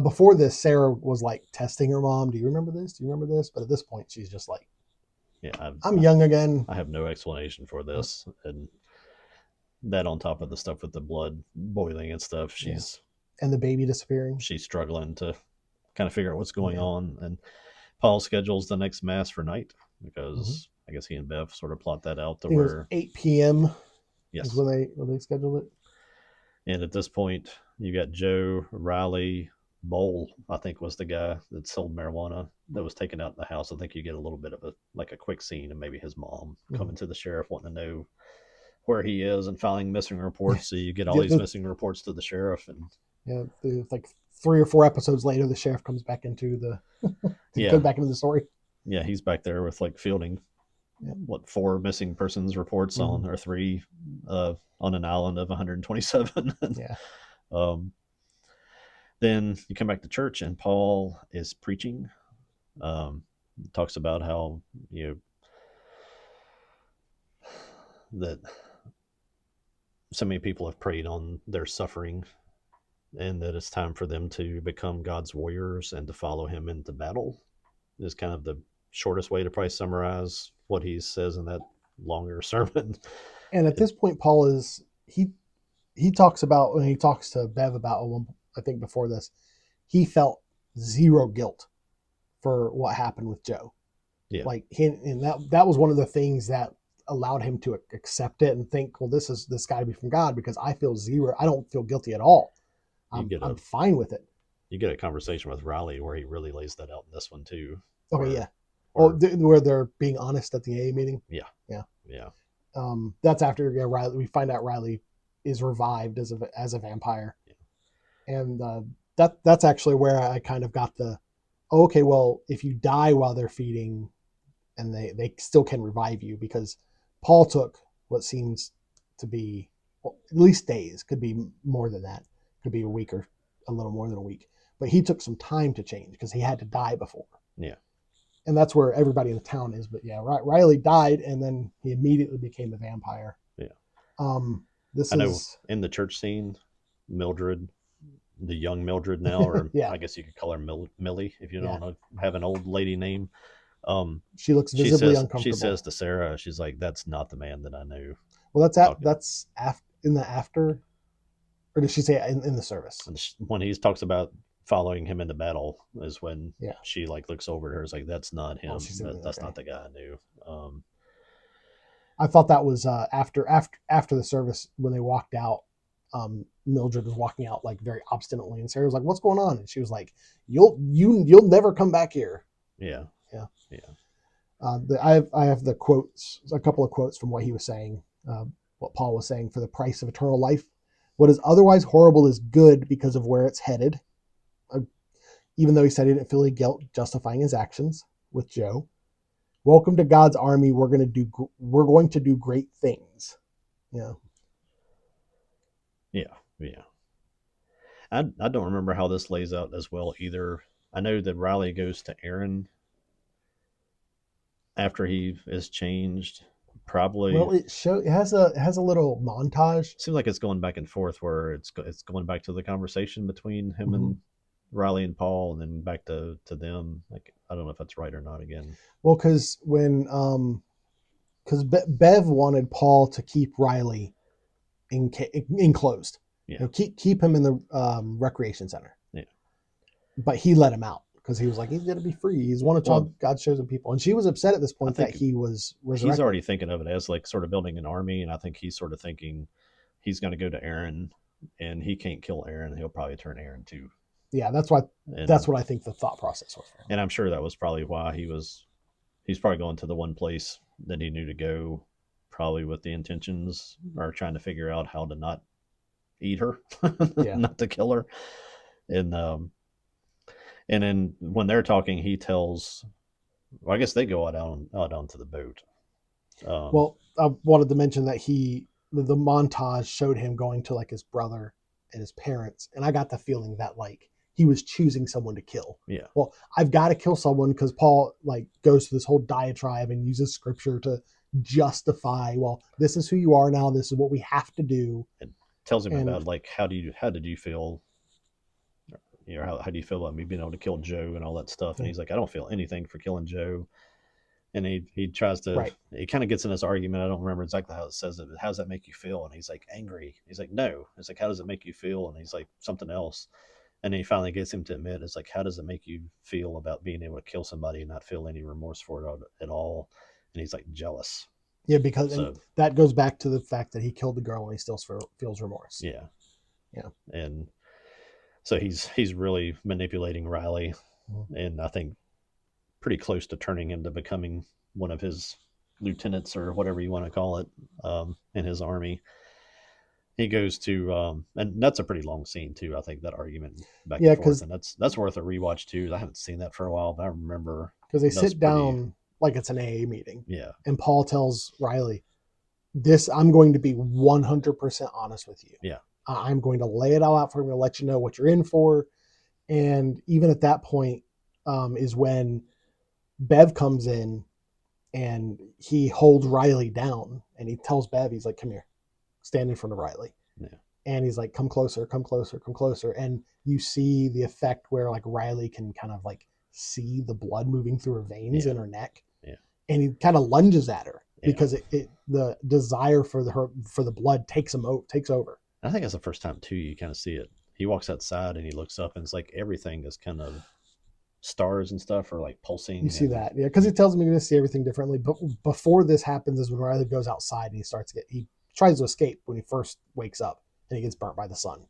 before this, Sarah was like testing her mom. Do you remember this? Do you remember this? But at this point, she's just like, Yeah, I'm young again. I have no explanation for this, and that on top of the stuff with the blood boiling and stuff, she's and the baby disappearing. She's struggling to kind of figure out what's going on. And Paul schedules the next mass for night because I guess he and Bev sort of plot that out to where 8 p.m. Yes, is when they scheduled it. And at this point, you got Joe, Riley, Bowl, I think was the guy that sold marijuana that was taken out in the house. I think you get a little bit of a quick scene, and maybe his mom coming to the sheriff wanting to know where he is and filing missing reports. So you get all these missing reports to the sheriff, and like 3 or 4 episodes later, the sheriff comes back into the story. Yeah, he's back there with like fielding 4 missing persons reports on, or 3 on an island of 127. Then you come back to church, and Paul is preaching. Talks about how that so many people have preyed on their suffering, and that it's time for them to become God's warriors and to follow him into battle. Is kind of the shortest way to probably summarize what he says in that longer sermon. And at this point, Paul is he talks about, when he talks to Bev about, I think before this, he felt zero guilt for what happened with Joe. Yeah. Like and that was one of the things that allowed him to accept it and think, well, this got to be from God, because I don't feel guilty at all. I'm fine with it. You get a conversation with Riley where he really lays that out in this one too. Okay, yeah. Where they're being honest at the AA meeting. Yeah. That's after Riley. We find out Riley is revived as a vampire, and that's actually where I kind of got okay, well, if you die while they're feeding, and they still can revive you, because Paul took what seems to be at least days, could be more than that, could be a week or a little more than a week, but he took some time to change because he had to die before. Yeah. And that's where everybody in the town is. But yeah, Riley died, and then he immediately became a vampire. Yeah. I know in the church scene, Mildred, the young Mildred now, or I guess you could call her Millie if you don't want to have an old lady name. She looks visibly uncomfortable. She says to Sarah, she's like, "That's not the man that I knew." Well, that's in the after, or did she say in the service? When he talks about following him into battle is when she like looks over at her, is like, "That's not him. That's not the guy I knew." I thought that was after the service, when they walked out. Mildred was walking out like very obstinately, and Sarah was like, "What's going on?" And she was like, "You'll never come back here." Yeah. I have the quotes, a couple of quotes from what he was saying, what Paul was saying. For the price of eternal life, what is otherwise horrible is good because of where it's headed. Even though he said he didn't feel any guilt justifying his actions with Joe. Welcome to God's army. We're going to do great things. Yeah. I don't remember how this lays out as well either. I know that Riley goes to Aaron after he is changed. Probably. Well, it has a little montage. Seems like it's going back and forth, where it's going back to the conversation between him and Riley and Paul, and then back to them. Like, I don't know if that's right or not again. Well, because Bev wanted Paul to keep Riley enclosed. Yeah. Keep him in the recreation center. Yeah. But he let him out because he was like, he's going to be free. He's one of God's chosen people. And she was upset at this point that he was resurrected. He's already thinking of it as like sort of building an army. And I think he's sort of thinking he's going to go to Aaron, and he can't kill Aaron. He'll probably turn Aaron too. Yeah, that's what I think the thought process was for him. And I'm sure that was probably why he's probably going to the one place that he knew to go, probably with the intentions or trying to figure out how to not eat her, not to kill her. And and then when they're talking, he tells. Well, I guess they go out onto the boat. Well, I wanted to mention that the montage showed him going to like his brother and his parents, and I got the feeling that like he was choosing someone to kill. Yeah. Well, I've got to kill someone because Paul like goes to this whole diatribe and uses scripture to justify. Well, this is who you are now. This is what we have to do. And tells him And about like how did you feel? You know, how do you feel about me being able to kill Joe and all that stuff? And he's like, I don't feel anything for killing Joe. And he tries to right, he kind of gets in this argument. I don't remember exactly how it says it, but how does that make you feel? And he's like, angry. He's like, no. It's like, how does it make you feel? And he's like, something else. And then he finally gets him to admit, it's like, how does it make you feel about being able to kill somebody and not feel any remorse for it at all? And he's like, jealous. yeah, because So and that goes back to the fact that he killed the girl and he still feels remorse. yeah, Yeah. And so he's really manipulating Riley, and I think pretty close to turning into becoming one of his lieutenants or whatever you want to call it, in his army. He goes to, and that's a pretty long scene too. I think that argument back Yeah, and forth, because and that's worth a rewatch too. I haven't seen that for a while, but I remember they that's sit pretty. down like it's an AA meeting, Yeah, and Paul tells Riley, "This I'm going to be 100% honest with you. yeah, I'm going to lay it all out for you. I'm going to let you know what you're in for." And even at that point, is when Bev comes in and he holds Riley down and he tells Bev, he's like, "Come here, stand in front of Riley." yeah, And he's like, "Come closer, come closer, come closer." And you see the effect where like Riley can kind of like see the blood moving through her veins yeah, in her neck. yeah, And he kind of lunges at her yeah. because the desire for the blood takes over. I think that's the first time too you kind of see it. He walks outside and he looks up, and it's like everything is kind of stars and stuff are like You pulsing. see And that, yeah, because he tells him you're going to see everything differently. But before this happens is when Riley goes outside and he tries to escape when he first wakes up and he gets burnt by the sun.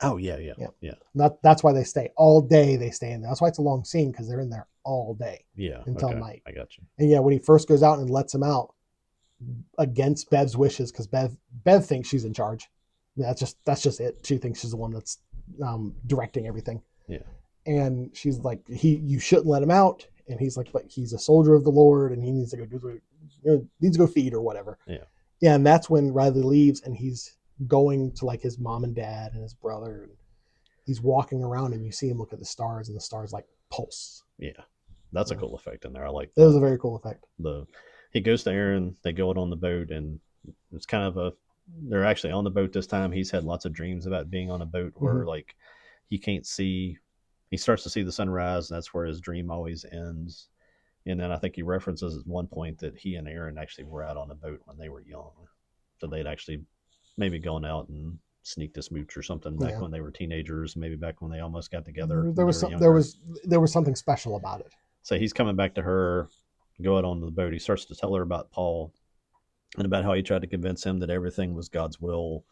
oh yeah, yeah, Yeah, yeah, that's why they stay all day. They stay in there. That's why it's a long scene because they're in there all day yeah. until Okay, night. I got you. And yeah, when he first goes out and lets him out against Bev's wishes, because Bev thinks she's in charge. That's just it. She thinks she's the one that's directing everything. Yeah, And she's like, you shouldn't let him out. And he's like, but he's a soldier of the Lord, and he needs to go needs to go feed or whatever. yeah, Yeah, and that's when Riley leaves, and he's going to like his mom and dad and his brother, and he's walking around, and you see him look at the stars, and the stars like pulse. yeah. That's a cool effect in there. I like That was that. a very cool effect. He goes to Aaron. They go out on the boat, and it's kind of a. They're actually on the boat this time. He's had lots of dreams about being on a boat where like he can't see. He starts to see the sunrise, and that's where his dream always ends. And then I think he references at one point that he and Aaron actually were out on a boat when they were young, so they'd actually maybe gone out and sneaked a smooch or something back when they were teenagers, maybe back when they almost got together. There was something special about it. So he's coming back to her, go out on the boat. He starts to tell her about Paul and about how he tried to convince him that everything was God's will,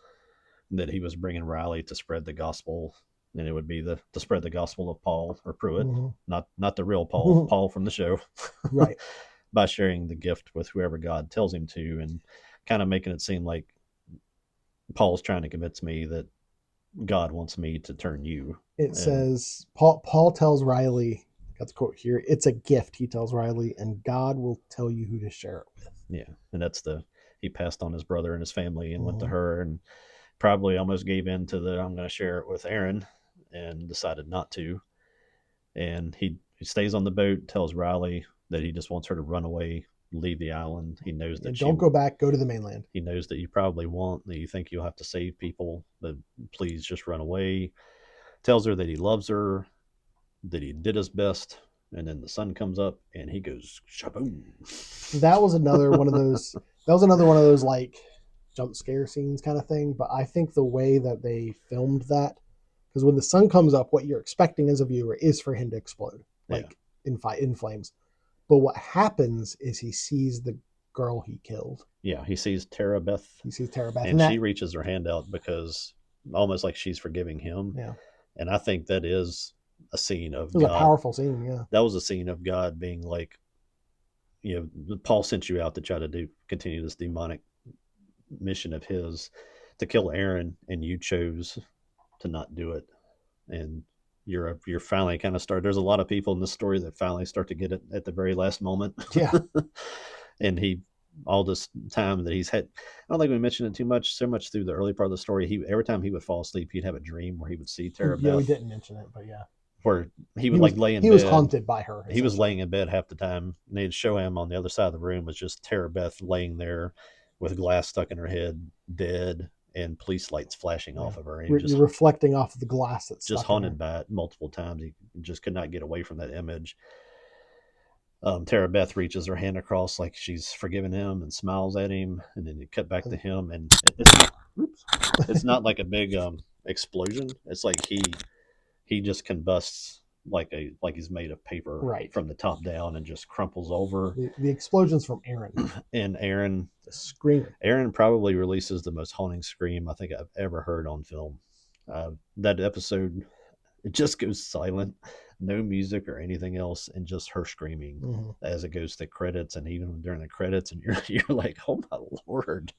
that he was bringing Riley to spread the gospel, and it would be to spread the gospel of Paul or Pruitt, not the real Paul, Paul from the show, right? By sharing the gift with whoever God tells him to, and kind of making it seem like Paul's trying to convince me that God wants me to turn you. It says Paul tells Riley, got the quote here, "It's a gift," he tells Riley, "and God will tell you who to share it with." Yeah, and that's he passed on his brother and his family and went to her, and probably almost gave in to the I'm going to share it with Aaron, and decided not to. And he stays on the boat, tells Riley that he just wants her to run away, leave the island. He knows that don't go back, go to the mainland. He knows that you probably won't, that you think you'll have to save people, but please just run away. Tells her that he loves her, that he did his best, and then the sun comes up and he goes shaboom. That was another one of those. That was another one of those like jump scare scenes kind of thing. But I think the way that they filmed that, because when the sun comes up, what you're expecting as a viewer is for him to explode, like in flames. But what happens is he sees the girl he killed. Yeah, he sees Tara Beth. And she reaches her hand out because almost like she's forgiving him. Yeah. And I think that is a scene of God. It was a powerful scene, yeah. That was a scene of God being like, Paul sent you out to try to continue this demonic mission of his to kill Aaron, and you chose to not do it. And you're finally kind of start. There's a lot of people in this story that finally start to get it at the very last moment. Yeah. And he all this time that he's had, I don't think we mentioned it too much, so much through the early part of the story. He every time he would fall asleep, he'd have a dream where he would see Tara Yeah, we Beth, didn't mention it, but yeah. where he would like lay in he was bed. haunted by her. He was laying in bed half the time, and they'd show him on the other side of the room was just Tara Beth laying there with glass stuck in her head, dead, and police lights flashing off of her. And You're reflecting off of the glass that's just haunted by it multiple times. He just could not get away from that image. Tara Beth reaches her hand across like she's forgiven him and smiles at him, and then you cut back to him, and it's not like a big explosion. It's like he just combusts like he's made of paper from the top down and just crumples over. The explosion's from Aaron. And Aaron screaming. Aaron probably releases the most haunting scream I think I've ever heard on film. That episode, it just goes silent, no music or anything else, and just her screaming as it goes to credits, and even during the credits, and you're like, oh my Lord,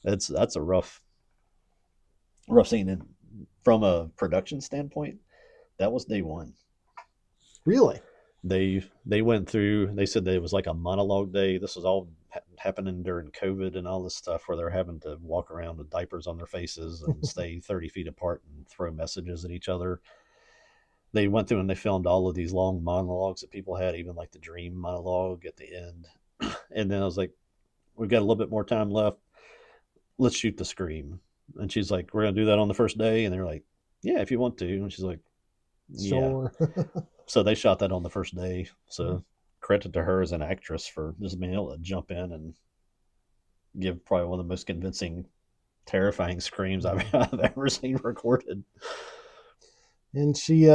that's a rough scene. And from a production standpoint, that was day one. Really? They went through. They said that it was like a monologue day. This was all happening during COVID and all this stuff, where they're having to walk around with diapers on their faces and stay 30 feet apart and throw messages at each other. They went through and they filmed all of these long monologues that people had, even like the dream monologue at the end. And then I was like, we've got a little bit more time left. Let's shoot the scream. And she's like, we're going to do that on the first day. And they're like, yeah, if you want to. And she's like, sure. Yeah. So they shot that on the first day. So credit to her as an actress for just being able to jump in and give probably one of the most convincing, terrifying screams I've ever seen recorded. And she,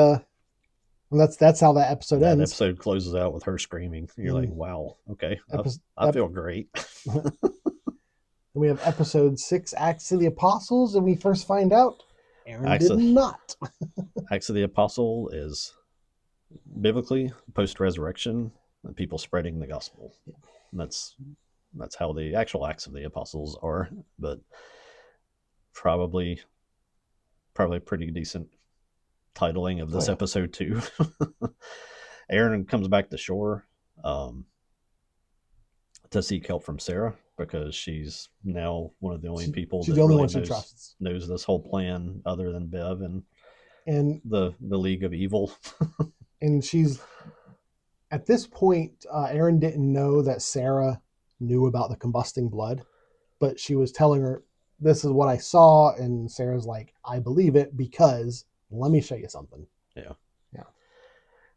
that's how that episode ends. That episode closes out with her screaming. You're like, wow, okay, I feel great. And we have episode 6, Acts of the Apostles, and we first find out Aaron did not. Acts of the Apostle is biblically post-resurrection, people spreading the gospel. And that's how the actual Acts of the Apostles are, but probably pretty decent titling of this episode too. Aaron comes back to shore to seek help from Sarah, because she's now one of the only people that really knows this whole plan other than Bev and the League of Evil. And she's at this point, Aaron didn't know that Sarah knew about the combusting blood, but she was telling her, this is what I saw. And Sarah's like, I believe it, because let me show you something. Yeah.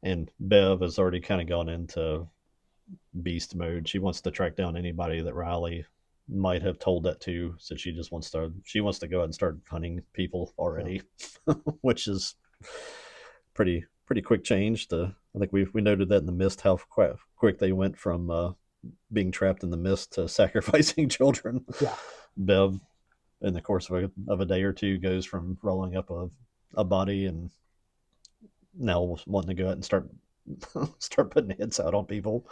And Bev has already kind of gone into beast mode. She wants to track down anybody that Riley might have told that to. So she just wants to go ahead and start hunting people already, which is pretty quick change. I think we noted that in the mist, how quick they went from being trapped in the mist to sacrificing children. Yeah. Bev, in the course of a day or two, goes from rolling up a body and now wanting to go out and start putting hits out on people.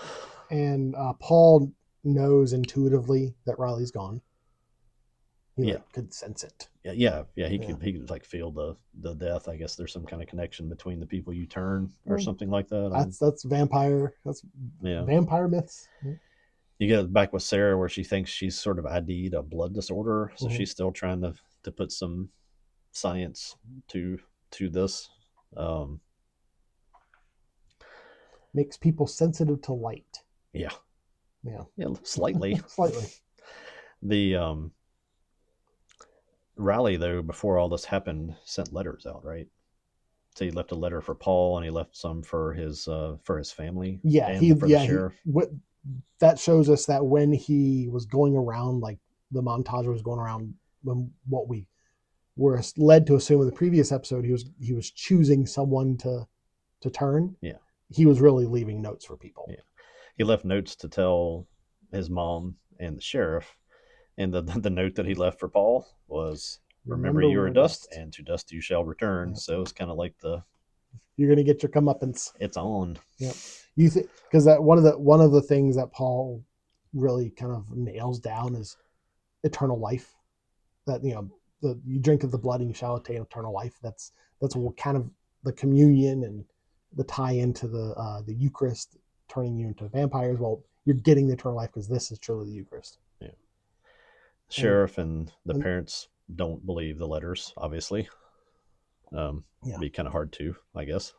And Paul knows intuitively that Riley's gone. He could sense it. Yeah. He could like feel the death. I guess there's some kind of connection between the people you turn or something like that. That's vampire. That's vampire myths. You get back with Sarah where she thinks she's sort of ID'd a blood disorder, so she's still trying to put some science to this. Makes people sensitive to light. Yeah, slightly. Slightly. The Riley, though, before all this happened, sent letters out, right? So he left a letter for Paul, and he left some for his family. Yeah, the sheriff. That shows us that when he was going around, like the montage was going around, when what we were led to assume in the previous episode, he was choosing someone to turn. Yeah, he was really leaving notes for people. Yeah, he left notes to tell his mom and the sheriff. And the note that he left for Paul was, remember you are dust, and to dust you shall return. Yeah. So it's kind of like you're going to get your comeuppance. It's on. Yeah. You think, because that one of the things that Paul really kind of nails down is eternal life. That, you drink of the blood and you shall attain eternal life. That's what kind of the communion and the tie into the Eucharist, turning you into vampires. Well, you're getting the eternal life because this is truly the Eucharist. Yeah. And, Sheriff and the and parents don't believe the letters, obviously. yeah, Be kind of hard to, I guess,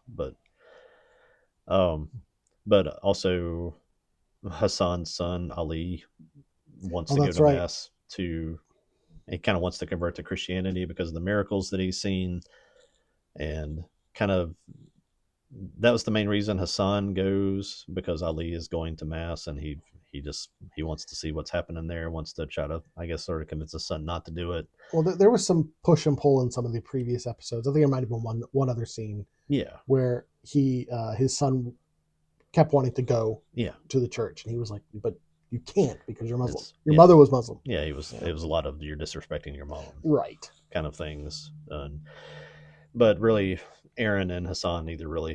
um, but also Hassan's son Ali wants oh, to go that's to right. mass to. He kind of wants to convert to Christianity because of the miracles that he's seen, and kind of that was the main reason Hassan goes, because Ali is going to mass, and he wants to see what's happening there, wants to try to, I guess, sort of convince his son not to do it. Well, there was some push and pull in some of the previous episodes. I think there might have been one other scene Yeah, where his son kept wanting to go yeah, to the church, and he was like, "But you can't because you're Muslim. it's Your yeah, mother was Muslim." yeah. He was. Yeah. It was a lot of you're disrespecting your mom Right. kind of things, but really, Aaron and Hassan neither really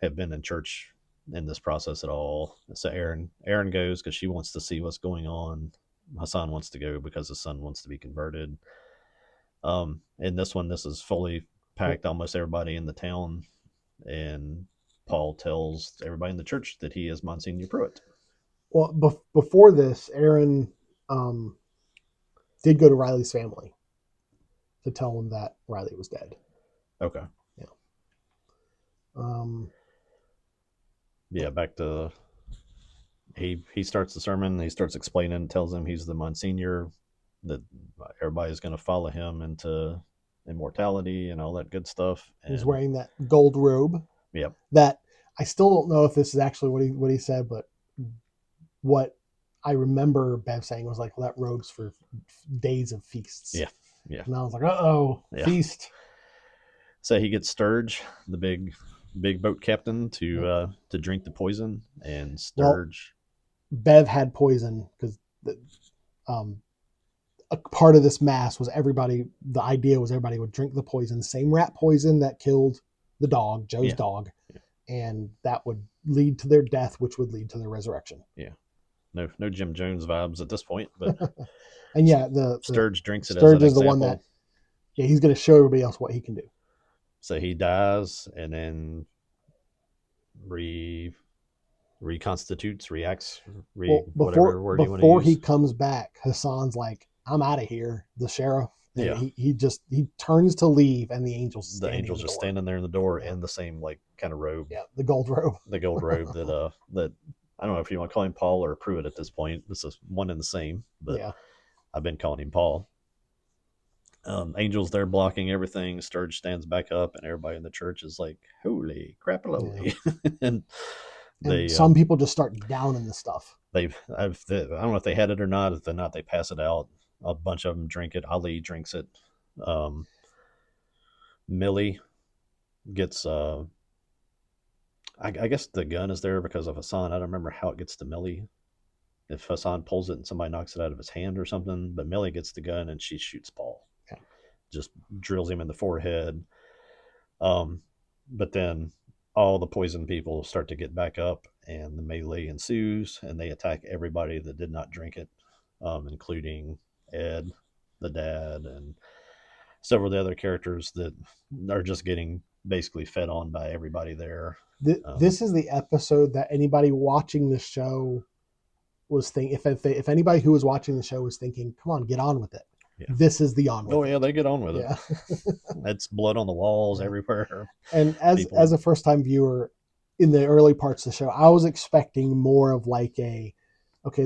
have been in church in this process at all. So Aaron goes because she wants to see what's going on. Hassan wants to go because his son wants to be converted. In this one, this is fully packed, almost everybody in the town, and Paul tells everybody in the church that he is Monsignor Pruitt. Well, before this, Aaron um, did go to Riley's family to tell him that Riley was dead. Okay. Yeah. Um, Yeah, back to he starts the sermon. He starts explaining, tells him he's the Monsignor, that everybody's going to follow him into immortality and all that good stuff. he's And wearing that gold robe. yep, That I still don't know if this is actually what he said, but what I remember Bev saying was like, "Well, that robe's for days of feasts." yeah, yeah, And I was like, "Uh-oh, yeah. feast." So he gets Sturge, the big boat captain, to drink the poison, and Well, Sturge. Bev had poison because um, a part of this mass was the idea was everybody would drink the poison, same rat poison that killed the dog, Joe's Yeah, dog, yeah, and that would lead to their death, which would lead to their resurrection. yeah. No Jim Jones vibes at this point, but And yeah, the Sturge drinks it as an Sturge is the one that, example. yeah, he's going to show everybody else what he can do. So he dies and then re reconstitutes, reacts, Well, whatever word you want to before he use. comes back, Hassan's like, "I'm out of here," the sheriff, and Yeah, he turns to leave, and the angel's the standing in angel's the just door. standing there in the door Yeah, in the same like kind of robe, yeah, the gold robe. the gold robe that I don't know if you want to call him Paul or Pruitt at this point. This is one and the same, but Yeah, I've been calling him Paul. Angel's there blocking everything. Sturge stands back up, and everybody in the church is like, "Holy yeah. crapaloli!" And And they some people just start downing the stuff. I don't know if they had it or not. If they're not, they pass it out. A bunch of them drink it. Ali drinks it. Um, Millie gets. I guess the gun is there because of Hassan. I don't remember how it gets to Millie. If Hassan pulls it and somebody knocks it out of his hand or something, but Millie gets the gun and she shoots Paul. Yeah. Just drills him in the forehead. Um, but then all the poison people start to get back up, and the melee ensues, and they attack everybody that did not drink it, including Ed, the dad, and several of the other characters that are just getting basically fed on by everybody there. This is the episode that anybody watching the show was thinking. If anybody who was watching the show was thinking, "Come on, get on with it," Yeah. this is the on with Oh it. yeah, they get on with Yeah. it. It's blood on the walls Yeah. everywhere. And as People. a first time viewer, in the early parts of the show, I was expecting more of like okay,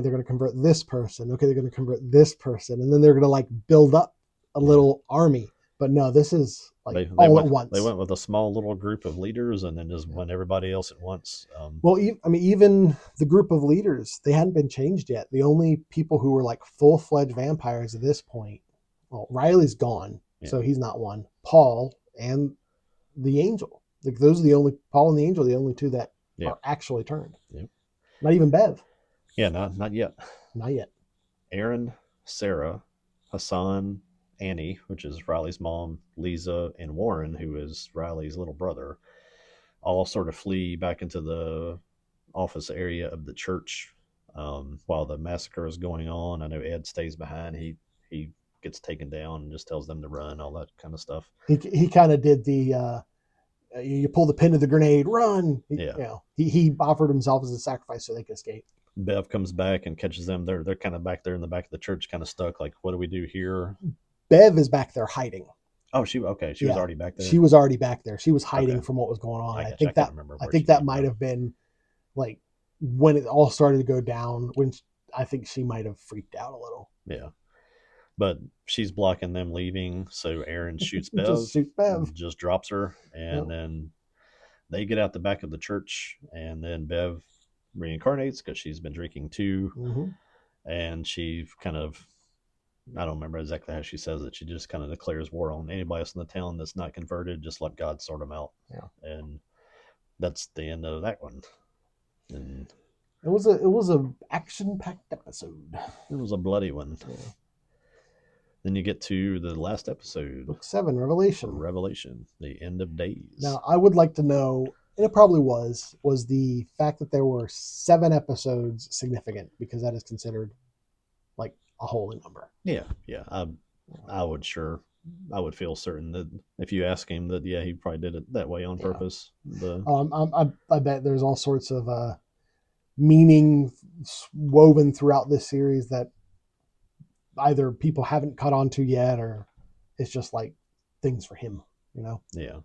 they're going to convert this person. Okay, they're going to convert this person, and then they're going to like build up a little army. But no, this is like all at once. They went with a small little group of leaders, and then just went everybody else at once. Well, I mean, even the group of leaders, they hadn't been changed yet. The only people who were like full-fledged vampires at this point, well, Riley's gone, Yeah. so he's not one. Paul and the angel. Like those are the only Paul and the angel, are the only two that Yeah. are actually turned. Yeah. Not even Bev. Yeah, not yet. Not yet. Aaron, Sarah, Hassan, Annie, which is Riley's mom, Lisa, and Warren, who is Riley's little brother, all sort of flee back into the office area of the church while the massacre is going on. I know Ed stays behind. He gets taken down and just tells them to run, all that kind of stuff. He kind of did the You pull the pin of the grenade, run. Yeah. He offered himself as a sacrifice so they could escape. Bev comes back and catches them. They're kind of back there in the back of the church, kind of stuck. Like, what do we do here? Bev is back there hiding. Oh, she was already back there. She was already back there. She was hiding Okay. from what was going on. I think that might have been like when it all started to go down. When I think she might have freaked out a little. Yeah, but she's blocking them leaving, so Aaron shoots Bev. Just shoots Bev. Just drops her, and then they get out the back of the church, and then Bev reincarnates because she's been drinking too, and she kind of, I don't remember exactly how she says it. She just kind of declares war on anybody else in the town that's not converted. Just let God sort them out. Yeah, and that's the end of that one. And it was a action-packed episode. It was a bloody one. Yeah. Then you get to the last episode, Book 7, Revelation. Revelation, the end of days. Now, I would like to know, and it probably was the fact that there were 7 episodes significant, because that is considered like a holy number. Yeah. I would feel certain that if you ask him that, he probably did it that way on purpose. I bet there's all sorts of meaning woven throughout this series that either people haven't caught on to yet, or it's just like things for him, Yeah.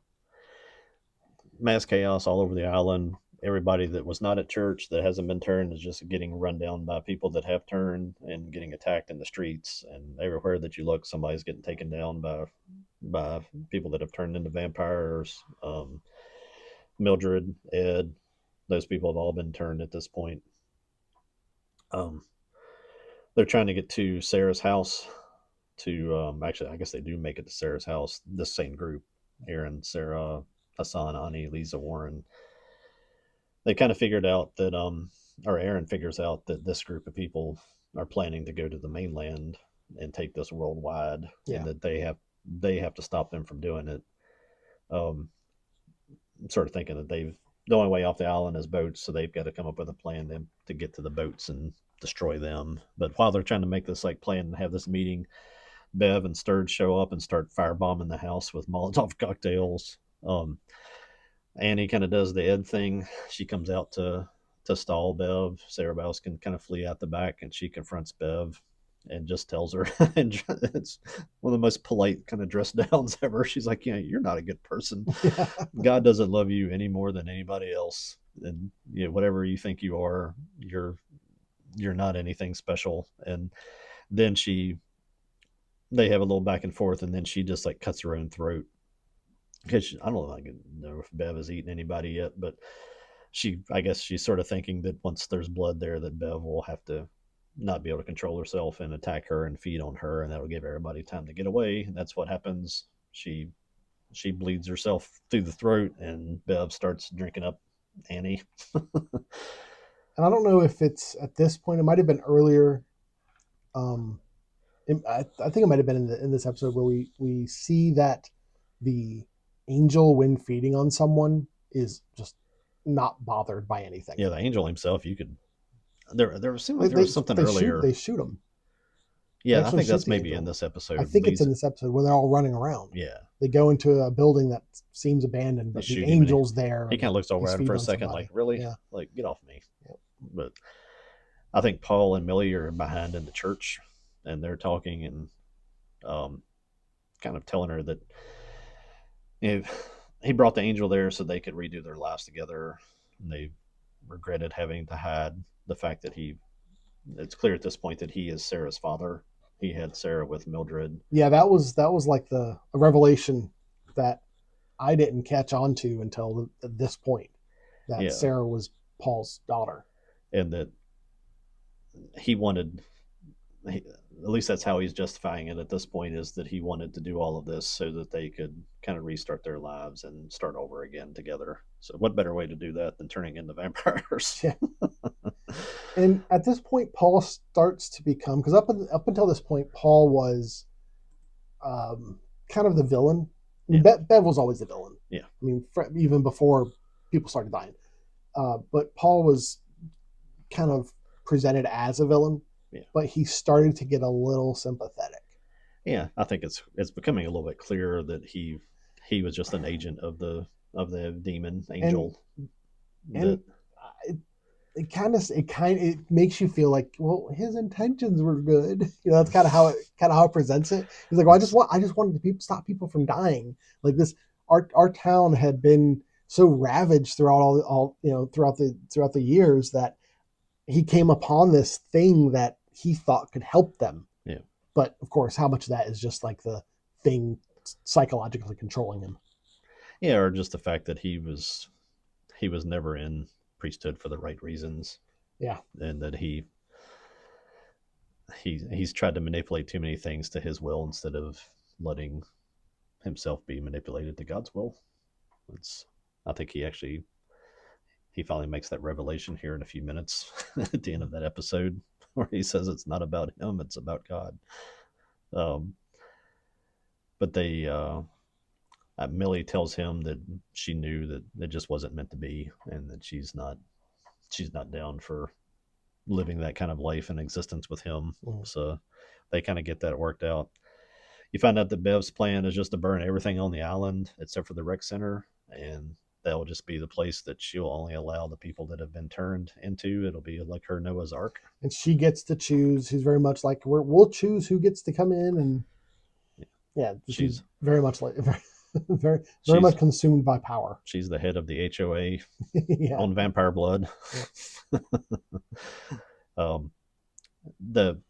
Mass chaos all over the island. Everybody that was not at church that hasn't been turned is just getting run down by people that have turned and getting attacked in the streets. And everywhere that you look, somebody's getting taken down by people that have turned into vampires. Mildred, Ed, those people have all been turned at this point. They're trying to get to Sarah's house to actually, I guess they do make it to Sarah's house. This same group, Aaron, Sarah, Hassan, Ani, Lisa, Warren. They kind of figured out that, or Aaron figures out that this group of people are planning to go to the mainland and take this worldwide, and that they have to stop them from doing it. Sort of thinking that the only way off the island is boats, so they've got to come up with a plan to get to the boats and destroy them. But while they're trying to make this plan and have this meeting, Bev and Sturge show up and start firebombing the house with Molotov cocktails. Annie kind of does the Ed thing. She comes out to stall Bev. Sarah Bowles can kind of flee out the back, and she confronts Bev and just tells her, and it's one of the most polite kind of dress downs ever. She's like, you're not a good person. God doesn't love you any more than anybody else. And whatever you think you are, you're not anything special. And then they have a little back and forth, and then she just like cuts her own throat. Because I don't know if Bev has eaten anybody yet, but I guess she's sort of thinking that once there's blood there, that Bev will have to not be able to control herself and attack her and feed on her, and that'll give everybody time to get away. And that's what happens. She bleeds herself through the throat, and Bev starts drinking up Annie. And I don't know if it's at this point. It might have been earlier. I think it might have been in this episode where we see that the angel, when feeding on someone, is just not bothered by anything. Yeah, the angel himself, you could. There was something earlier. They shoot him. Yeah, I think that's maybe in this episode. I think it's in this episode where they're all running around. Yeah. They go into a building that seems abandoned, but the angel's there. He kind of looks over at him for a second, like, really? Yeah. Like, get off me. Yep. But I think Paul and Millie are behind in the church, and they're talking and kind of telling her that he brought the angel there so they could redo their lives together. And they regretted having to hide the fact that it's clear at this point that he is Sarah's father. He had Sarah with Mildred. Yeah, that was like a revelation that I didn't catch on to until this point, that Sarah was Paul's daughter. And that at least that's how he's justifying it at this point, is that he wanted to do all of this so that they could kind of restart their lives and start over again together. So what better way to do that than turning into vampires? Yeah. And at this point, Paul starts to become, because up until this point, Paul was kind of the villain. Yeah. Bev was always the villain. Yeah. I mean, even before people started dying. But Paul was kind of presented as a villain. Yeah. But he started to get a little sympathetic. Yeah, I think it's becoming a little bit clearer that he was just an agent of the the demon and angel. and That it makes you feel like, well, his intentions were good. That's kind of how it presents it. He's like, well, I just wanted to stop people from dying. Like this, our town had been so ravaged throughout all throughout the years that he came upon this thing that he thought could help them. Yeah. But of course, how much of that is just like the thing psychologically controlling him? Yeah, or just the fact that he was never in priesthood for the right reasons. Yeah. And that he's tried to manipulate too many things to his will instead of letting himself be manipulated to God's will. I think he finally makes that revelation here in a few minutes at the end of that episode where he says it's not about him, it's about God. But Millie tells him that she knew that it just wasn't meant to be, and that she's not down for living that kind of life and existence with him. So they kind of get that worked out. You find out that Bev's plan is just to burn everything on the island except for the rec center, and that'll just be the place that she'll only allow the people that have been turned into. It'll be like her Noah's Ark. And she gets to choose. She's very much like, we'll choose who gets to come in. And yeah, she's very much like very much consumed by power. She's the head of the HOA yeah. on vampire blood. Yeah. The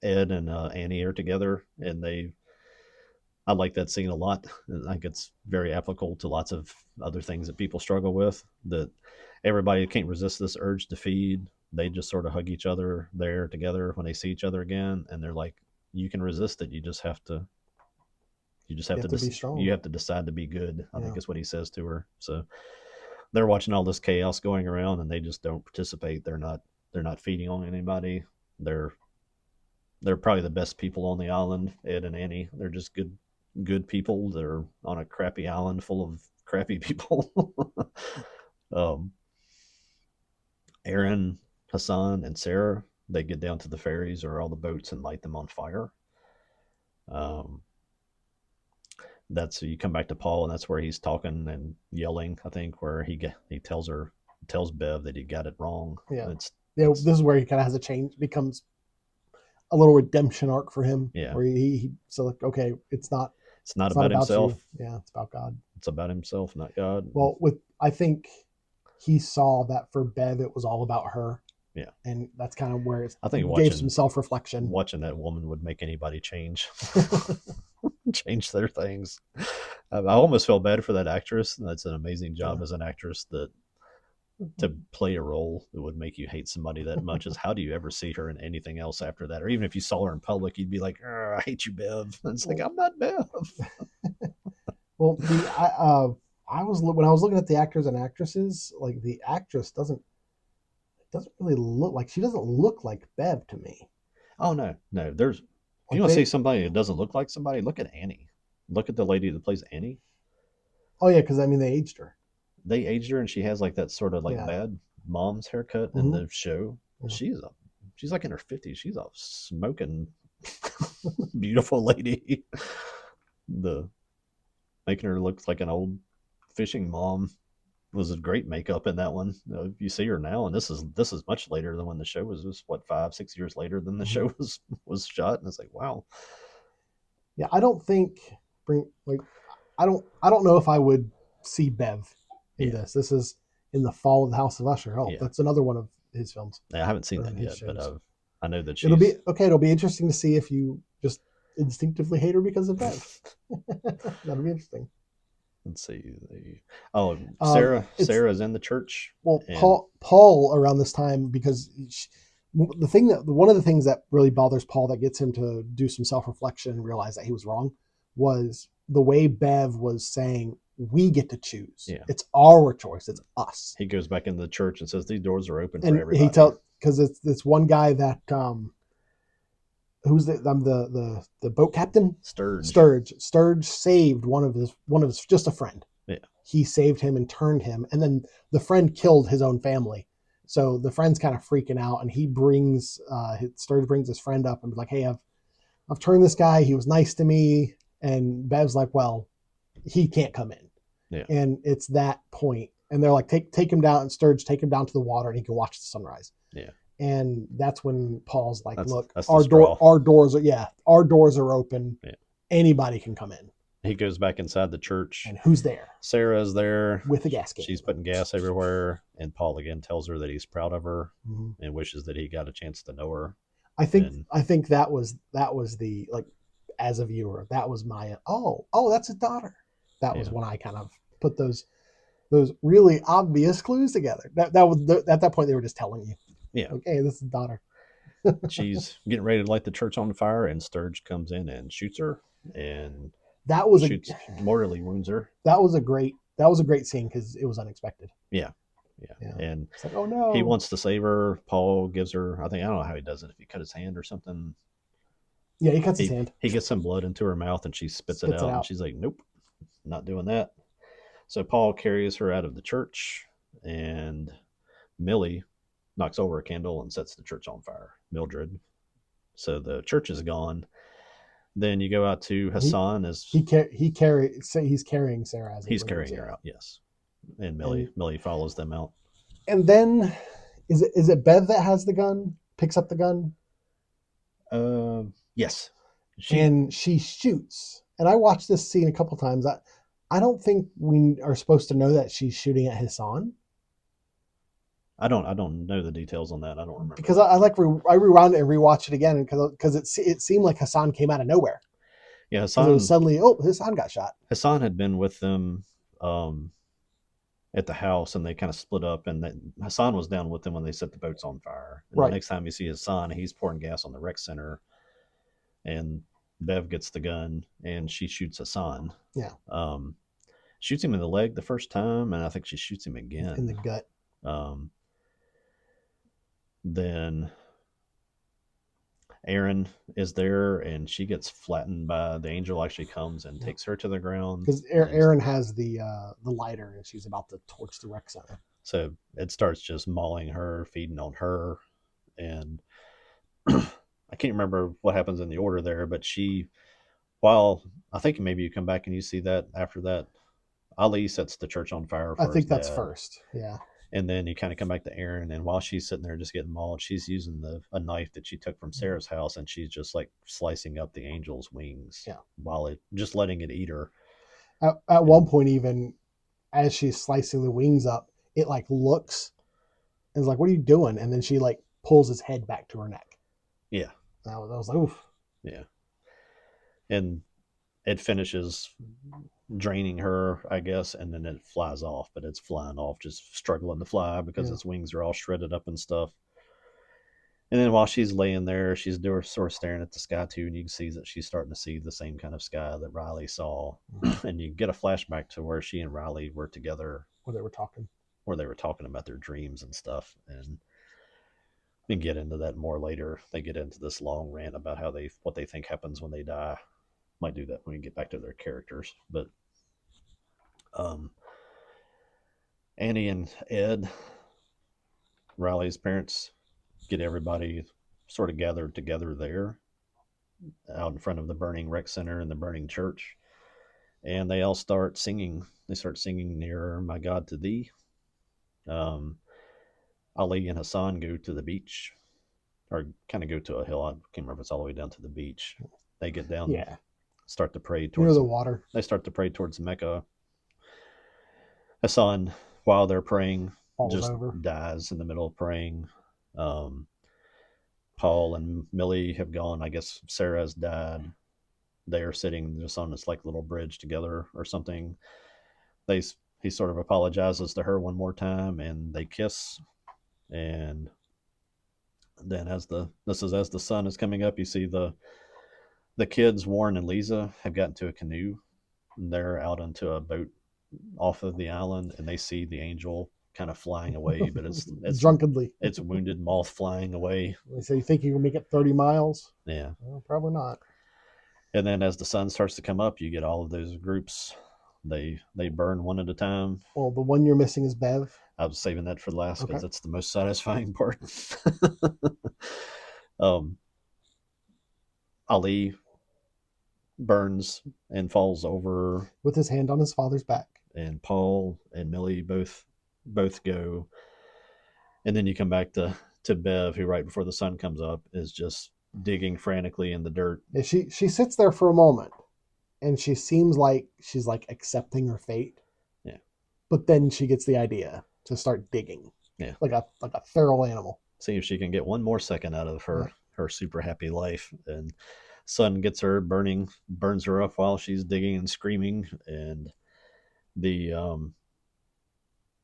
Ed and Annie are together, and I like that scene a lot. I think it's very applicable to lots of other things that people struggle with. That everybody can't resist this urge to feed. They just sort of hug each other there together when they see each other again, and they're like, "You can resist it. You just have to be strong. You have to decide to be good." I think is what he says to her. So they're watching all this chaos going around, and they just don't participate. They're not feeding on anybody. They're probably the best people on the island, Ed and Annie. They're just good people. They're on a crappy island full of crappy people. Aaron, Hassan, and Sarah, they get down to the ferries or all the boats and light them on fire. That's you come back to Paul, and that's where he's talking and yelling. I think where he tells Bev that he got it wrong. Yeah, this is where he kind of has a change, becomes a little redemption arc for him. Yeah, where he so like, okay, it's not about himself. Yeah, it's about God. It's about himself, not God. Well, I think he saw that for Bev, it was all about her. Yeah, and that's kind of where I think gave some self-reflection. Watching that woman would make anybody change. Change their things. I almost felt bad for that actress. That's an amazing job as an actress, that to play a role that would make you hate somebody that much. Is how do you ever see her in anything else after that? Or even if you saw her in public, you'd be like, I hate you, Bev. And it's like, I'm not Bev. Well, I was when I was looking at the actors and actresses, like the actress doesn't really look like, she doesn't look like Bev to me. Oh no. There's, if you want to see somebody that doesn't look like somebody, look at Annie. Look at the lady that plays Annie. Oh yeah, because I mean they aged her. They aged her, and she has like that sort of like bad mom's haircut in the show. Mm-hmm. She's like in her 50s. She's a smoking beautiful lady. Making her look like an old fishing mom was a great makeup in that one. You see her now, and this is much later than when the show was what, 5-6 years later than the show was shot, and it's like, wow. Yeah, I don't know if I would see Bev in this. This is in the Fall of the House of Usher. That's another one of his films. I haven't seen that yet, but I know that it'll be interesting to see if you just instinctively hate her because of Bev. That'll be interesting. Let's see. Sarah's in the church. Well, Paul around this time, because one of the things that really bothers Paul, that gets him to do some self-reflection and realize that he was wrong, was the way Bev was saying, we get to choose. Yeah. It's our choice. It's us. He goes back into the church and says, these doors are open for everybody. He because it's one guy that who's the boat captain? Sturge saved one of his just a friend. Yeah. He saved him and turned him, and then the friend killed his own family. So the friend's kind of freaking out, and Sturge brings his friend up and be like, hey, I've turned this guy. He was nice to me. And Bev's like, well, he can't come in. Yeah. And it's that point. And they're like, take him down, and Sturge, take him down to the water and he can watch the sunrise. Yeah. And that's when Paul's like, look, that's the straw. our doors are open. Yeah. Anybody can come in. He goes back inside the church. And who's there? Sarah's there. With a gas can. She's putting gas everywhere. And Paul again tells her that he's proud of her and wishes that he got a chance to know her. I think that was the, like, as a viewer, that was my, oh, that's his daughter. That was when I kind of put those really obvious clues together. That was at that point they were just telling you. Yeah. Okay, this is daughter. She's getting ready to light the church on fire, and Sturge comes in and shoots her, and that was mortally wounds her. That was a great scene because it was unexpected. Yeah. And it's like, oh no, he wants to save her. Paul gives her, I don't know how he does it, if he cut his hand or something. Yeah, he cuts his hand. He gets some blood into her mouth, and she spits it out, and she's like, nope, not doing that. So Paul carries her out of the church, and Millie knocks over a candle and sets the church on fire. Mildred. So the church is gone. Then you go out to Hassan. He's carrying Sarah. He's carrying her out, yes. And Millie follows them out. And then, is it Bev that has the gun? Picks up the gun. Yes. She shoots. And I watched this scene a couple times. I don't think we are supposed to know that she's shooting at Hassan. I don't know the details on that. I don't remember. Because I rewound it and rewatched it again because it seemed like Hassan came out of nowhere. Yeah, Hassan. It was suddenly, Hassan got shot. Hassan had been with them at the house, and they kind of split up, and Hassan was down with them when they set the boats on fire. And the next time you see Hassan, he's pouring gas on the rec center, and Bev gets the gun and she shoots Hassan. Yeah. Shoots him in the leg the first time, and I think she shoots him again in the gut. Then Aaron is there, and she gets flattened by the angel. Actually comes and takes her to the ground because Aaron has the lighter, and she's about to torch the rec center. So it starts just mauling her, feeding on her, and I can't remember what happens in the order there, but while I think maybe you come back and you see that after that, Ali sets the church on fire. I think that's first, yeah. And then you kind of come back to Aaron, and while she's sitting there just getting mauled, she's using a knife that she took from Sarah's house, and she's just like slicing up the angel's wings, while just letting it eat her. At one point, even as she's slicing the wings up, it like looks and is like, "What are you doing?" And then she like pulls his head back to her neck. Yeah, I was like, "Oof." Yeah, and it finishes draining her, I guess, and then it flies off, but it's flying off, just struggling to fly because its wings are all shredded up and stuff. And then while she's laying there, she's sort of staring at the sky too, and you can see that she's starting to see the same kind of sky that Riley saw. And you get a flashback to where she and Riley were together, where they were talking about their dreams and stuff. And we can get into that more later. They get into this long rant about what they think happens when they die. Might do that when we get back to their characters. But Annie and Ed, Riley's parents, get everybody sort of gathered together there out in front of the burning rec center and the burning church, and they all start singing. They start singing "Nearer, My God, to Thee." Ali and Hassan go to the beach, or kind of go to a hill. I can't remember if it's all the way down to the beach. They get down, start to pray towards the water. They start to pray towards Mecca. Hassan, while they're praying, just dies in the middle of praying. Paul and Millie have gone. I guess Sarah's died. They are sitting just on this like little bridge together or something. He sort of apologizes to her one more time, and they kiss. And then as the sun is coming up, you see the kids, Warren and Lisa, have gotten to a canoe. And they're out onto a boat off of the island, and they see the angel kind of flying away, but it's drunkenly. It's a wounded moth flying away. They say, "You think you can make it 30 miles?" Yeah. Well, probably not. And then as the sun starts to come up, you get all of those groups. They burn one at a time. Well, the one you're missing is Bev. I was saving that for last because it's the most satisfying part. Ali burns and falls over with his hand on his father's back. and Paul and Millie both go, and then you come back to Bev, who right before the sun comes up is just digging frantically in the dirt. And she sits there for a moment, and she seems like she's like accepting her fate. Yeah. But then she gets the idea to start digging. Yeah. Like a feral animal. See if she can get one more second out of her super happy life. And sun gets her, burns her up while she's digging and screaming. And the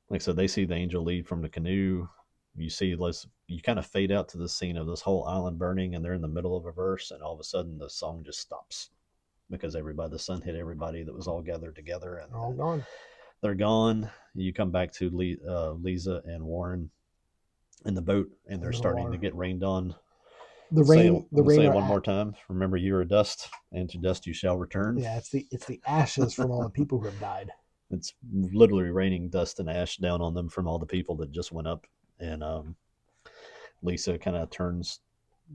like I said, they see the angel leave from the canoe. You kind of fade out to the scene of this whole island burning, and they're in the middle of a verse, and all of a sudden the song just stops because the sun hit everybody that was all gathered together, and They're all gone. They're gone. You come back to Lisa and Warren in the boat, and they're starting to get rained on. The rain. Say it one more time. Remember, you are dust, and to dust you shall return. Yeah, it's the ashes from all the people who have died. It's literally raining dust and ash down on them from all the people that just went up. And Lisa kind of turns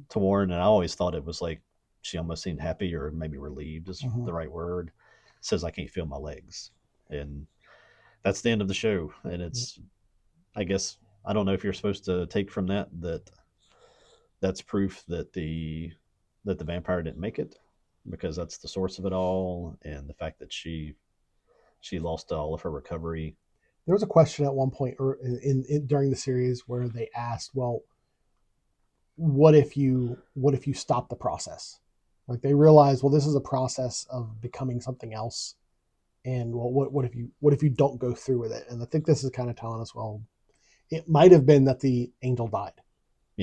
to Warren, and I always thought it was like she almost seemed happy or maybe relieved is the right word. Says, "I can't feel my legs," and that's the end of the show. And it's, I guess, I don't know if you're supposed to take from that that's proof that the vampire didn't make it, because that's the source of it all, and the fact that she lost all of her recovery. There was a question at one point during the series where they asked, well, what if you stop the process? Like, they realized, well, this is a process of becoming something else, and well, what if you don't go through with it? And I think this is kind of telling us, well, it might have been that the angel died,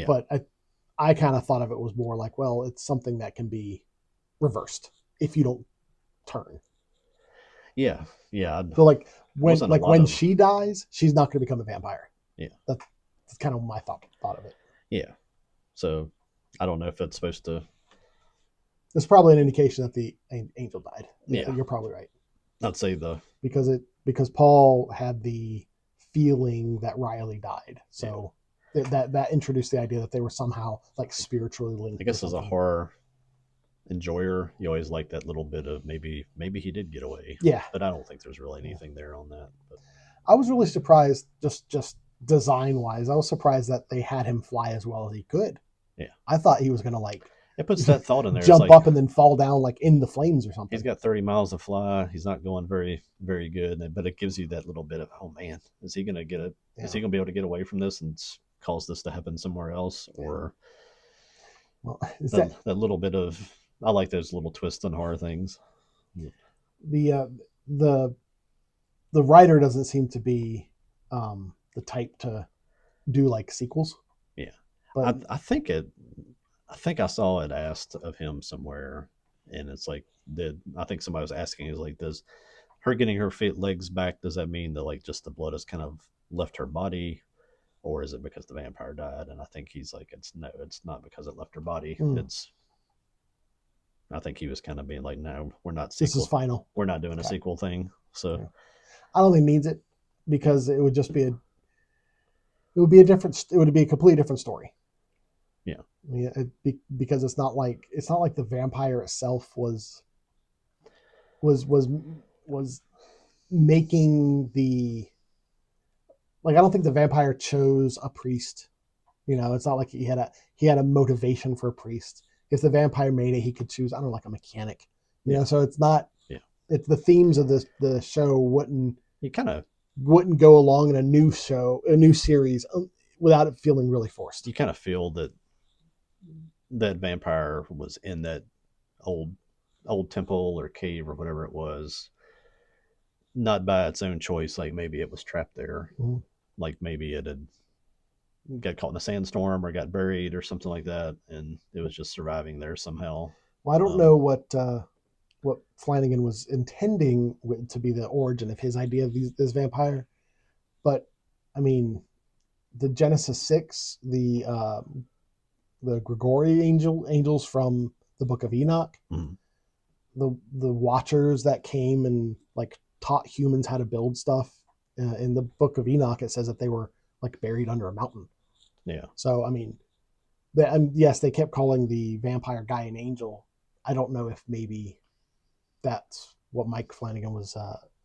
but I kind of thought of it was more like, well, it's something that can be reversed if you don't turn. Yeah. So when she dies, she's not going to become a vampire. Yeah, that's kind of my thought of it. Yeah. So I don't know if it's supposed to. It's probably an indication that the angel died. Yeah, you're probably right. I'd say because Paul had the feeling that Riley died, so that introduced the idea that they were somehow like spiritually linked. I guess as a horror enjoyer, you always like that little bit of maybe he did get away. Yeah, but I don't think there's really anything there on that. But I was really surprised, just design wise. I was surprised that they had him fly as well as he could. Yeah, I thought he was gonna like. It puts that thought in there. Jump up and then fall down like in the flames or something. He's got 30 miles to fly. He's not going very, very good. But it gives you that little bit of, oh man, is he going to get it? Yeah. Is he going to be able to get away from this and cause this to happen somewhere else? Or that little bit of, I like those little twists and horror things. The writer doesn't seem to be the type to do like sequels. Yeah, but I think I saw it asked of him somewhere, and it's like, I think somebody was asking, is like, does her getting her legs back, does that mean that like just the blood has kind of left her body, or is it because the vampire died? And I think he's like, it's not because it left her body. I think he was kind of being like, no, we're not. This is final. We're not doing a sequel thing. So I don't think it needs it, because it would just be it would be a completely different story. Yeah. I mean, because it's not like the vampire itself was making the, like, I don't think the vampire chose a priest. It's not like he had a motivation for a priest. If the vampire made it, he could choose, I don't know, like a mechanic. So it's not. Yeah. It's the themes of the show wouldn't go along in a new series without it feeling really forced. You kind of feel that vampire was in that old temple or cave or whatever it was, not by its own choice. Like maybe it was trapped there. Mm-hmm. Like maybe it had got caught in a sandstorm or got buried or something like that, and it was just surviving there somehow. Well, I don't know what Flanagan was intending to be the origin of his idea of this vampire, but I mean, the Genesis 6, the Gregory angels from the Book of Enoch, the Watchers that came and like taught humans how to build stuff. In the Book of Enoch, it says that they were like buried under a mountain. Yeah. So I mean, yes, they kept calling the vampire guy an angel. I don't know if maybe that's what Mike Flanagan was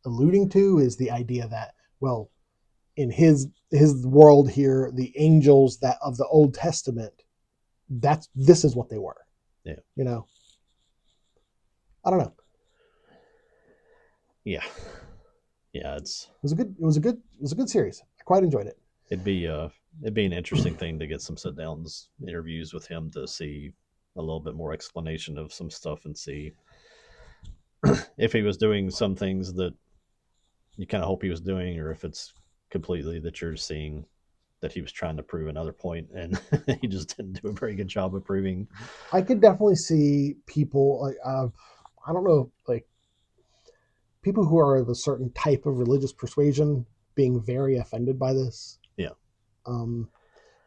alluding to is the idea that, well, in his world here, the angels that of the Old Testament, this is what they were. Yeah. You know, I don't know. Yeah. Yeah, it was a good series. I quite enjoyed it. It'd be an interesting thing to get some sit downs interviews with him to see a little bit more explanation of some stuff and see if he was doing some things that you kind of hope he was doing, or if it's completely that you're seeing that he was trying to prove another point and he just didn't do a very good job of proving. I could definitely see people like I don't know, like people who are of a certain type of religious persuasion being very offended by this. Yeah. And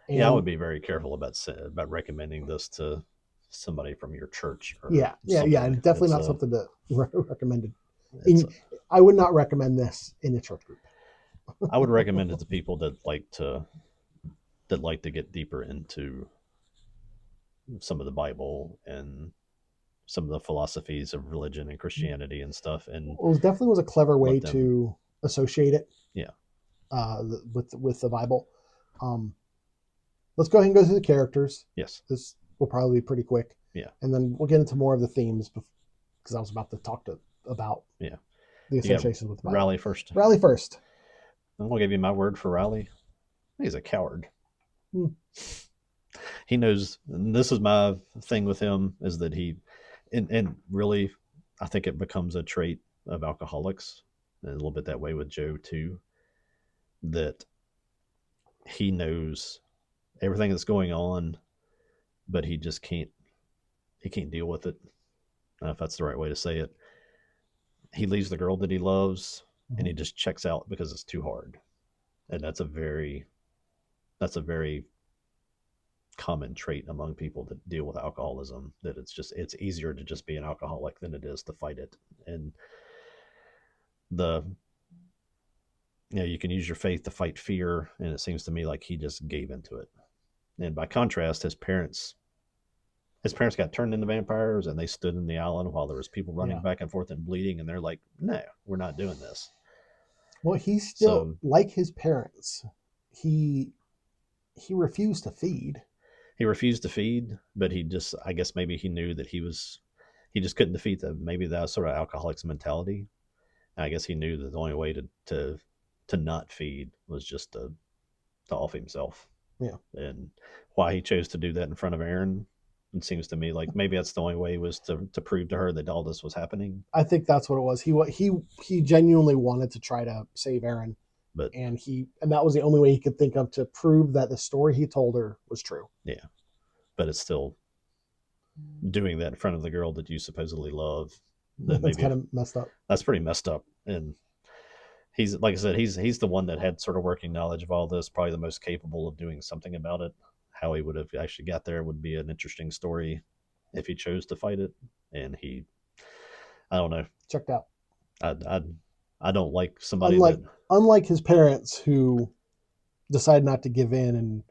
I would be very careful about recommending this to somebody from your church. Yeah. Definitely not something to recommend. I would not recommend this in a church group. I would recommend it to people that like to get deeper into some of the Bible and some of the philosophies of religion and Christianity and stuff. And it definitely was a clever way to associate it. Yeah. With the Bible. Let's go ahead and go through the characters. Yes. This will probably be pretty quick. Yeah. And then we'll get into more of the themes because I was about to talk about the associations with the Bible. Riley first. I'm going to give you my word for Riley. He's a coward. He knows, and this is my thing with him, is that he, and really, I think it becomes a trait of alcoholics, and a little bit that way with Joe too, that he knows everything that's going on, but he just can't deal with it. I don't know if that's the right way to say it. He leaves the girl that he loves, and he just checks out because it's too hard. And that's a very common trait among people that deal with alcoholism, that it's easier to just be an alcoholic than it is to fight it. And you can use your faith to fight fear, and it seems to me like he just gave into it. And by contrast, his parents got turned into vampires, and they stood in the island while there was people running back and forth and bleeding, and they're like, no, we're not doing this. Well, he still, like his parents, he refused to feed. He refused to feed, but I guess maybe he knew that he just couldn't defeat that sort of alcoholic's mentality. And I guess he knew that the only way to not feed was just to off himself. Yeah. And why he chose to do that in front of Aaron, it seems to me like maybe that's the only way, was to prove to her that all this was happening. I think that's what it was. He genuinely wanted to try to save Aaron, and that was the only way he could think of to prove that the story he told her was true. Yeah, but it's still doing that in front of the girl that you supposedly love. That's kind of messed up. That's pretty messed up. And he's, like I said, he's the one that had sort of working knowledge of all this, probably the most capable of doing something about it. How he would have actually got there would be an interesting story if he chose to fight it. And I don't know. Checked out. I don't like somebody unlike his parents, who decided not to give in and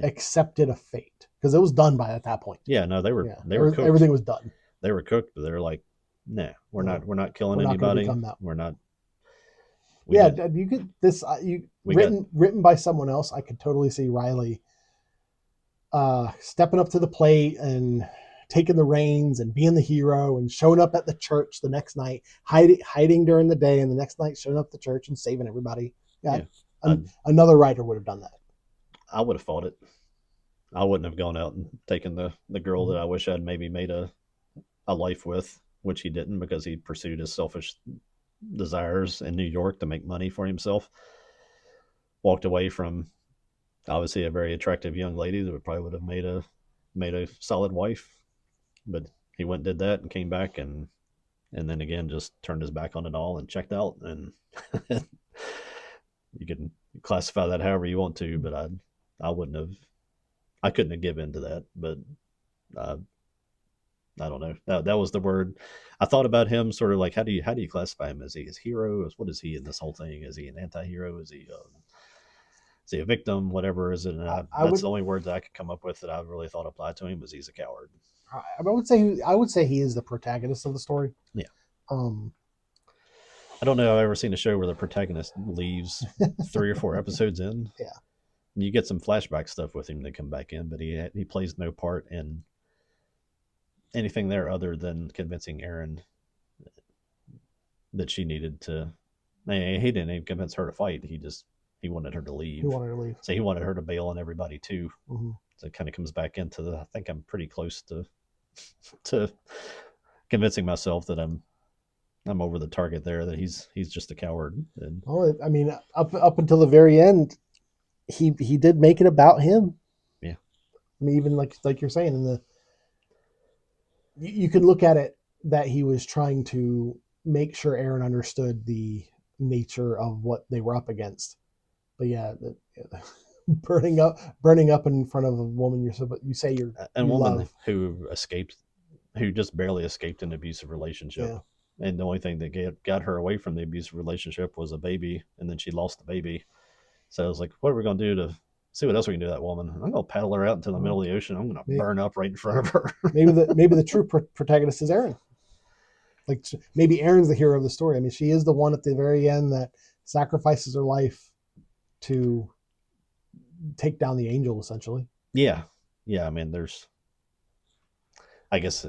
accepted a fate, because it was done by at that point. Yeah, no, they were cooked. Everything was done. They were cooked, but they're like, nah, we're not killing anybody. We're not. You could written by someone else. I could totally see Riley stepping up to the plate and taking the reins and being the hero and showing up at the church the next night, hiding during the day, and the next night showing up at the church and saving everybody. Another writer would have done that. I would have fought it. I wouldn't have gone out and taken the girl that I wish I'd maybe made a life with, which he didn't, because he pursued his selfish desires in New York to make money for himself. Walked away from obviously a very attractive young lady that probably would have made a solid wife, but he went and did that and came back and then again just turned his back on it all and checked out. And you can classify that however you want to, but I couldn't have given into that. But I don't know. That was the word. I thought about him sort of like, how do you classify him? Is he his hero? What is he in this whole thing? Is he an anti-hero? Is he a victim? Whatever is it? And that's the only word that I could come up with that I really thought applied to him, was he's a coward. I would say he is the protagonist of the story. Yeah. I don't know if I've ever seen a show where the protagonist leaves 3 or 4 episodes in. Yeah. You get some flashback stuff with him to come back in, but he plays no part in anything there other than convincing Aaron that she needed to. He didn't even convince her to fight. He wanted her to leave. He wanted to leave. So he wanted her to bail on everybody too. Mm-hmm. So it kind of comes back into the. I think I'm pretty close to convincing myself that I'm over the target there. That he's just a coward. And Well, I mean, up until the very end, he did make it about him. yeah, I mean, even like you're saying, in the you could look at it that he was trying to make sure Aaron understood the nature of what they were up against. But yeah, burning up in front of a woman you say you woman love. who just barely escaped an abusive relationship. Yeah. And the only thing that got her away from the abusive relationship was a baby, and then she lost the baby. So I was like, what are we going to do to see what else we can do to that woman? I'm going to paddle her out into the middle of the ocean. I'm going to burn up right in front of her. maybe the true protagonist is Aaron. Like, maybe Aaron's the hero of the story. I mean, she is the one at the very end that sacrifices her life to take down the angel, essentially. Yeah. I mean, I guess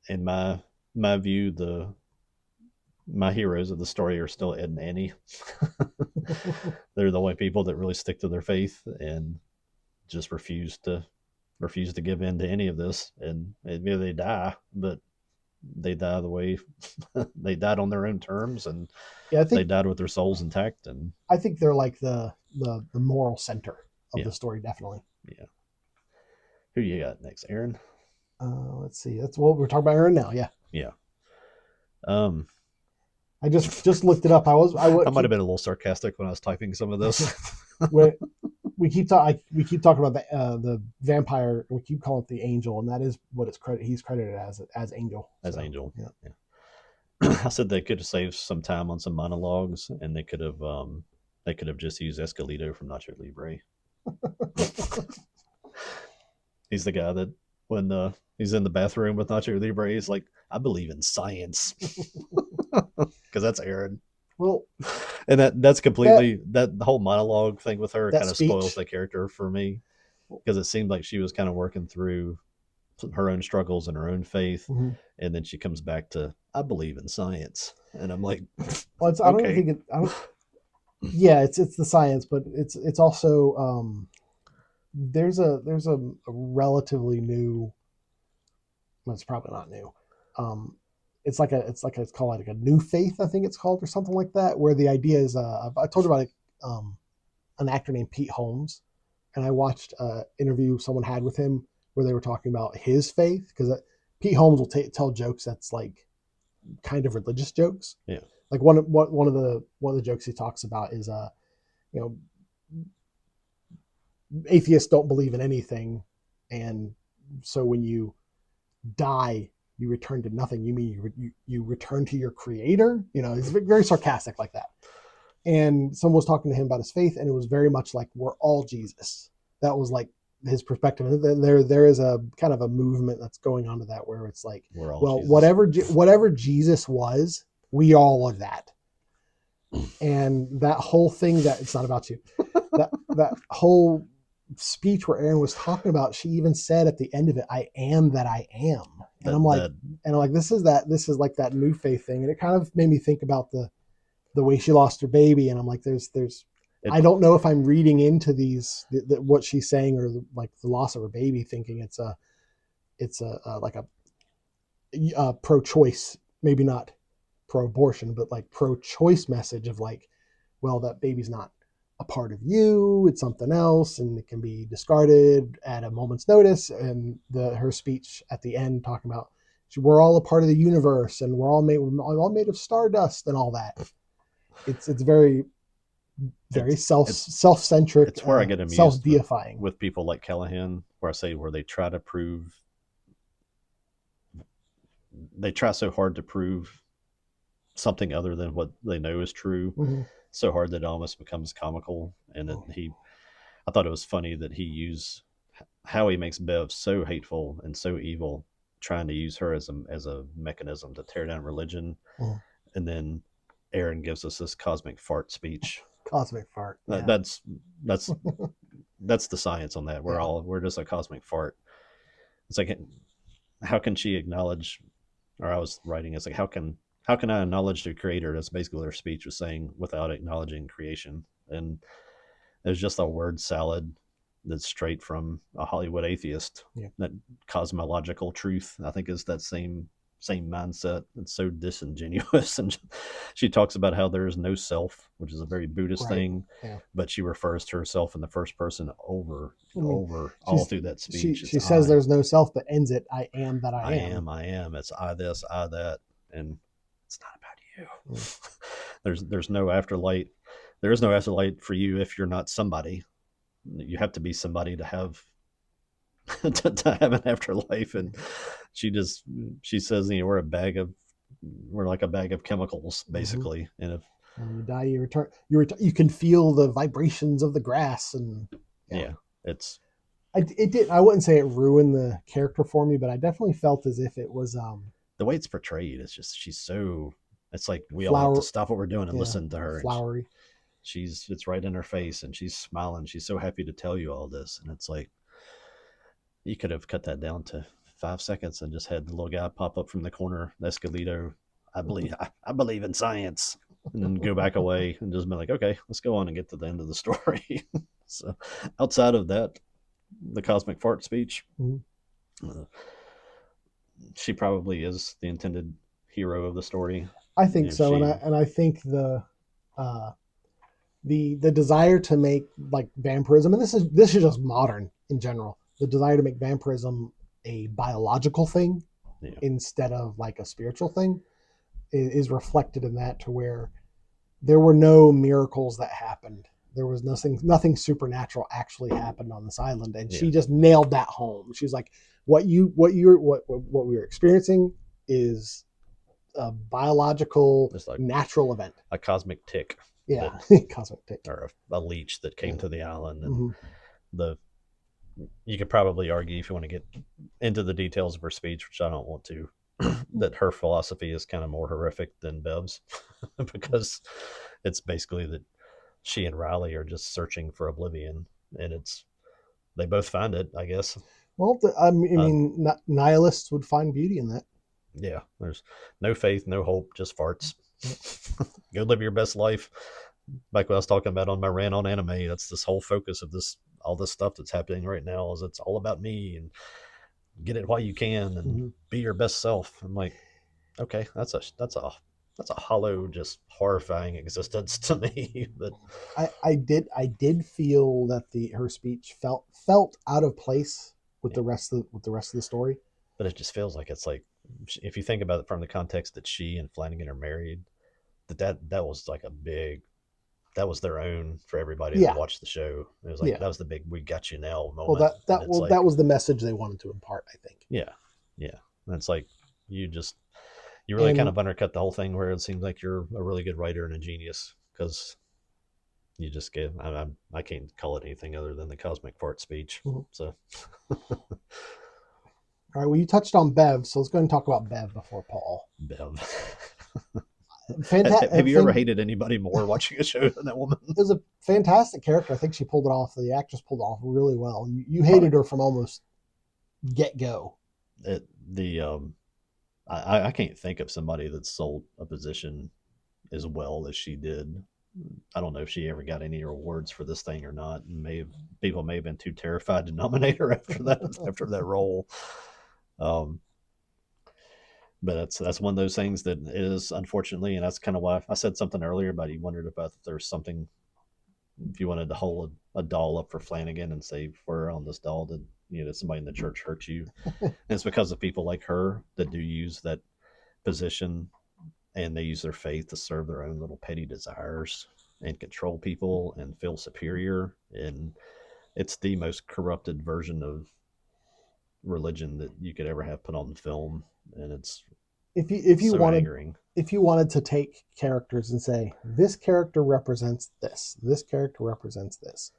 in my view, my heroes of the story are still Ed and Annie. They're the only people that really stick to their faith and just refuse to give in to any of this. And maybe they die, but they die the way they died on their own terms, and they died with their souls intact. And I think they're like the moral center of the story, definitely. Yeah. Who you got next, Aaron? Let's see. That's what we're talking about, Aaron. Now, yeah. I just looked it up. I might have been a little sarcastic when I was typing some of this. we keep talking about the vampire. We keep calling it the angel, and that is what he's credited as angel. Angel. Yeah. I said they could have saved some time on some monologues, and they could have just used Escalito from Nacho Libre. He's the guy that when he's in the bathroom with Nacho Libre, he's like, I believe in science. Because that's Aaron. Well, and that's completely that the whole monologue thing with her kind of speech spoils the character for me, because it seemed like she was kind of working through her own struggles and her own faith, mm-hmm. and then she comes back to I believe in science, and I'm like, well, I don't think yeah, it's the science, but it's also there's a relatively new. Well, it's probably not new. It's called like a new faith, I think it's called, or something like that, where the idea is I told you about an actor named Pete Holmes, and I watched an interview someone had with him where they were talking about his faith, because Pete Holmes will tell jokes that's like kind of religious jokes. Yeah. Like one of the jokes he talks about is atheists don't believe in anything, and so when you die, you return to nothing. You mean you return to your creator? He's very sarcastic like that. And someone was talking to him about his faith, and it was very much like, we're all Jesus. That was like his perspective. And there is a kind of a movement that's going on to that, where it's like, well, Jesus. whatever Jesus was, we all are that. And that whole thing, that it's not about you, that whole speech where Aaron was talking about, she even said at the end of it, I am that I am. And I'm like, this is like that new faith thing. And it kind of made me think about the way she lost her baby. And I'm like, I don't know if I'm reading into these, what she's saying, or like the loss of her baby, thinking it's like a pro-choice, maybe not pro-abortion, but like pro-choice message of like, well, that baby's not a part of you, it's something else, and it can be discarded at a moment's notice. And her speech at the end talking about we're all a part of the universe, and we're all made of stardust and all that. It's very self-centric. It's where I get amused self-deifying with people like Callahan, where they try to prove, they try so hard to prove something other than what they know is true. Mm-hmm. So hard that it almost becomes comical. And I thought it was funny that he used how he makes Bev so hateful and so evil, trying to use her as a mechanism to tear down religion. Mm-hmm. And then Aaron gives us this cosmic fart speech. Cosmic fart. Yeah. That's that's the science on that. We're just a cosmic fart. It's like, how can she acknowledge? Or I was writing, it's like, how can I acknowledge the creator? That's basically what her speech was saying, without acknowledging creation. And it's just a word salad that's straight from a Hollywood atheist. Yeah. That cosmological truth, I think, is that same mindset. It's so disingenuous. And she talks about how there is no self, which is a very Buddhist thing. Yeah. But she refers to herself in the first person over all through that speech. She says there's no self, but ends it, I am that I am. I am. It's I this, I that, and it's not about you. There's no afterlife. There is no afterlife for you if you're not somebody. You have to be somebody to have to have an afterlife. And she says, we're like a bag of chemicals, basically. And if when you die, you return. You can feel the vibrations of the grass, and it's. I wouldn't say it ruined the character for me, but I definitely felt as if it was the way it's portrayed. It's just, she's so. It's like we all have to stop what we're doing and listen to her. Flowery. It's right in her face, and she's smiling. She's so happy to tell you all this, and it's like, you could have cut that down to 5 seconds and just had the little guy pop up from the corner, Escalito. I believe in science, and then go back away and just be like, okay, let's go on and get to the end of the story. So, outside of that, the cosmic fart speech, she probably is the intended hero of the story. I think so, and I think the desire to make like vampirism, and this is just modern in general, the desire to make vampirism a biological thing instead of like a spiritual thing is reflected in that, to where there were no miracles that happened. There was nothing supernatural actually happened on this island, and she just nailed that home. She's like, what we were experiencing is a biological, like natural event, a cosmic tick. Yeah, cosmic tick, or a leech that came to the island, and you could probably argue, if you want to get into the details of her speech, which I don't want to, that her philosophy is kind of more horrific than Bev's, because it's basically that she and Riley are just searching for oblivion, and they both find it, I guess. Well, I mean, nihilists would find beauty in that. Yeah, there's no faith, no hope, just farts. Go live your best life. Like what I was talking about on my rant on anime, that's this whole focus of all this stuff that's happening right now, is it's all about me, and get it while you can, and be your best self. I'm like, okay, that's a hollow, just horrifying existence to me. But I did feel that her speech felt out of place with the rest of the story. But it just feels like, it's like, if you think about it from the context that she and Flanagan are married, that was like that was their own for everybody that watched the show. It was like, that was the big "we got you now" moment. Well, that was the message they wanted to impart, I think. Yeah. And it's like, you really kind of undercut the whole thing, where it seems like you're a really good writer and a genius, because you just give. I can't call it anything other than the cosmic fart speech. So. All right, well, you touched on Bev, so let's go ahead and talk about Bev before Paul. Bev. Have you ever hated anybody more watching a show than that woman? It was a fantastic character. I think she pulled it off. The actress pulled it off really well. You hated her from almost get-go. I can't think of somebody that sold a position as well as she did. I don't know if she ever got any awards for this thing or not. People may have been too terrified to nominate her after that role. But that's one of those things that is, unfortunately, and that's kind of why I said something earlier about, you wondered about if there's something, if you wanted to hold a doll up for Flanagan and say, for on this doll, that somebody in the church hurt you. And it's because of people like her that do use that position, and they use their faith to serve their own little petty desires and control people and feel superior. And it's the most corrupted version of religion that you could ever have put on film. And it's if you wanted to take characters and say, this character represents this character represents this,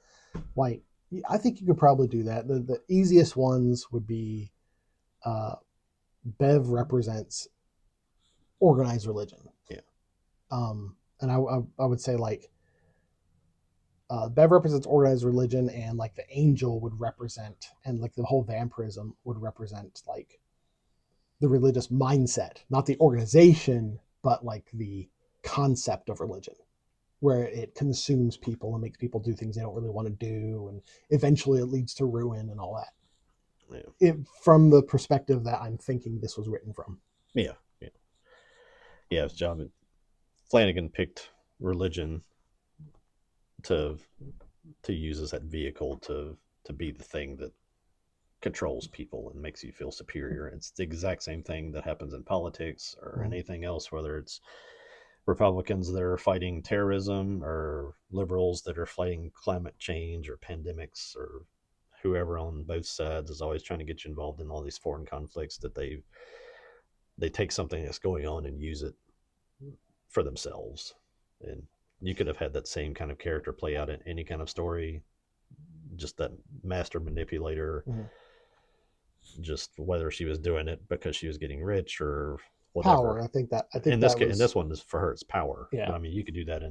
like, I think you could probably do that. The easiest ones would be Bev represents organized religion. Yeah. and I would say like Bev represents organized religion, and like the angel would represent, and like the whole vampirism would represent like the religious mindset, not the organization, but like the concept of religion, where it consumes people and makes people do things they don't really want to do, and eventually it leads to ruin and all that. Yeah. From the perspective that I'm thinking this was written from. Yeah. Yeah. Yeah. It's job. Flanagan picked religion to use as that vehicle to be the thing that controls people and makes you feel superior. It's the exact same thing that happens in politics or anything else, whether it's Republicans that are fighting terrorism or liberals that are fighting climate change or pandemics, or whoever on both sides is always trying to get you involved in all these foreign conflicts, that they take something that's going on and use it for themselves. And you could have had that same kind of character play out in any kind of story, just that master manipulator, just whether she was doing it because she was getting rich or whatever. Power. I think in this case, in this one is for her, it's power. Yeah. But I mean, you could do that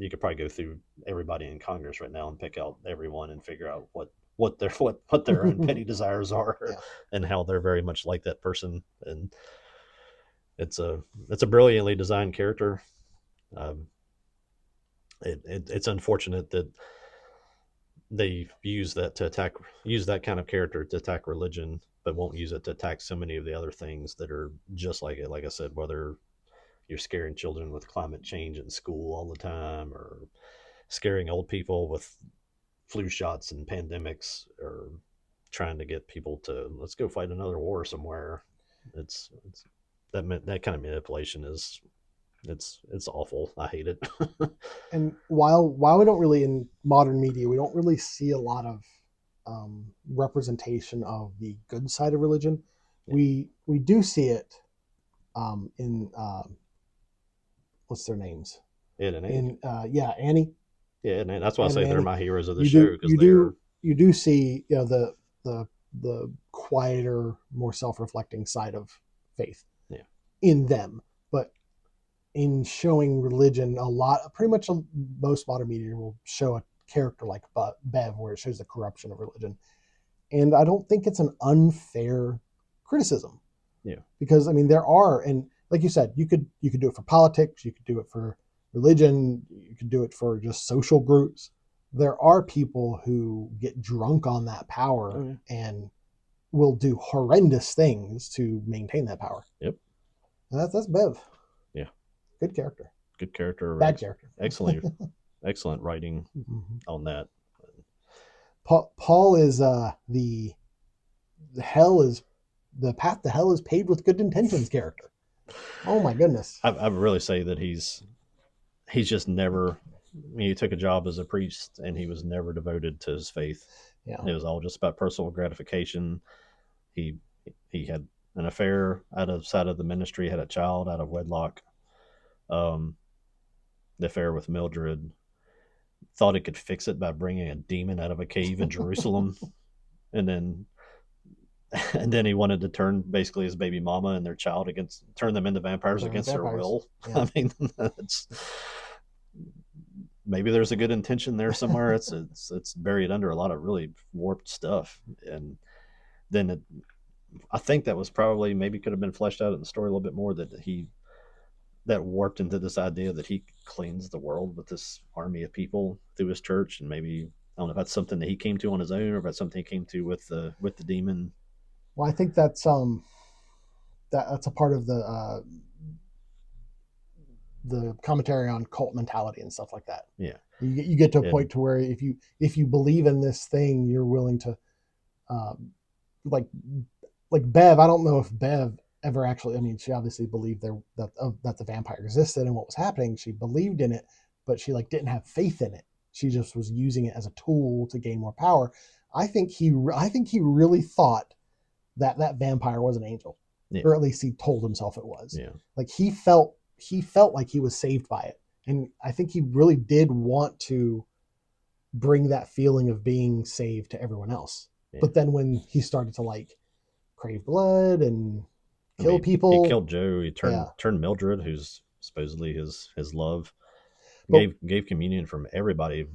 you could probably go through everybody in Congress right now and pick out everyone and figure out what their own petty desires are, and how they're very much like that person. And it's a brilliantly designed character. It's unfortunate that they use that kind of character to attack religion, but won't use it to attack so many of the other things that are just like it. Like I said, whether you're scaring children with climate change in school all the time, or scaring old people with flu shots and pandemics, or trying to get people to, let's go fight another war somewhere. It's that kind of manipulation is, it's awful. I hate it. And while we don't really, in modern media, we don't really see a lot of representation of the good side of religion. We do see it in what's their names? Ed and Annie. Annie. Yeah, and that's why I say they're my heroes of the show. You do see the quieter, more self-reflecting side of faith in them, but in showing religion, pretty much most modern media will show a character like Bev, where it shows the corruption of religion, and I don't think it's an unfair criticism. Yeah, because I mean there are, and like you said, you could do it for politics, you could do it for religion, you could do it for just social groups. There are people who get drunk on that power and will do horrendous things to maintain that power. Yep. And that's Bev. Yeah. Good character. Good character. Bad character. Excellent writing on that. Paul is the path to hell is paved with good intentions character. Oh my goodness. I really say that he's just never, he took a job as a priest and he was never devoted to his faith. Yeah. It was all just about personal gratification. He had an affair outside of the ministry, had a child out of wedlock. The affair with Mildred, thought he could fix it by bringing a demon out of a cave in Jerusalem. And then he wanted to turn basically his baby mama and their child turn them into vampires against their will. Yeah. I mean, maybe there's a good intention there somewhere. It's buried under a lot of really warped stuff. And then I think that was probably, maybe could have been fleshed out in the story a little bit more, that warped into this idea that he cleansed the world with this army of people through his church. And maybe, I don't know if that's something that he came to on his own, or if that's something he came to with the demon. Well, I think that's a part of the commentary on cult mentality and stuff like that. Yeah, you get to a point to where if you believe in this thing, you're willing to, like Bev. I don't know if Bev ever actually. I mean, she obviously believed that the vampire existed and what was happening. She believed in it, but she didn't have faith in it. She just was using it as a tool to gain more power. I think he really thought that vampire was an angel, or at least he told himself it was. Yeah. He felt like he was saved by it, and I think he really did want to bring that feeling of being saved to everyone else. Yeah. But then when he started to crave blood and kill people, he killed Joe. He turned Mildred, who's supposedly his love. But Gave communion from everybody.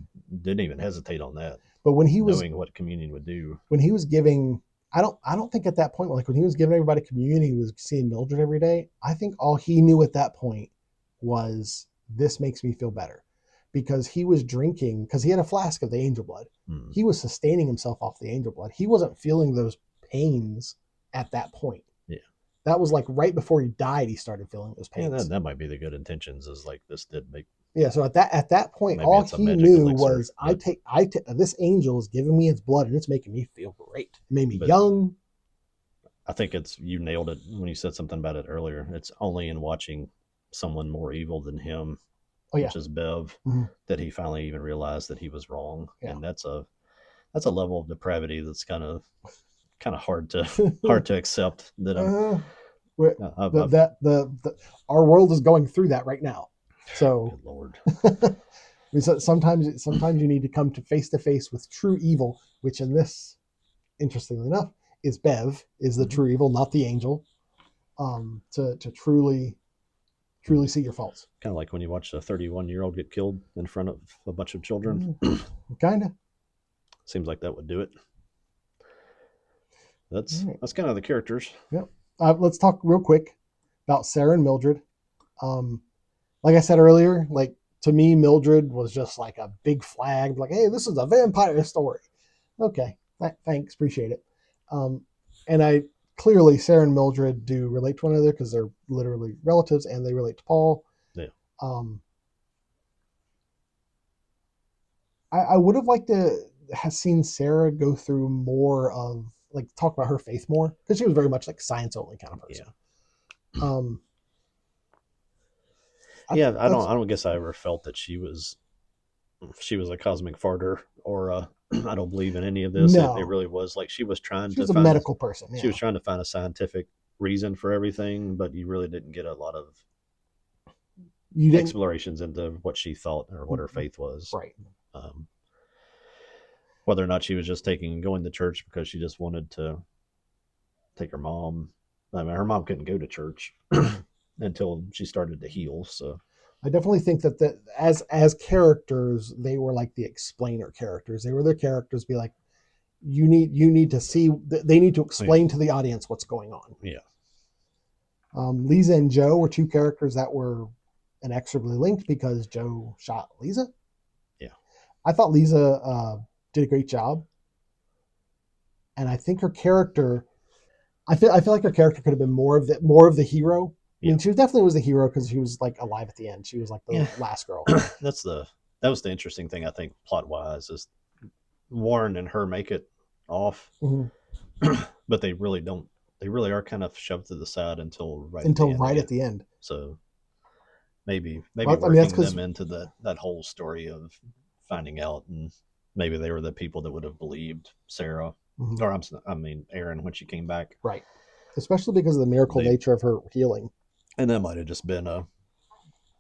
Didn't even hesitate on that, but knowing what communion would do. when he was giving, I don't think at that point, like when he was giving everybody communion, he was seeing Mildred every day. I think all he knew at that point was, this makes me feel better, because he was drinking, because he had a flask of the angel blood. He was sustaining himself off the angel blood. He wasn't feeling those pains at that point. Yeah. That was like right before he died, he started feeling those pains. Yeah, that might be the good intentions, is like, this did make. Yeah, so at that point, Maybe all it's a he magic knew elixir, was, but- this angel is giving me its blood and it's making me feel great. It made me But- young. I think you nailed it when you said something about it earlier. It's only in watching someone more evil than him, which is Bev, that he finally even realized that he was wrong. Yeah. And that's a level of depravity that's kind of hard to accept. That our world is going through that right now. So good Lord. sometimes you need to come to face with true evil, which in this, interestingly enough, is Bev, is the true evil, not the angel. To truly see your faults. Kind of like when you watch a 31-year-old get killed in front of a bunch of children. Kind of. Seems like that would do it. That's kind of the characters. Yep. Let's talk real quick about Sarah and Mildred. Like I said earlier, like, to me, Mildred was just like a big flag, like, hey, this is a vampire story. Okay, thanks, appreciate it. And clearly, Sarah and Mildred do relate to one another because they're literally relatives, and they relate to Paul. Yeah. I would have liked to have seen Sarah go through more of, like, talk about her faith more, because she was very much like science only kind of person. Yeah. I don't guess I ever felt that she was a cosmic farter, or I don't believe in any of this. No. It really was like she was a medical person. Yeah. She was trying to find a scientific reason for everything, but you really didn't get a lot of explorations into what she thought or what her faith was. Right. Whether or not she was just going to church because she just wanted to take her mom. I mean, her mom couldn't go to church until she started to heal. So I definitely think that as characters, they were like the explainer characters. They were their characters. Be like, you need to see. They need to explain to the audience what's going on. Yeah. Lisa and Joe were two characters that were inexorably linked because Joe shot Lisa. Yeah. I thought Lisa did a great job, and I think her character. I feel like her character could have been more of the hero. I mean, she definitely was the hero because she was like alive at the end. She was like the last girl. That was the interesting thing, I think, plot wise, is Warren and her make it off, but they really don't. They really are kind of shoved to the side until right at the end. So maybe working them into that whole story of finding out, and maybe they were the people that would have believed Sarah, or Aaron, when she came back. Right. Especially because of the miracle nature of her healing. And that might have just been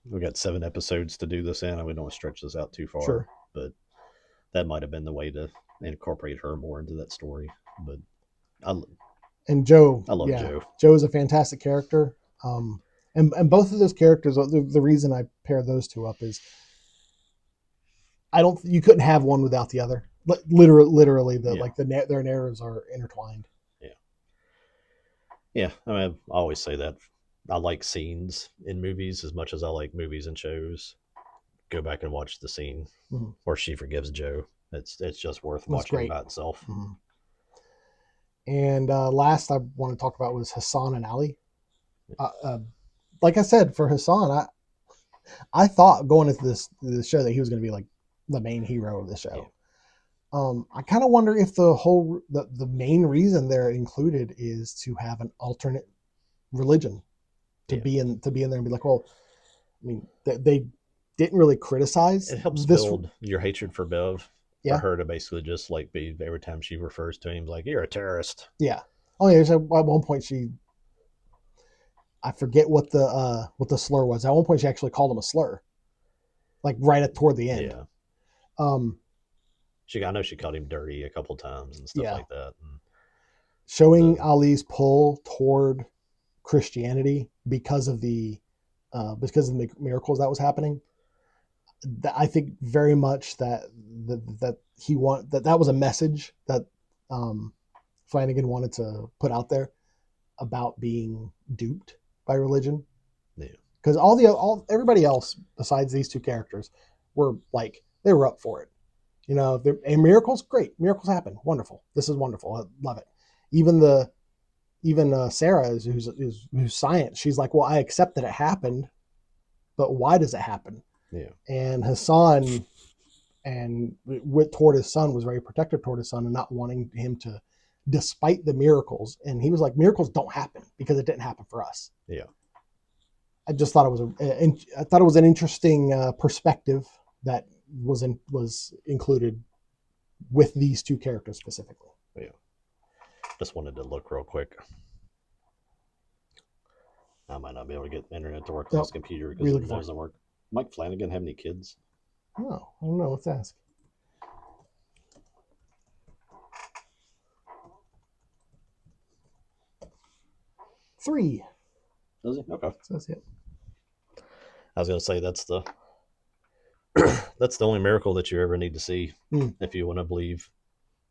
we got 7 episodes to do this in, and we don't want to stretch this out too far. Sure. But that might have been the way to incorporate her more into that story. But Joe. I love Joe. Joe is a fantastic character. And both of those characters, the reason I pair those two up is you couldn't have one without the other. Literally, their narratives are intertwined. Yeah. I mean, I always say that I like scenes in movies as much as I like movies and shows. Go back and watch the scene where she forgives Joe. It's just worth watching by itself. And last I want to talk about was Hassan and Ali. Like I said, for Hassan, I thought going into this show that he was going to be like the main hero of the show. I kind of wonder if the main reason they're included is to have an alternate religion to be in there and be like, well, I mean, they didn't really criticize. It helps build your hatred for Bev. For her to basically just like be, every time she refers to him, like, you're a terrorist. Yeah. Oh yeah. At one point I forget what the slur was. At one point she actually called him a slur, like toward the end. Yeah. I know she called him dirty a couple times and stuff like that. And showing Ali's pull toward Christianity because of the because of the miracles that was happening. I think very much that that was a message that Flanagan wanted to put out there about being duped by religion. Yeah. Because everybody else besides these two characters were like, they were up for it. And miracles, great. Miracles happen. Wonderful. This is wonderful. I love it. Even Sarah, who's science, she's like, well, I accept that it happened, but why does it happen? Yeah. And Hassan, toward his son, was very protective toward his son and not wanting him to, despite the miracles. And he was like, miracles don't happen because it didn't happen for us. Yeah. I just thought it was an interesting perspective that was included with these two characters specifically. Yeah. Just wanted to look real quick. I might not be able to get the internet to work on this computer because it doesn't work. Mike Flanagan have any kids? Oh, I don't know. Let's ask. Three. Does he? Okay. Says it. I was going to say that's the only miracle that you ever need to see if you want to believe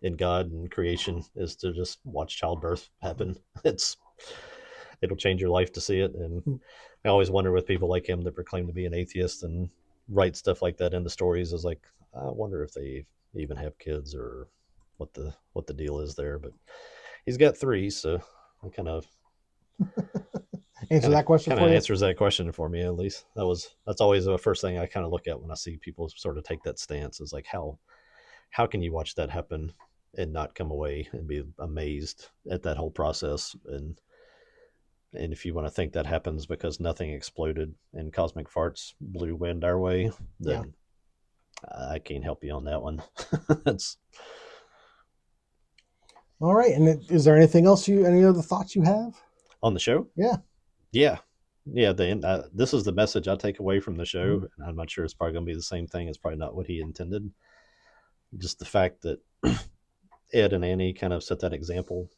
in God and creation, is to just watch childbirth happen. It'll change your life to see it. And I always wonder with people like him that proclaim to be an atheist and write stuff like that into stories, is like, I wonder if they even have kids or what the deal is there. But he's got 3, so I kind of that question for you. Answers that question for me, at least. That's always the first thing I kind of look at when I see people sort of take that stance, is like, how can you watch that happen and not come away and be amazed at that whole process? And if you want to think that happens because nothing exploded and cosmic farts blew wind our way, then I can't help you on that one. That's all right. And is there anything else any other thoughts you have on the show? Yeah. This is the message I take away from the show. And I'm not sure it's probably going to be the same thing. It's probably not what he intended. Just the fact that Ed and Annie kind of set that example,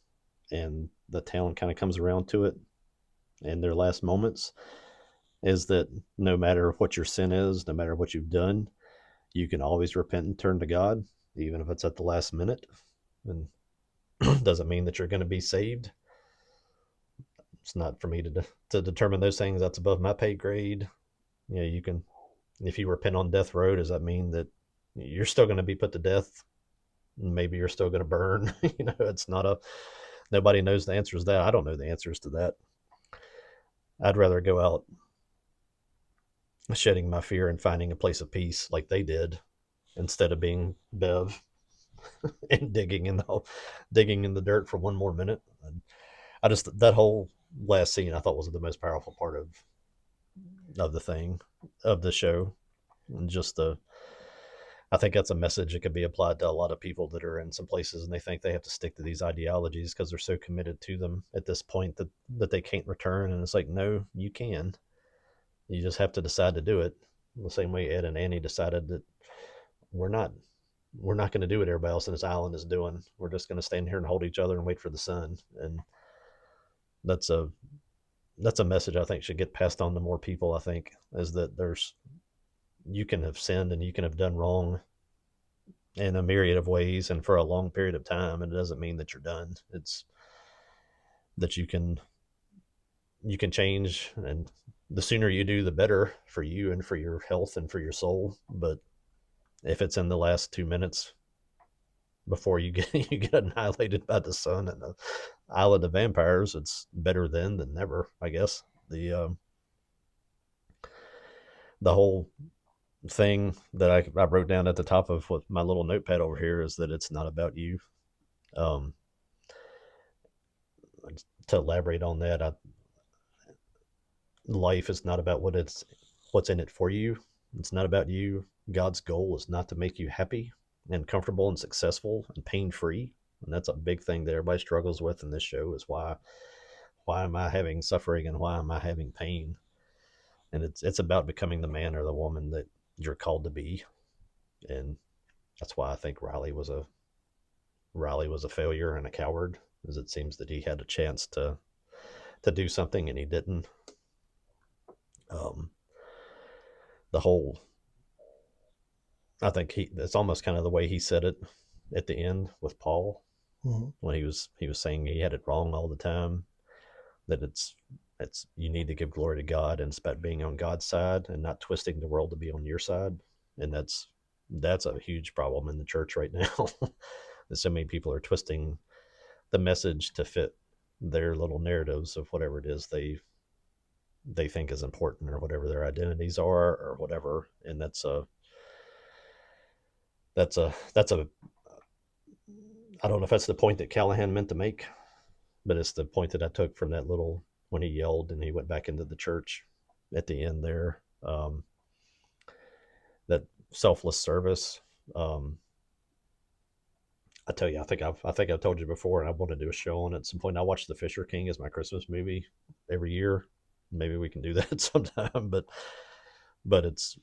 and the town kind of comes around to it in their last moments, is that no matter what your sin is, no matter what you've done, you can always repent and turn to God, even if it's at the last minute. And doesn't mean that you're going to be saved. It's not for me to determine those things. That's above my pay grade. You can, if you repent on death row, does that mean that you're still going to be put to death? Maybe you're still going to burn. It's not nobody knows the answers to that. I don't know the answers to that. I'd rather go out shedding my fear and finding a place of peace like they did, instead of being Bev and digging in the dirt for one more minute. I just, that whole last scene I thought was the most powerful part of the show. And just I think that's a message that could be applied to a lot of people that are in some places and they think they have to stick to these ideologies because they're so committed to them at this point that they can't return. And it's like, no, you can. You just have to decide to do it. The same way Ed and Annie decided that we're not going to do what everybody else in this island is doing. We're just going to stand here and hold each other and wait for the sun. And that's a message I think should get passed on to more people. I think is that you can have sinned and you can have done wrong in a myriad of ways and for a long period of time. And it doesn't mean that you're done. It's that you can change, and the sooner you do, the better for you and for your health and for your soul. But if it's in the last 2 minutes before you get annihilated by the sun and the island of vampires, it's better then than never, I guess. The whole thing that I wrote down at the top of what my little notepad over here is that it's not about you. To elaborate on that, life is not about what's in it for you. It's not about you. God's goal is not to make you happy and comfortable and successful and pain-free. And that's a big thing that everybody struggles with in this show, is why am I having suffering and why am I having pain? And it's about becoming the man or the woman that you're called to be. And that's why I think Riley was a failure and a coward, as it seems that he had a chance to do something and he didn't. Um, the whole, I think it's almost kind of the way he said it at the end with Paul Mm-hmm. when he was saying he had it wrong all the time, that it's you need to give glory to God, and it's about being on God's side and not twisting the world to be on your side. And that's a huge problem in the church right now. That so many people are twisting the message to fit their little narratives of whatever it is they think is important, or whatever their identities are, or whatever. And that's a I don't know if that's the point that Callahan meant to make, but it's the point that I took from that little, when he yelled and he went back into the church at the end there. That selfless service. Um, I tell you, I think I've told you before, and I want to do a show on it at some point. I watch The Fisher King as my Christmas movie every year. Maybe we can do that sometime. But it's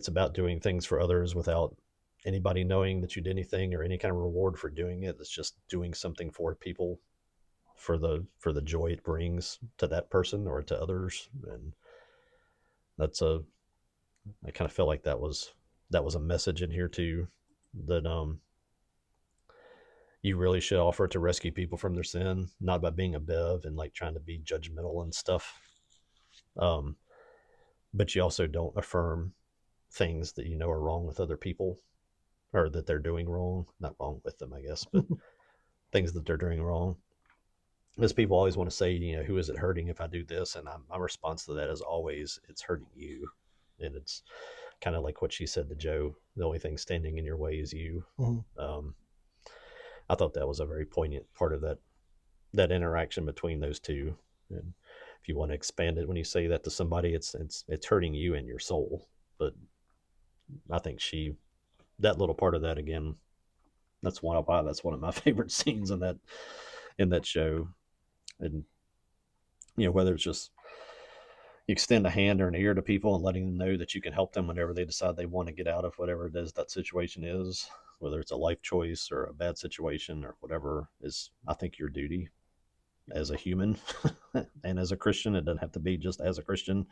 about doing things for others without anybody knowing that you did anything or any kind of reward for doing it. It's just doing something for people, for the joy it brings to that person or to others. And that's a I kind of felt like that was a message in here too, that you really should offer to rescue people from their sin, not by being a bev and like trying to be judgmental and stuff. Um, but you also don't affirm things that you know are wrong with other people, or that they're doing wrong. Not wrong with them, I guess, but things that they're doing wrong. Because people always want to say, who is it hurting if I do this? And my response to that is always, it's hurting you. And it's kind of like what she said to Joe: the only thing standing in your way is you. Mm-hmm. Um, I thought that was a very poignant part of that interaction between those two. And if you want to expand it, when you say that to somebody, it's hurting you and your soul. But I think that little part of that again, that's one of my favorite scenes in that show. And whether it's just you extend a hand or an ear to people and letting them know that you can help them whenever they decide they want to get out of whatever it is that situation is, whether it's a life choice or a bad situation or whatever, is, I think, your duty as a human and as a Christian. It doesn't have to be just as a Christian.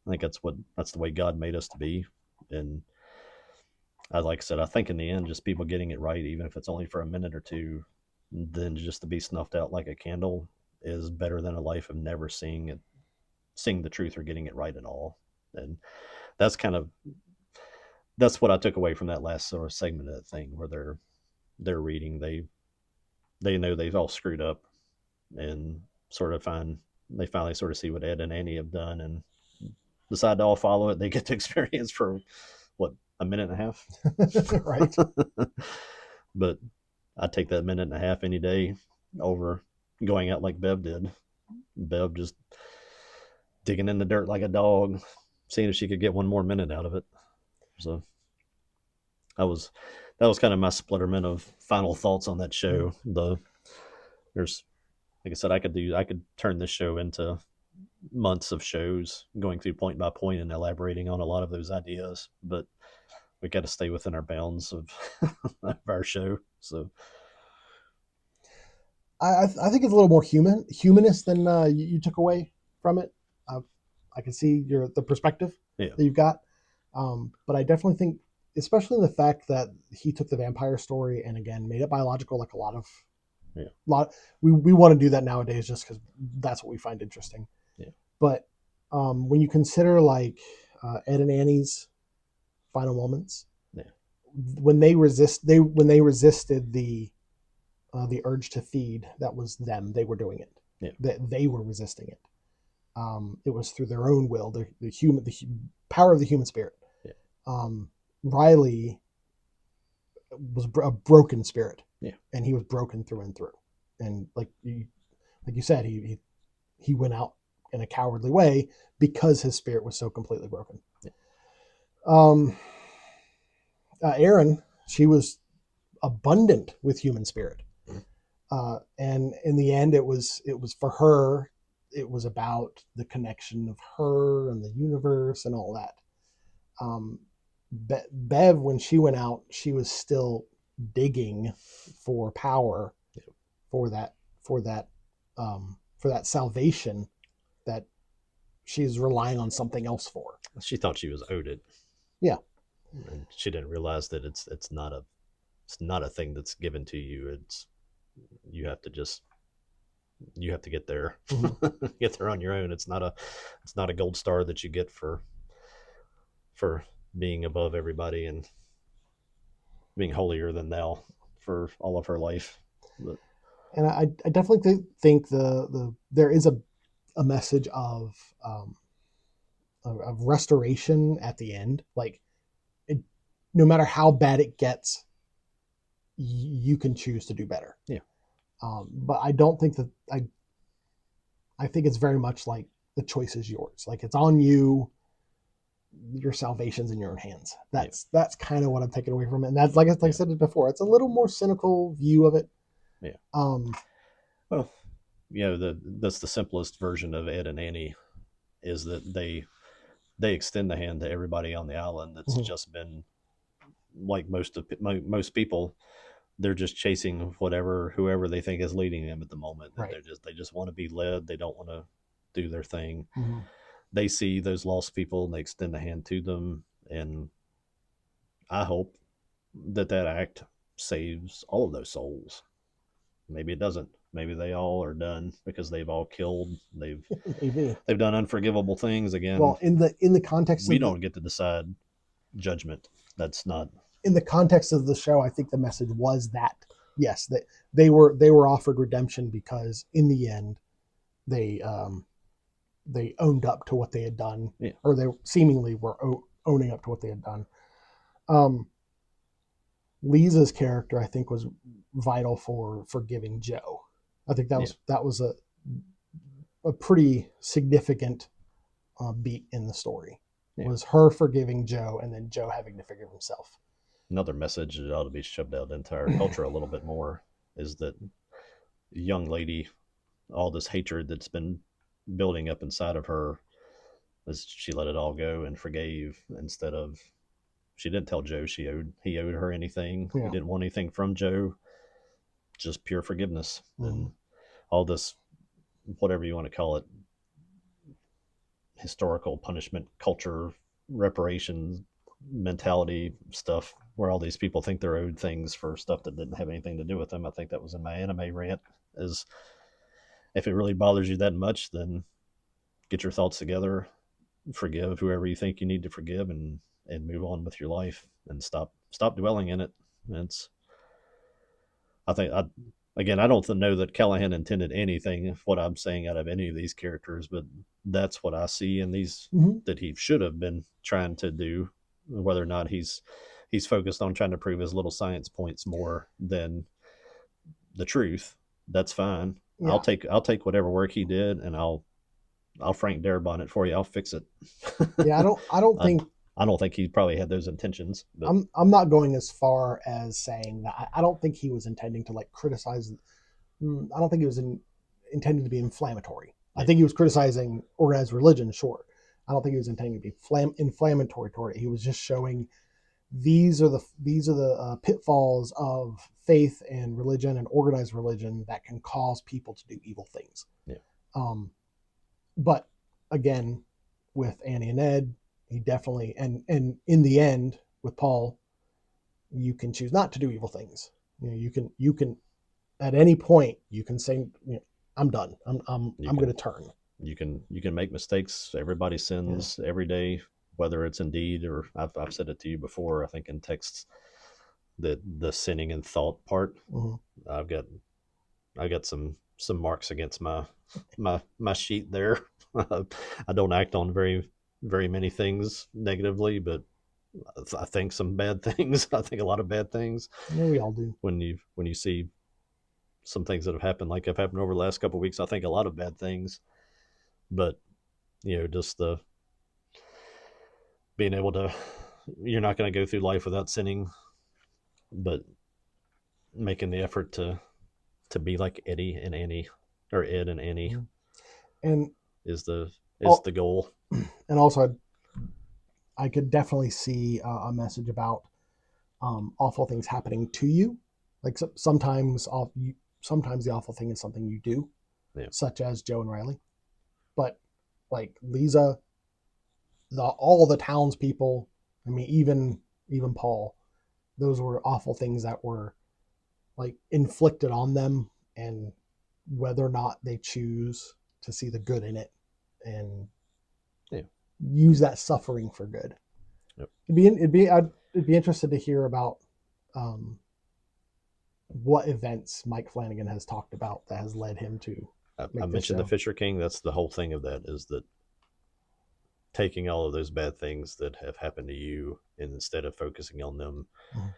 I think that's the way God made us to be. And like I said, I think in the end, just people getting it right, even if it's only for a minute or two, then just to be snuffed out like a candle is better than a life of never seeing the truth or getting it right at all. And that's kind of that's what I took away from that last sort of segment of the thing, where they're reading, they know they've all screwed up, and they finally sort of see what Ed and Annie have done and decide to all follow it. They get to experience for what, a minute and a half. Right. But I take that minute and a half any day over going out like Bev did. Bev just digging in the dirt like a dog, seeing if she could get one more minute out of it. So that was kind of my splitterment of final thoughts on that show. There's, like I said, I could turn this show into months of shows, going through point by point and elaborating on a lot of those ideas, but we got to stay within our bounds of, of our show. So I think it's a little more humanist than you took away from it. I can see the perspective yeah, that you've got, but I definitely think, especially in the fact that he took the vampire story and again made it biological, like yeah, we want to do that nowadays just because that's what we find interesting. yeah, But when you consider like Ed and Annie's final moments, yeah, when they resisted the urge to feed, that was them. They were doing it. yeah, They were resisting it. It was through their own will, the power of the human spirit. yeah, Riley was a broken spirit, yeah, and he was broken through and through. And like you said, he went out in a cowardly way because his spirit was so completely broken. yeah. Um, Erin, she was abundant with human spirit. And in the end, it was for her. It was about the connection of her and the universe and all that. Bev, when she went out, she was still digging for power, for that salvation that she's relying on something else for. She thought she was owed it. Yeah. And she didn't realize that it's not a thing that's given to you. It's you have to get there. Mm-hmm. Get there on your own. It's not a gold star that you get for being above everybody and being holier than thou for all of her life. But And I definitely think there is a message of restoration at the end. Like, no matter how bad it gets, you can choose to do better. Yeah. But I don't think that I think it's very much like the choice is yours. Like, it's on you. Your salvation's in your own hands. That's kind of what I'm taking away from it. And that's like I said it before. It's a little more cynical view of it. Yeah. Well, that's the simplest version of Ed and Annie, is that they extend the hand to everybody on the island that's mm-hmm. just been like most people. They're just chasing whoever they think is leading them at the moment. Right. They just want to be led. They don't want to do their thing. Mm-hmm. They see those lost people and they extend the hand to them. And I hope that act saves all of those souls. Maybe it doesn't. Maybe they all are done because they've all killed. They've done unforgivable things again. Well, in the context, we don't get to decide judgment. That's not in the context of the show. I think the message was that yes, that they were offered redemption because in the end they owned up to what they had done, or they seemingly were owning up to what they had done. Lisa's character, I think, was vital for forgiving Joe. I think that was a pretty significant beat in the story. Was her forgiving Joe, and then Joe having to forgive himself. Another message that ought to be shoved out into our culture a little bit more is that young lady, all this hatred that's been building up inside of her, as she let it all go and forgave, instead of, she didn't tell Joe he owed her anything. He didn't want anything from Joe, just pure forgiveness. Mm-hmm. And all this, whatever you want to call it, historical punishment culture, reparations mentality stuff, where all these people think they're owed things for stuff that didn't have anything to do with them. I think that was in my anime rant, is if it really bothers you that much, then get your thoughts together, forgive whoever you think you need to forgive, and move on with your life, and stop dwelling in it. I don't know that Callahan intended anything of what I'm saying out of any of these characters, but that's what I see in these, mm-hmm. that he should have been trying to do. Whether or not he's focused on trying to prove his little science points more than the truth, that's fine. Yeah. I'll take whatever work he did, and I'll Frank Darabont it for you. I'll fix it. Yeah, I don't think I don't think he probably had those intentions. But I'm not going as far as saying that. I don't think he was intending to like criticize. I don't think he was intending to be inflammatory. Yeah. I think he was criticizing organized religion, sure. I don't think he was intending to be inflammatory toward it. He was just showing these are the pitfalls of faith and religion and organized religion that can cause people to do evil things. Yeah. But again, with Annie and Ed, he definitely, and in the end with Paul, you can choose not to do evil things. You can at any point you can say, I'm done. I'm going to turn. You can make mistakes. Everybody sins every day, whether it's in deed or I've said it to you before, I think in texts, the sinning in thought part. Mm-hmm. I've got some marks against my sheet there. I don't act on very, very many things negatively, but I think some bad things. I think a lot of bad things. Yeah, we all do. When you see some things that have happened, like have happened over the last couple of weeks, I think a lot of bad things. But just the being able to, you're not going to go through life without sinning, but making the effort to be like Eddie and Annie, or Ed and Annie, and is the goal. And also, I could definitely see a message about awful things happening to you. Like sometimes the awful thing is something you do, such as Joe and Riley. But like Lisa, all the townspeople. I mean, even Paul. Those were awful things that were like inflicted on them, and whether or not they choose to see the good in it and Yeah. use that suffering for good. Yep. I'd be interested to hear about um, what events Mike Flanagan has talked about that has led him to I make this mentioned the show. Fisher King. That's the whole thing of that, is that taking all of those bad things that have happened to you, and instead of focusing on them, Mhm.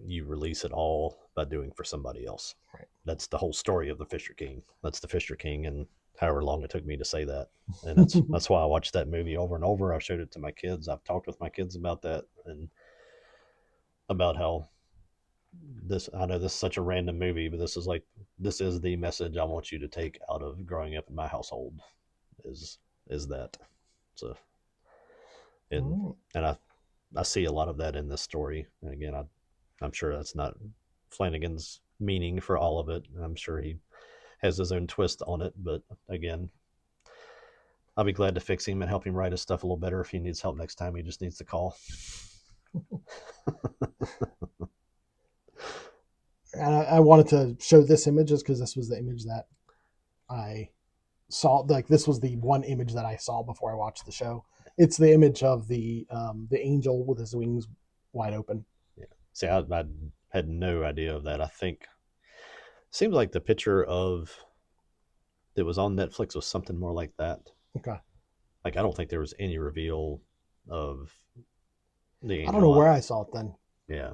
you release it all by doing for somebody else. Right. That's the whole story of the Fisher King. That's the Fisher King, and however long it took me to say that. And that's why I watched that movie over and over. I showed it to my kids. I've talked with my kids about that, and about how this, I know this is such a random movie, but this is the message I want you to take out of growing up in my household, is that. So, and and I see a lot of that in this story. And again, I'm sure that's not Flanagan's meaning for all of it. I'm sure he has his own twist on it, but again, I'll be glad to fix him and help him write his stuff a little better. If he needs help next time, he just needs to call. And I wanted to show this image just because this was the image that I saw. Like, this was the one image that I saw before I watched the show. It's the image of the angel with his wings wide open. Yeah. See, I had no idea of that. I think seems like the picture of that was on Netflix was something more like that. Okay. Like, I don't think there was any reveal of the angel. I don't know where I saw it then. Yeah.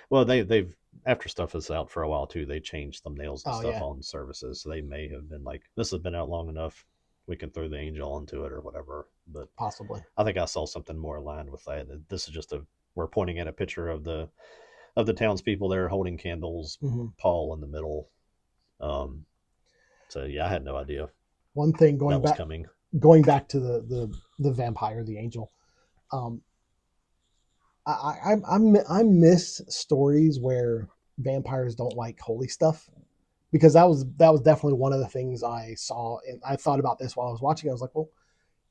Well, they've after stuff is out for a while too, they changed thumbnails and stuff on services, so they may have been like, this has been out long enough, we can throw the angel into it or whatever. But possibly, I think I saw something more aligned with that. This is just we're pointing at a picture of the townspeople there holding candles, Paul in the middle. So yeah, I had no idea. One thing going back to the vampire, the angel. I miss stories where vampires don't like holy stuff, because that was definitely one of the things I saw, and I thought about this while I was watching. I was like, well,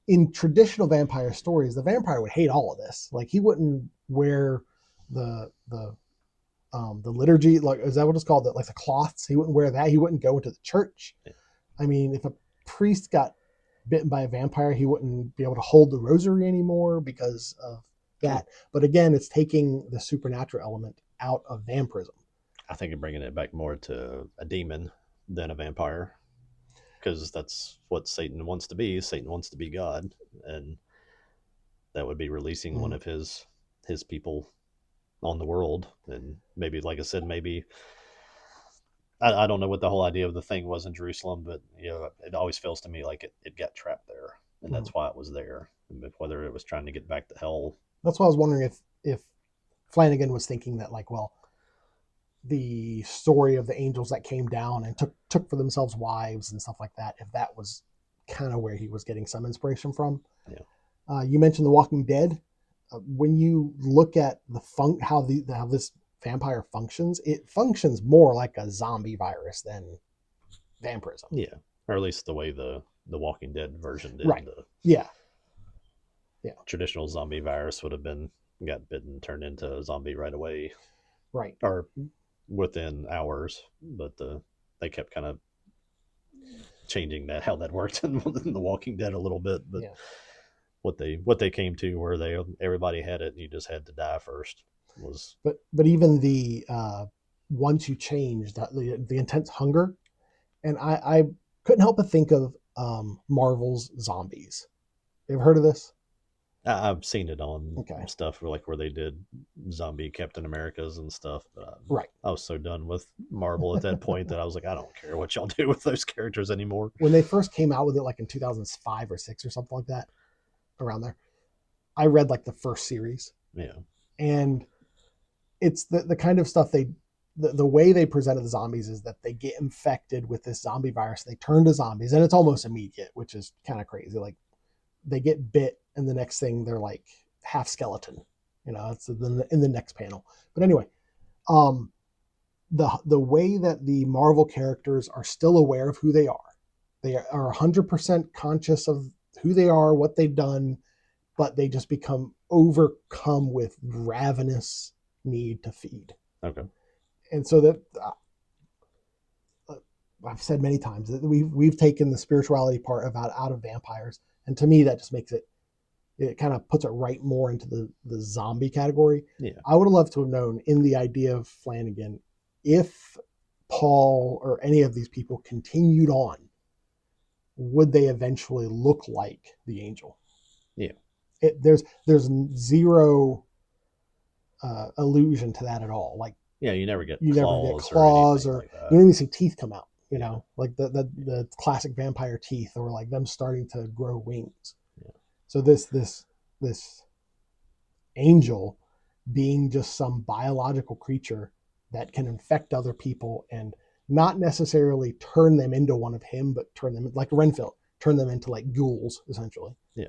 in traditional vampire stories, the vampire would hate all of this. Like, he wouldn't wear the liturgy, like, is that what it's called? Like the cloths. He wouldn't wear that. He wouldn't go into the church. Yeah. I mean, if a priest got bitten by a vampire, he wouldn't be able to hold the rosary anymore because of that. But again, it's taking the supernatural element out of vampirism. I think you're bringing it back more to a demon than a vampire, because that's what Satan wants to be. Satan wants to be God, and that would be releasing one of his people on the world. And maybe, like I said, maybe I don't know what the whole idea of the thing was in Jerusalem, but it always feels to me like it got trapped there, and that's why it was there. Whether it was trying to get back to hell. That's why I was wondering if Flanagan was thinking that, like, well, the story of the angels that came down and took for themselves wives and stuff like that, if that was kind of where he was getting some inspiration from. Yeah. You mentioned The Walking Dead. When you look at how this vampire functions, it functions more like a zombie virus than vampirism. Yeah, or at least the way the Walking Dead version did. Right. Yeah. Traditional zombie virus would have got bitten, turned into a zombie right away. Right. Or within hours, but they kept kind of changing how that worked in The Walking Dead a little bit. But what they came to, where everybody had it and you just had to die first, was. But even the once you change the intense hunger, and I couldn't help but think of Marvel's Zombies. You ever heard of this? I've seen it on stuff where they did zombie Captain Americas and stuff. But I was so done with Marvel at that point that I was like, I don't care what y'all do with those characters anymore. When they first came out with it, like in 2005 or 6 or something like that, around there, I read like the first series. Yeah. And it's the kind of stuff the way they presented the zombies is that they get infected with this zombie virus, they turn to zombies, and it's almost immediate, which is kind of crazy. Like, they get bit, and the next thing they're like half skeleton. It's in the next panel. But anyway, the way that the Marvel characters are still aware of who they are 100% conscious of who they are, what they've done, but they just become overcome with ravenous need to feed. Okay. And so that I've said many times that we've taken the spirituality part out of vampires, and to me that just makes it kind of puts it right more into the zombie category. Yeah. I would have loved to have known in the idea of Flanagan if Paul or any of these people continued on, would they eventually look like the angel? Yeah. There's zero allusion to that at all. Like Yeah, you never get claws or like that. you don't even see teeth come out. You know, like the classic vampire teeth, or like them starting to grow wings. Yeah. So this angel being just some biological creature that can infect other people and not necessarily turn them into one of him, but turn them like Renfield, turn them into like ghouls essentially. Yeah.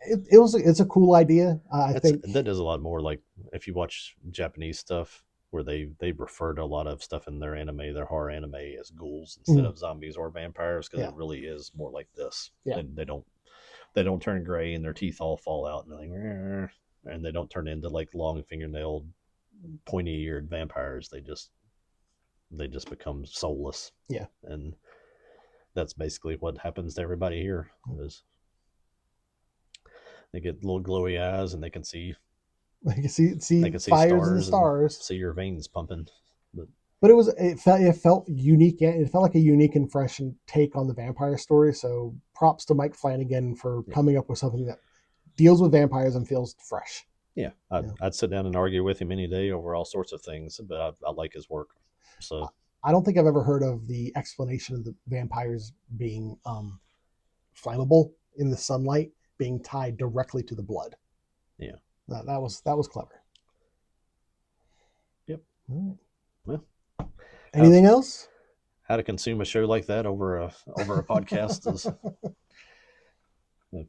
It's a cool idea. I think that does a lot more. Like if you watch Japanese stuff where they refer to a lot of stuff in their anime, their horror anime, as ghouls instead of zombies or vampires, because it really is more like this. Yeah. They don't turn gray and their teeth all fall out and they don't turn into like long fingernailed, pointy eared vampires. They just become soulless. Yeah. And that's basically what happens to everybody here. Is they get little glowy eyes and they can see fires in the stars, see your veins pumping. But it felt unique. It felt like a unique and fresh take on the vampire story. So props to Mike Flanagan for coming up with something that deals with vampires and feels fresh. Yeah, I'd sit down and argue with him any day over all sorts of things, but I like his work. So I don't think I've ever heard of the explanation of the vampires being flammable in the sunlight, being tied directly to the blood. Yeah, that was clever. Yep. All right. Well, anything else? How to consume a show like that over a podcast is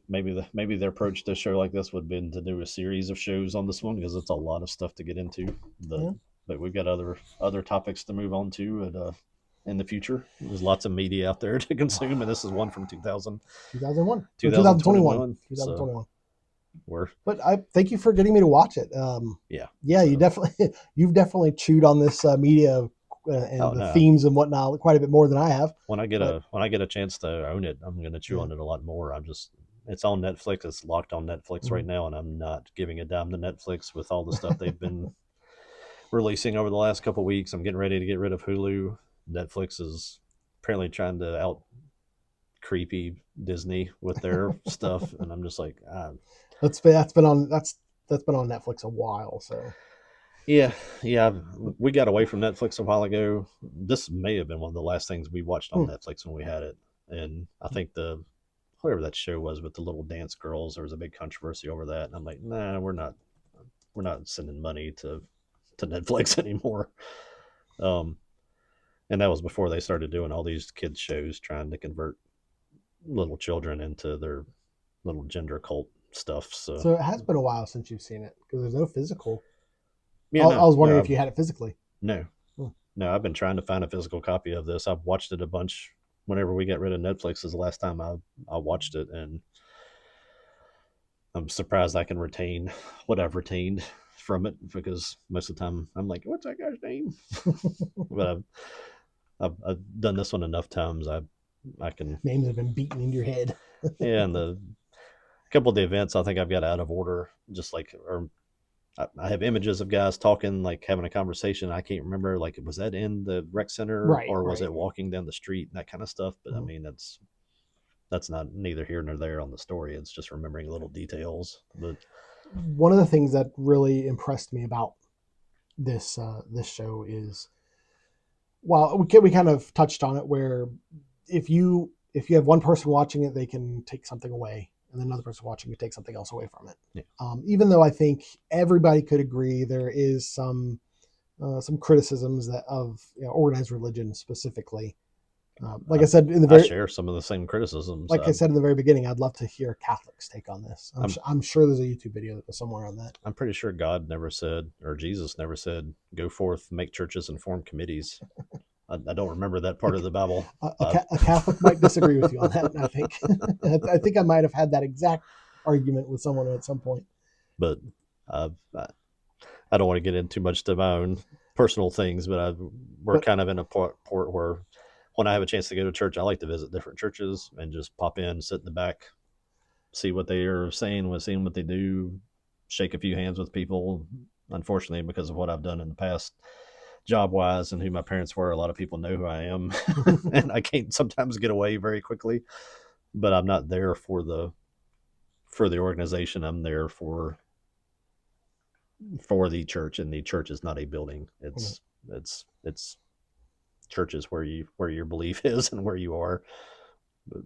maybe their approach to a show like this would have been to do a series of shows on this one, because it's a lot of stuff to get into. But we've got other topics to move on to in the future. There's lots of media out there to consume, and this is one from 2021. But I thank you for getting me to watch it. You've definitely chewed on this media and the themes and whatnot quite a bit more than I have. When I get a chance to own it, I'm going to chew on it a lot more. It's on Netflix. It's locked on Netflix right now, and I'm not giving a dime to Netflix with all the stuff they've been releasing over the last couple of weeks. I'm getting ready to get rid of Hulu. Netflix is apparently trying to out creepy Disney with their stuff, and I'm just like, that's been on Netflix a while. So yeah, we got away from Netflix a while ago. This may have been one of the last things we watched on Netflix when we had it, and I think whatever that show was with the little dance girls, there was a big controversy over that, and I'm like, nah, we're not sending money to Netflix anymore. And that was before they started doing all these kids shows trying to convert little children into their little gender cult stuff. So it has been a while since you've seen it, because there's no physical. Yeah, I was wondering if you had it physically. No, I've been trying to find a physical copy of this. I've watched it a bunch. Whenever we got rid of Netflix is the last time I watched it, and I'm surprised I can retain what I've retained from it, because most of the time I'm like, what's that guy's name? But I've done this one enough times. I can names have been beaten into your head. Yeah, and a couple of the events I think I've got out of order. Just like, or I have images of guys talking, like having a conversation. I can't remember, like, was that in the rec center or was it walking down the street and that kind of stuff? But I mean, that's not neither here nor there on the story. It's just remembering little details. But one of the things that really impressed me about this show is, well, we kind of touched on it, where if you have one person watching it, they can take something away, and then another person watching can take something else away from it. Yeah. Even though I think everybody could agree there is some criticisms of organized religion specifically. I said I share some of the same criticisms. I said in the very beginning, I'd love to hear Catholics' take on this. I'm sure there's a YouTube video somewhere on that. I'm pretty sure God never said, or Jesus never said, go forth, make churches and form committees. I don't remember that part of the Bible. A Catholic might disagree with you on that. I think I think I might have had that exact argument with someone at some point. But I don't want to get into too much to my own personal things, but we're kind of in a port where when I have a chance to go to church, I like to visit different churches and just pop in, sit in the back, see what they are saying, seeing what they do, shake a few hands with people. Unfortunately, because of what I've done in the past, job wise, and who my parents were, a lot of people know who I am, and I can't sometimes get away very quickly. But I'm not there for the organization. I'm there for the church, and the church is not a building. It's church is where your belief is and where you are. But,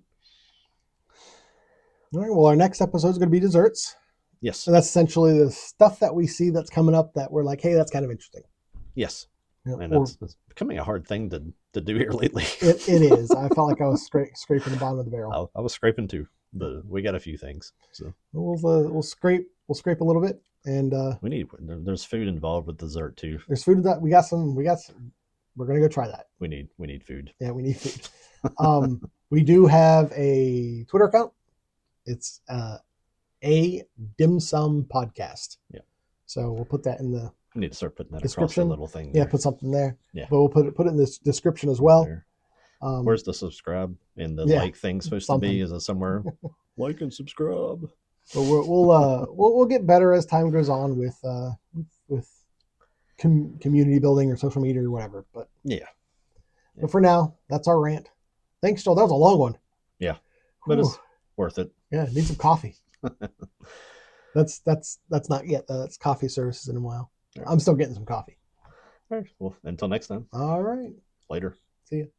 all right. Well, our next episode is going to be desserts. Yes. So that's essentially the stuff that we see that's coming up that we're like, hey, that's kind of interesting. Yes. Yeah, and it's becoming a hard thing to do here lately. It is. I felt like I was scraping the bottom of the barrel. I was scraping too, but we got a few things. So we'll scrape a little bit, and there's food involved with dessert too. There's food that we got some. We're gonna go try that. We need food. Yeah, we need food. We do have a Twitter account. It's a dim sum podcast. Yeah. So we'll put that in the. We need to start putting that description. Across the little thing. There. Yeah, put something there. Yeah. But we'll put it in this description as well. Where's the subscribe and the like thing supposed to be? Is it somewhere? Like and subscribe. But we'll get better as time goes on with community building or social media or whatever. But yeah. But for now, that's our rant. Thanks, Joel. That was a long one. Yeah, but it's worth it. Yeah, need some coffee. That's not yet. That's coffee services in a while. Right. I'm still getting some coffee. All right. Well, until next time. All right. Later. See you.